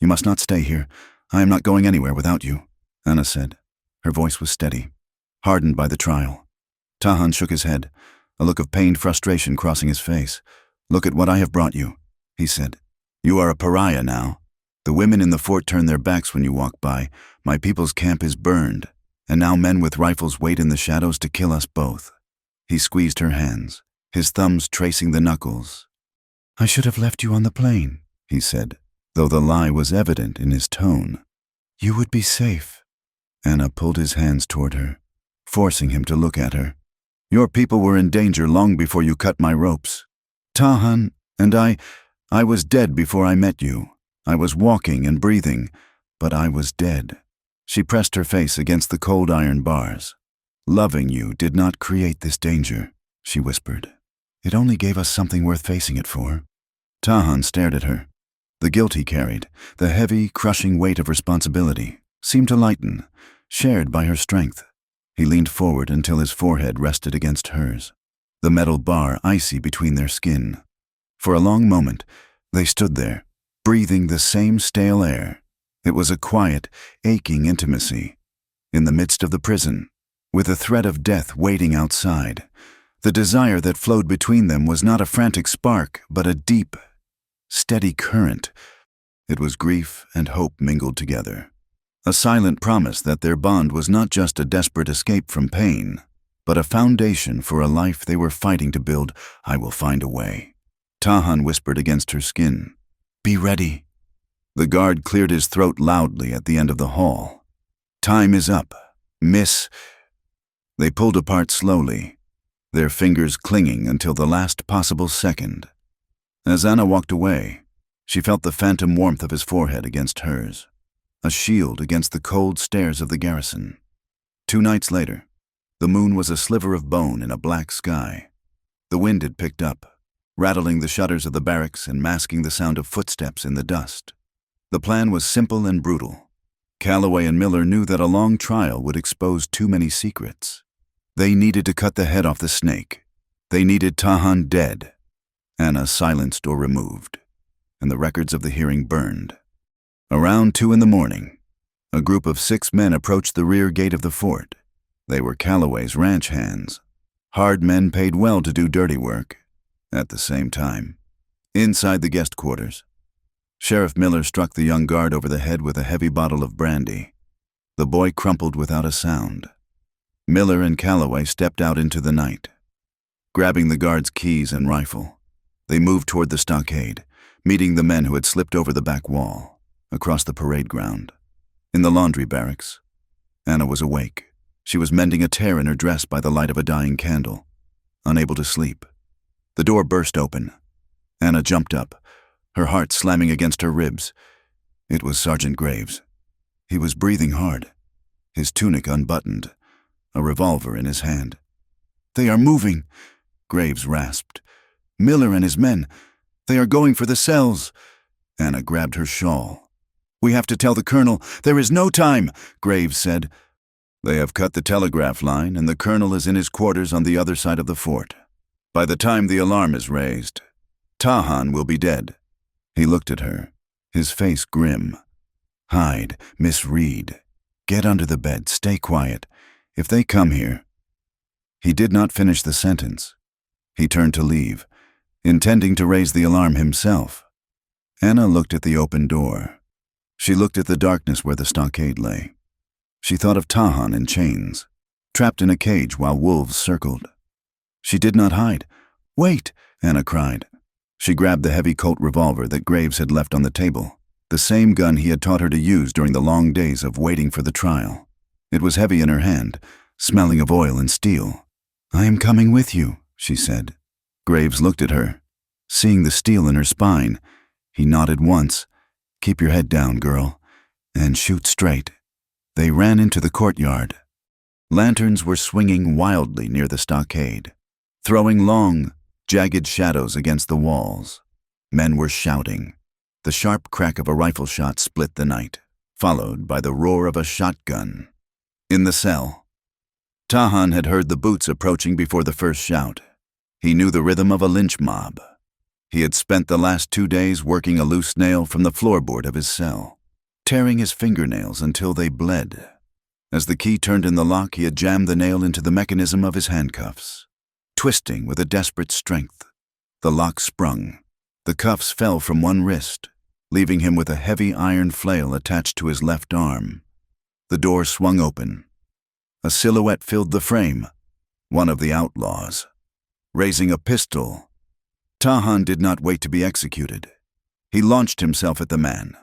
You must not stay here. I am not going anywhere without you," Anna said. Her voice was steady, hardened by the trial. Tahan shook his head, a look of pained frustration crossing his face. "Look at what I have brought you," he said. "You are a pariah now. The women in the fort turn their backs when you walk by. My people's camp is burned, and now men with rifles wait in the shadows to kill us both." He squeezed her hands, his thumbs tracing the knuckles. "I should have left you on the plane," he said, though the lie was evident in his tone. "You would be safe." Anna pulled his hands toward her, forcing him to look at her. "Your people were in danger long before you cut my ropes. Tahan and I was dead before I met you. I was walking and breathing, but I was dead." She pressed her face against the cold iron bars. "Loving you did not create this danger," she whispered. "It only gave us something worth facing it for." Tahan stared at her. The guilt he carried, the heavy, crushing weight of responsibility, seemed to lighten, shared by her strength. He leaned forward until his forehead rested against hers, the metal bar icy between their skin. For a long moment, they stood there, breathing the same stale air. It was a quiet, aching intimacy. In the midst of the prison, with the threat of death waiting outside, the desire that flowed between them was not a frantic spark, but a deep, steady current. It was grief and hope mingled together. A silent promise that their bond was not just a desperate escape from pain, but a foundation for a life they were fighting to build. "I will find a way," Tahan whispered against her skin. "Be ready." The guard cleared his throat loudly at the end of the hall. "Time is up, miss." They pulled apart slowly, their fingers clinging until the last possible second. As Anna walked away, she felt the phantom warmth of his forehead against hers, a shield against the cold stares of the garrison. 2 nights later, the moon was a sliver of bone in a black sky. The wind had picked up, rattling the shutters of the barracks and masking the sound of footsteps in the dust. The plan was simple and brutal. Calloway and Miller knew that a long trial would expose too many secrets. They needed to cut the head off the snake. They needed Tahan dead, Anna silenced or removed, and the records of the hearing burned. Around 2 a.m, a group of 6 men approached the rear gate of the fort. They were Calloway's ranch hands. Hard men paid well to do dirty work. At the same time, inside the guest quarters, Sheriff Miller struck the young guard over the head with a heavy bottle of brandy. The boy crumpled without a sound. Miller and Calloway stepped out into the night. Grabbing the guard's keys and rifle, they moved toward the stockade, meeting the men who had slipped over the back wall, across the parade ground. In the laundry barracks, Anna was awake. She was mending a tear in her dress by the light of a dying candle, unable to sleep. The door burst open. Anna jumped up, her heart slamming against her ribs. It was Sergeant Graves. He was breathing hard, his tunic unbuttoned, a revolver in his hand. "They are moving," Graves rasped. "Miller and his men. They are going for the cells." Anna grabbed her shawl. "We have to tell the colonel. There is no time," Graves said. "They have cut the telegraph line, and the colonel is in his quarters on the other side of the fort. By the time the alarm is raised, Tahan will be dead." He looked at her, his face grim. "Hide, Miss Reed. Get under the bed. Stay quiet. If they come here—" He did not finish the sentence. He turned to leave, intending to raise the alarm himself. Anna looked at the open door. She looked at the darkness where the stockade lay. She thought of Tahan in chains, trapped in a cage while wolves circled. She did not hide. "Wait!" Anna cried. She grabbed the heavy Colt revolver that Graves had left on the table, the same gun he had taught her to use during the long days of waiting for the trial. It was heavy in her hand, smelling of oil and steel. "I am coming with you," she said. Graves looked at her. Seeing the steel in her spine, he nodded once. "Keep your head down, girl, and shoot straight." They ran into the courtyard. Lanterns were swinging wildly near the stockade, throwing long, jagged shadows against the walls. Men were shouting. The sharp crack of a rifle shot split the night, followed by the roar of a shotgun. In the cell, Tahan had heard the boots approaching before the first shout. He knew the rhythm of a lynch mob. He had spent the last 2 days working a loose nail from the floorboard of his cell, tearing his fingernails until they bled. As the key turned in the lock, he had jammed the nail into the mechanism of his handcuffs. Twisting with a desperate strength, the lock sprung. The cuffs fell from one wrist, leaving him with a heavy iron flail attached to his left arm. The door swung open. A silhouette filled the frame, one of the outlaws. Raising a pistol, Tahan did not wait to be executed. He launched himself at the man.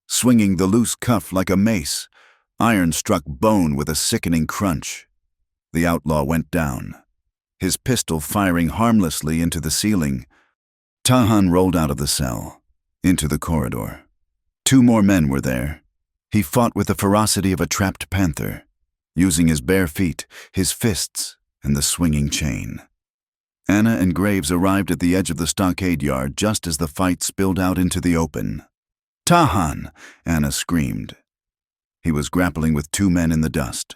Swinging the loose cuff like a mace, iron struck bone with a sickening crunch. The outlaw went down, his pistol firing harmlessly into the ceiling. Tahan rolled out of the cell, into the corridor. 2 more men were there. He fought with the ferocity of a trapped panther, using his bare feet, his fists, and the swinging chain. Anna and Graves arrived at the edge of the stockade yard just as the fight spilled out into the open. "Tahan!" Anna screamed. He was grappling with 2 men in the dust.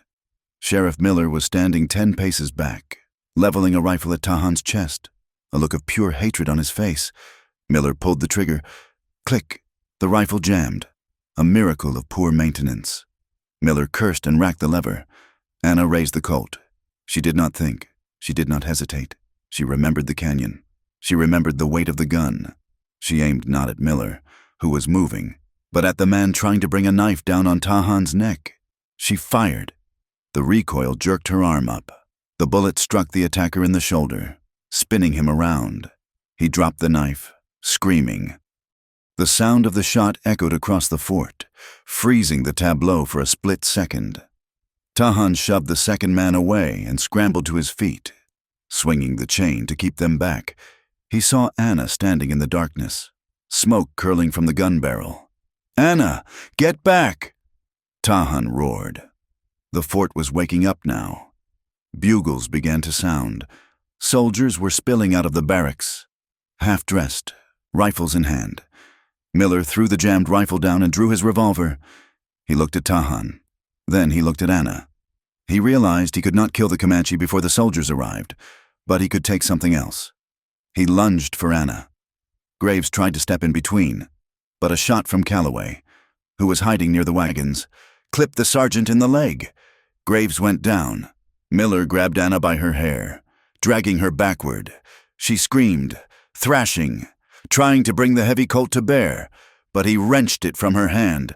Sheriff Miller was standing 10 paces back, leveling a rifle at Tahan's chest, a look of pure hatred on his face. Miller pulled the trigger. Click! The rifle jammed, a miracle of poor maintenance. Miller cursed and racked the lever. Anna raised the Colt. She did not think. She did not hesitate. She remembered the canyon. She remembered the weight of the gun. She aimed not at Miller, who was moving, but at the man trying to bring a knife down on Tahan's neck. She fired. The recoil jerked her arm up. The bullet struck the attacker in the shoulder, spinning him around. He dropped the knife, screaming. The sound of the shot echoed across the fort, freezing the tableau for a split second. Tahan shoved the second man away and scrambled to his feet, swinging the chain to keep them back. He saw Anna standing in the darkness, smoke curling from the gun barrel. "Anna, get back!" Tahan roared. The fort was waking up now. Bugles began to sound. Soldiers were spilling out of the barracks, half-dressed, rifles in hand. Miller threw the jammed rifle down and drew his revolver. He looked at Tahan. Then he looked at Anna. He realized he could not kill the Comanche before the soldiers arrived, but he could take something else. He lunged for Anna. Graves tried to step in between, but a shot from Calloway, who was hiding near the wagons, clipped the sergeant in the leg. Graves went down. Miller grabbed Anna by her hair, dragging her backward. She screamed, thrashing, trying to bring the heavy Colt to bear, but he wrenched it from her hand.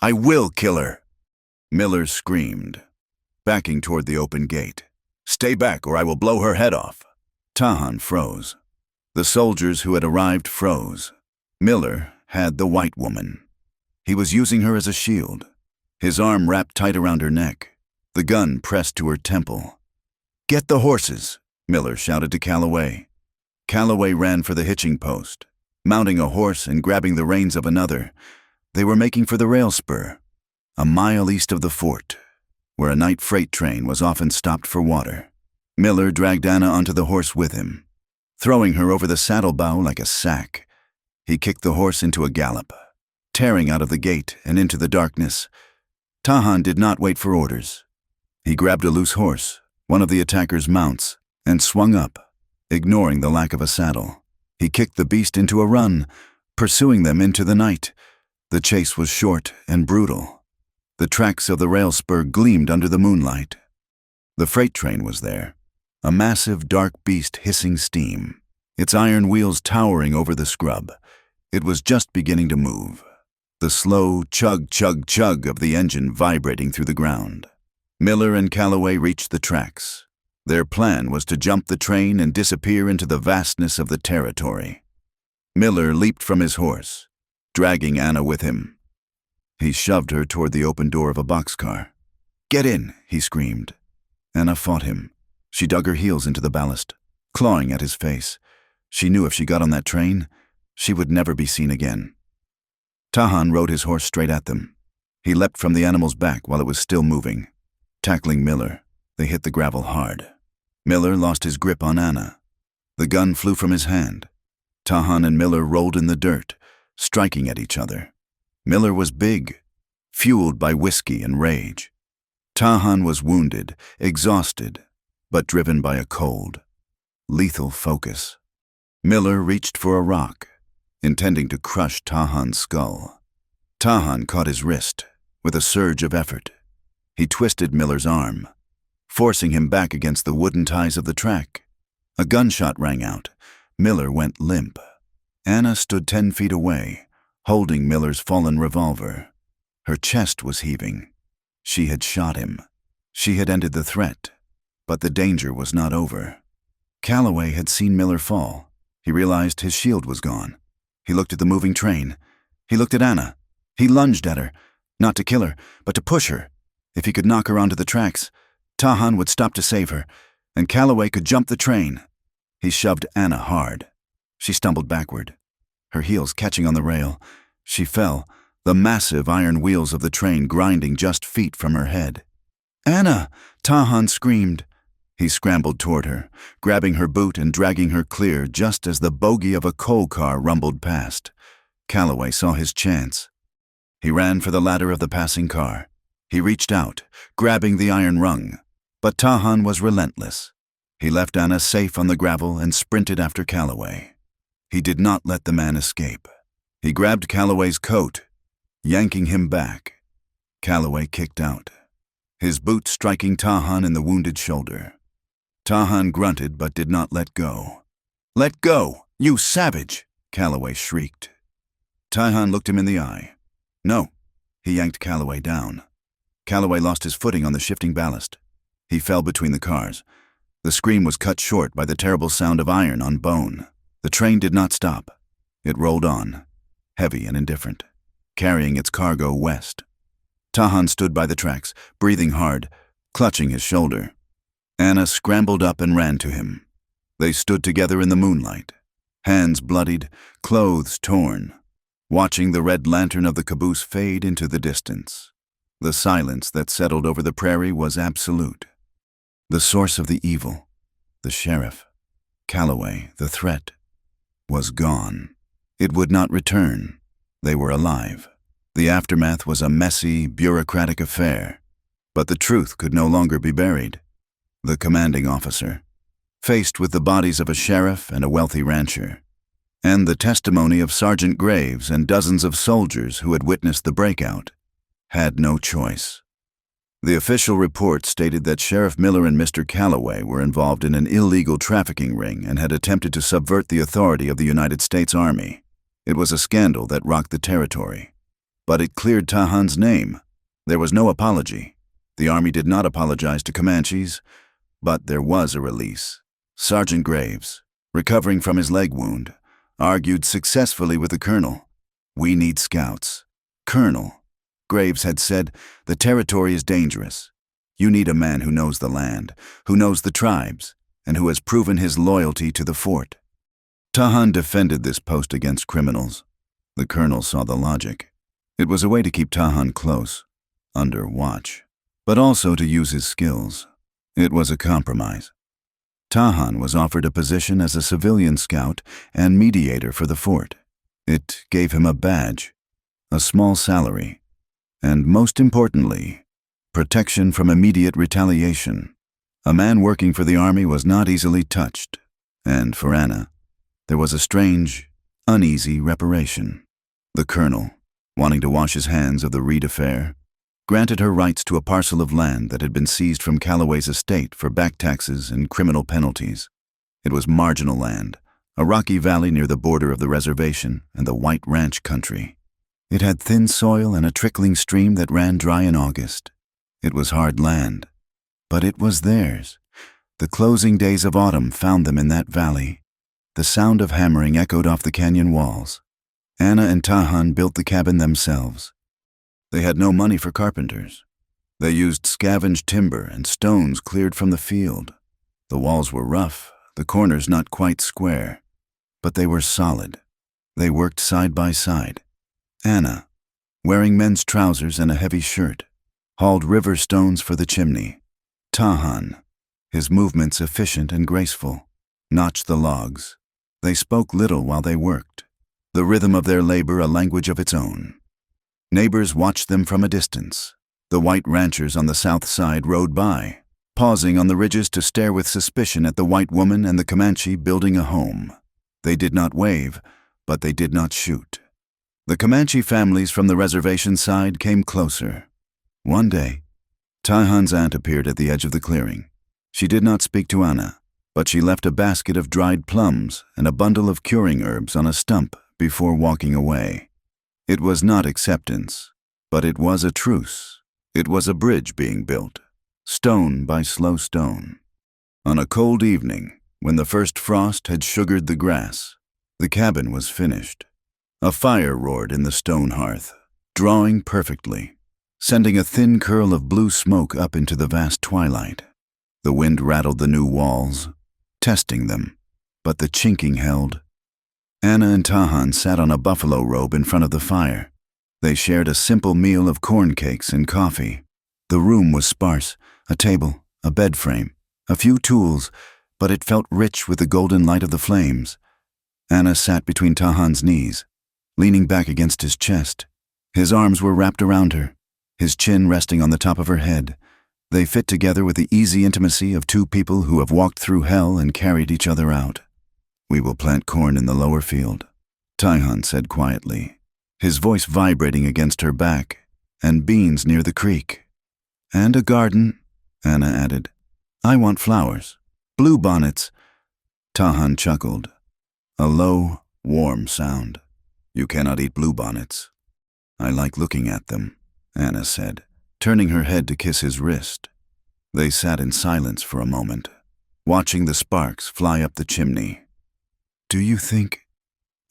"I will kill her!" Miller screamed, backing toward the open gate. "Stay back or I will blow her head off." Tahan froze. The soldiers who had arrived froze. Miller had the white woman. He was using her as a shield, his arm wrapped tight around her neck, the gun pressed to her temple. "Get the horses," Miller shouted to Calloway. Calloway ran for the hitching post, mounting a horse and grabbing the reins of another. They were making for the rail spur, a mile east of the fort, where a night freight train was often stopped for water. Miller dragged Anna onto the horse with him, throwing her over the saddlebow like a sack. He kicked the horse into a gallop, tearing out of the gate and into the darkness. Tahan did not wait for orders. He grabbed a loose horse, one of the attackers' mounts, and swung up, ignoring the lack of a saddle. He kicked the beast into a run, pursuing them into the night. The chase was short and brutal. The tracks of the rail spur gleamed under the moonlight. The freight train was there, a massive dark beast hissing steam, its iron wheels towering over the scrub. It was just beginning to move, the slow chug, chug, chug of the engine vibrating through the ground. Miller and Calloway reached the tracks. Their plan was to jump the train and disappear into the vastness of the territory. Miller leaped from his horse, dragging Anna with him. He shoved her toward the open door of a boxcar. "Get in," he screamed. Anna fought him. She dug her heels into the ballast, clawing at his face. She knew if she got on that train, she would never be seen again. Tahan rode his horse straight at them. He leapt from the animal's back while it was still moving. Tackling Miller, they hit the gravel hard. Miller lost his grip on Anna. The gun flew from his hand. Tahan and Miller rolled in the dirt, striking at each other. Miller was big, fueled by whiskey and rage. Tahan was wounded, exhausted, but driven by a cold, lethal focus. Miller reached for a rock, intending to crush Tahan's skull. Tahan caught his wrist with a surge of effort. He twisted Miller's arm, forcing him back against the wooden ties of the track. A gunshot rang out. Miller went limp. Anna stood 10 feet away, holding Miller's fallen revolver. Her chest was heaving. She had shot him. She had ended the threat, but the danger was not over. Calloway had seen Miller fall. He realized his shield was gone. He looked at the moving train. He looked at Anna. He lunged at her, not to kill her, but to push her. If he could knock her onto the tracks, Tahan would stop to save her, and Calloway could jump the train. He shoved Anna hard. She stumbled backward, her heels catching on the rail. She fell, the massive iron wheels of the train grinding just feet from her head. "Anna!" Tahan screamed. He scrambled toward her, grabbing her boot and dragging her clear just as the bogie of a coal car rumbled past. Calloway saw his chance. He ran for the ladder of the passing car. He reached out, grabbing the iron rung, but Tahan was relentless. He left Anna safe on the gravel and sprinted after Calloway. He did not let the man escape. He grabbed Calloway's coat, yanking him back. Calloway kicked out, his boot striking Tahan in the wounded shoulder. Tahan grunted but did not let go. "Let go, you savage!" Calloway shrieked. Tahan looked him in the eye. "No." He yanked Calloway down. Calloway lost his footing on the shifting ballast. He fell between the cars. The scream was cut short by the terrible sound of iron on bone. The train did not stop. It rolled on, heavy and indifferent, carrying its cargo west. Tahan stood by the tracks, breathing hard, clutching his shoulder. Anna scrambled up and ran to him. They stood together in the moonlight, hands bloodied, clothes torn, watching the red lantern of the caboose fade into the distance. The silence that settled over the prairie was absolute. The source of the evil, the sheriff, Calloway, the threat, was gone. It would not return. They were alive. The aftermath was a messy, bureaucratic affair, but the truth could no longer be buried. The commanding officer, faced with the bodies of a sheriff and a wealthy rancher, and the testimony of Sergeant Graves and dozens of soldiers who had witnessed the breakout, had no choice. The official report stated that Sheriff Miller and Mr. Calloway were involved in an illegal trafficking ring and had attempted to subvert the authority of the United States Army. It was a scandal that rocked the territory. But it cleared Tahan's name. There was no apology. The Army did not apologize to Comanches, but there was a release. Sergeant Graves, recovering from his leg wound, argued successfully with the colonel. "We need scouts." "Colonel," Graves had said, "the territory is dangerous. You need a man who knows the land, who knows the tribes, and who has proven his loyalty to the fort." Tahan defended this post against criminals. The colonel saw the logic. It was a way to keep Tahan close, under watch, but also to use his skills. It was a compromise. Tahan was offered a position as a civilian scout and mediator for the fort. It gave him a badge, a small salary, and most importantly, protection from immediate retaliation. A man working for the Army was not easily touched, and for Anna, there was a strange, uneasy reparation. The colonel, wanting to wash his hands of the Reed affair, granted her rights to a parcel of land that had been seized from Calloway's estate for back taxes and criminal penalties. It was marginal land, a rocky valley near the border of the reservation and the White Ranch country. It had thin soil and a trickling stream that ran dry in August. It was hard land, but it was theirs. The closing days of autumn found them in that valley. The sound of hammering echoed off the canyon walls. Anna and Tahan built the cabin themselves. They had no money for carpenters. They used scavenged timber and stones cleared from the field. The walls were rough, the corners not quite square, but they were solid. They worked side by side. Anna, wearing men's trousers and a heavy shirt, hauled river stones for the chimney. Tahan, his movements efficient and graceful, notched the logs. They spoke little while they worked, the rhythm of their labor a language of its own. Neighbors watched them from a distance. The white ranchers on the south side rode by, pausing on the ridges to stare with suspicion at the white woman and the Comanche building a home. They did not wave, but they did not shoot. The Comanche families from the reservation side came closer. One day, Tahan's aunt appeared at the edge of the clearing. She did not speak to Anna, but she left a basket of dried plums and a bundle of curing herbs on a stump before walking away. It was not acceptance, but it was a truce. It was a bridge being built, stone by slow stone. On a cold evening, when the first frost had sugared the grass, the cabin was finished. A fire roared in the stone hearth, drawing perfectly, sending a thin curl of blue smoke up into the vast twilight. The wind rattled the new walls, testing them, but the chinking held. Anna and Tahan sat on a buffalo robe in front of the fire. They shared a simple meal of corn cakes and coffee. The room was sparse, a table, a bed frame, a few tools, but it felt rich with the golden light of the flames. Anna sat between Tahan's knees, leaning back against his chest. His arms were wrapped around her, his chin resting on the top of her head. They fit together with the easy intimacy of two people who have walked through hell and carried each other out. "We will plant corn in the lower field," Tahan said quietly, his voice vibrating against her back, "and beans near the creek." "And a garden," Anna added. "I want flowers. Bluebonnets." Tahan chuckled. A low, warm sound. "You cannot eat bluebonnets." "I like looking at them," Anna said, turning her head to kiss his wrist. They sat in silence for a moment, watching the sparks fly up the chimney. "Do you think—"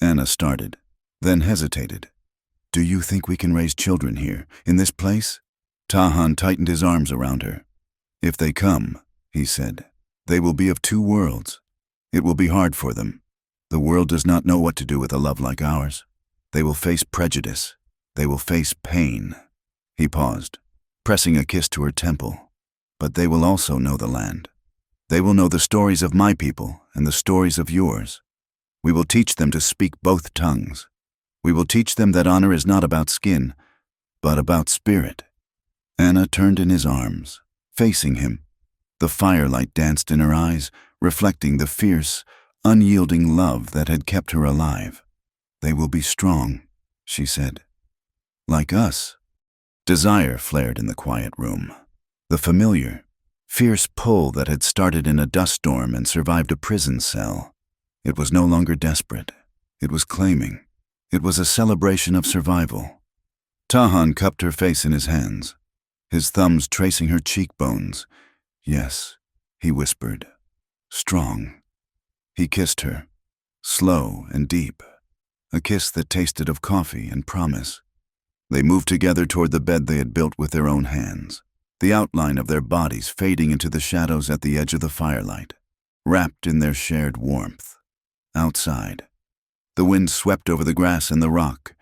Anna started, then hesitated. "Do you think we can raise children here, in this place?" Tahan tightened his arms around her. "If they come," he said, "they will be of two worlds. It will be hard for them. The world does not know what to do with a love like ours. They will face prejudice. They will face pain." He paused, pressing a kiss to her temple. "But they will also know the land. They will know the stories of my people and the stories of yours. We will teach them to speak both tongues. We will teach them that honor is not about skin, but about spirit. Anna turned in his arms, facing him. The firelight danced in her eyes, reflecting the fierce, unyielding love that had kept her alive. "They will be strong," she said. "Like us." Desire flared in the quiet room. The familiar, fierce pull that had started in a dust storm and survived a prison cell. It was no longer desperate. It was claiming. It was a celebration of survival. Tahan cupped her face in his hands, his thumbs tracing her cheekbones. "Yes," he whispered. "Strong." He kissed her, slow and deep, a kiss that tasted of coffee and promise. They moved together toward the bed they had built with their own hands, the outline of their bodies fading into the shadows at the edge of the firelight, wrapped in their shared warmth. Outside, the wind swept over the grass and the rock,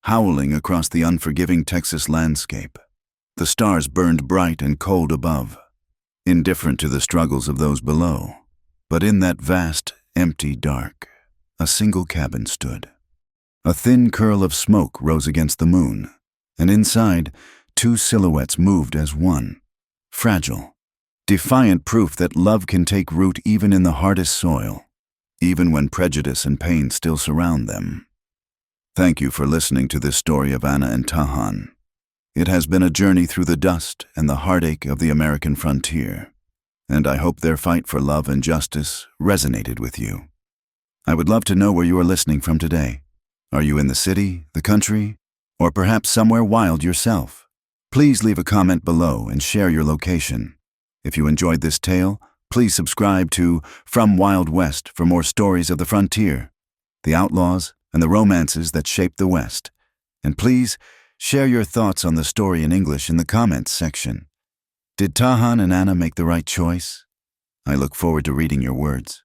howling across the unforgiving Texas landscape. The stars burned bright and cold above, indifferent to the struggles of those below. But in that vast, empty dark, a single cabin stood. A thin curl of smoke rose against the moon, and inside, two silhouettes moved as one, fragile, defiant proof that love can take root even in the hardest soil, even when prejudice and pain still surround them. Thank you for listening to this story of Anna and Tahan. It has been a journey through the dust and the heartache of the American frontier, and I hope their fight for love and justice resonated with you. I would love to know where you are listening from today. Are you in the city, the country, or perhaps somewhere wild yourself? Please leave a comment below and share your location. If you enjoyed this tale, please subscribe to From Wild West for more stories of the frontier, the outlaws, and the romances that shaped the West. And please share your thoughts on the story in English in the comments section. Did Tahan and Anna make the right choice? I look forward to reading your words.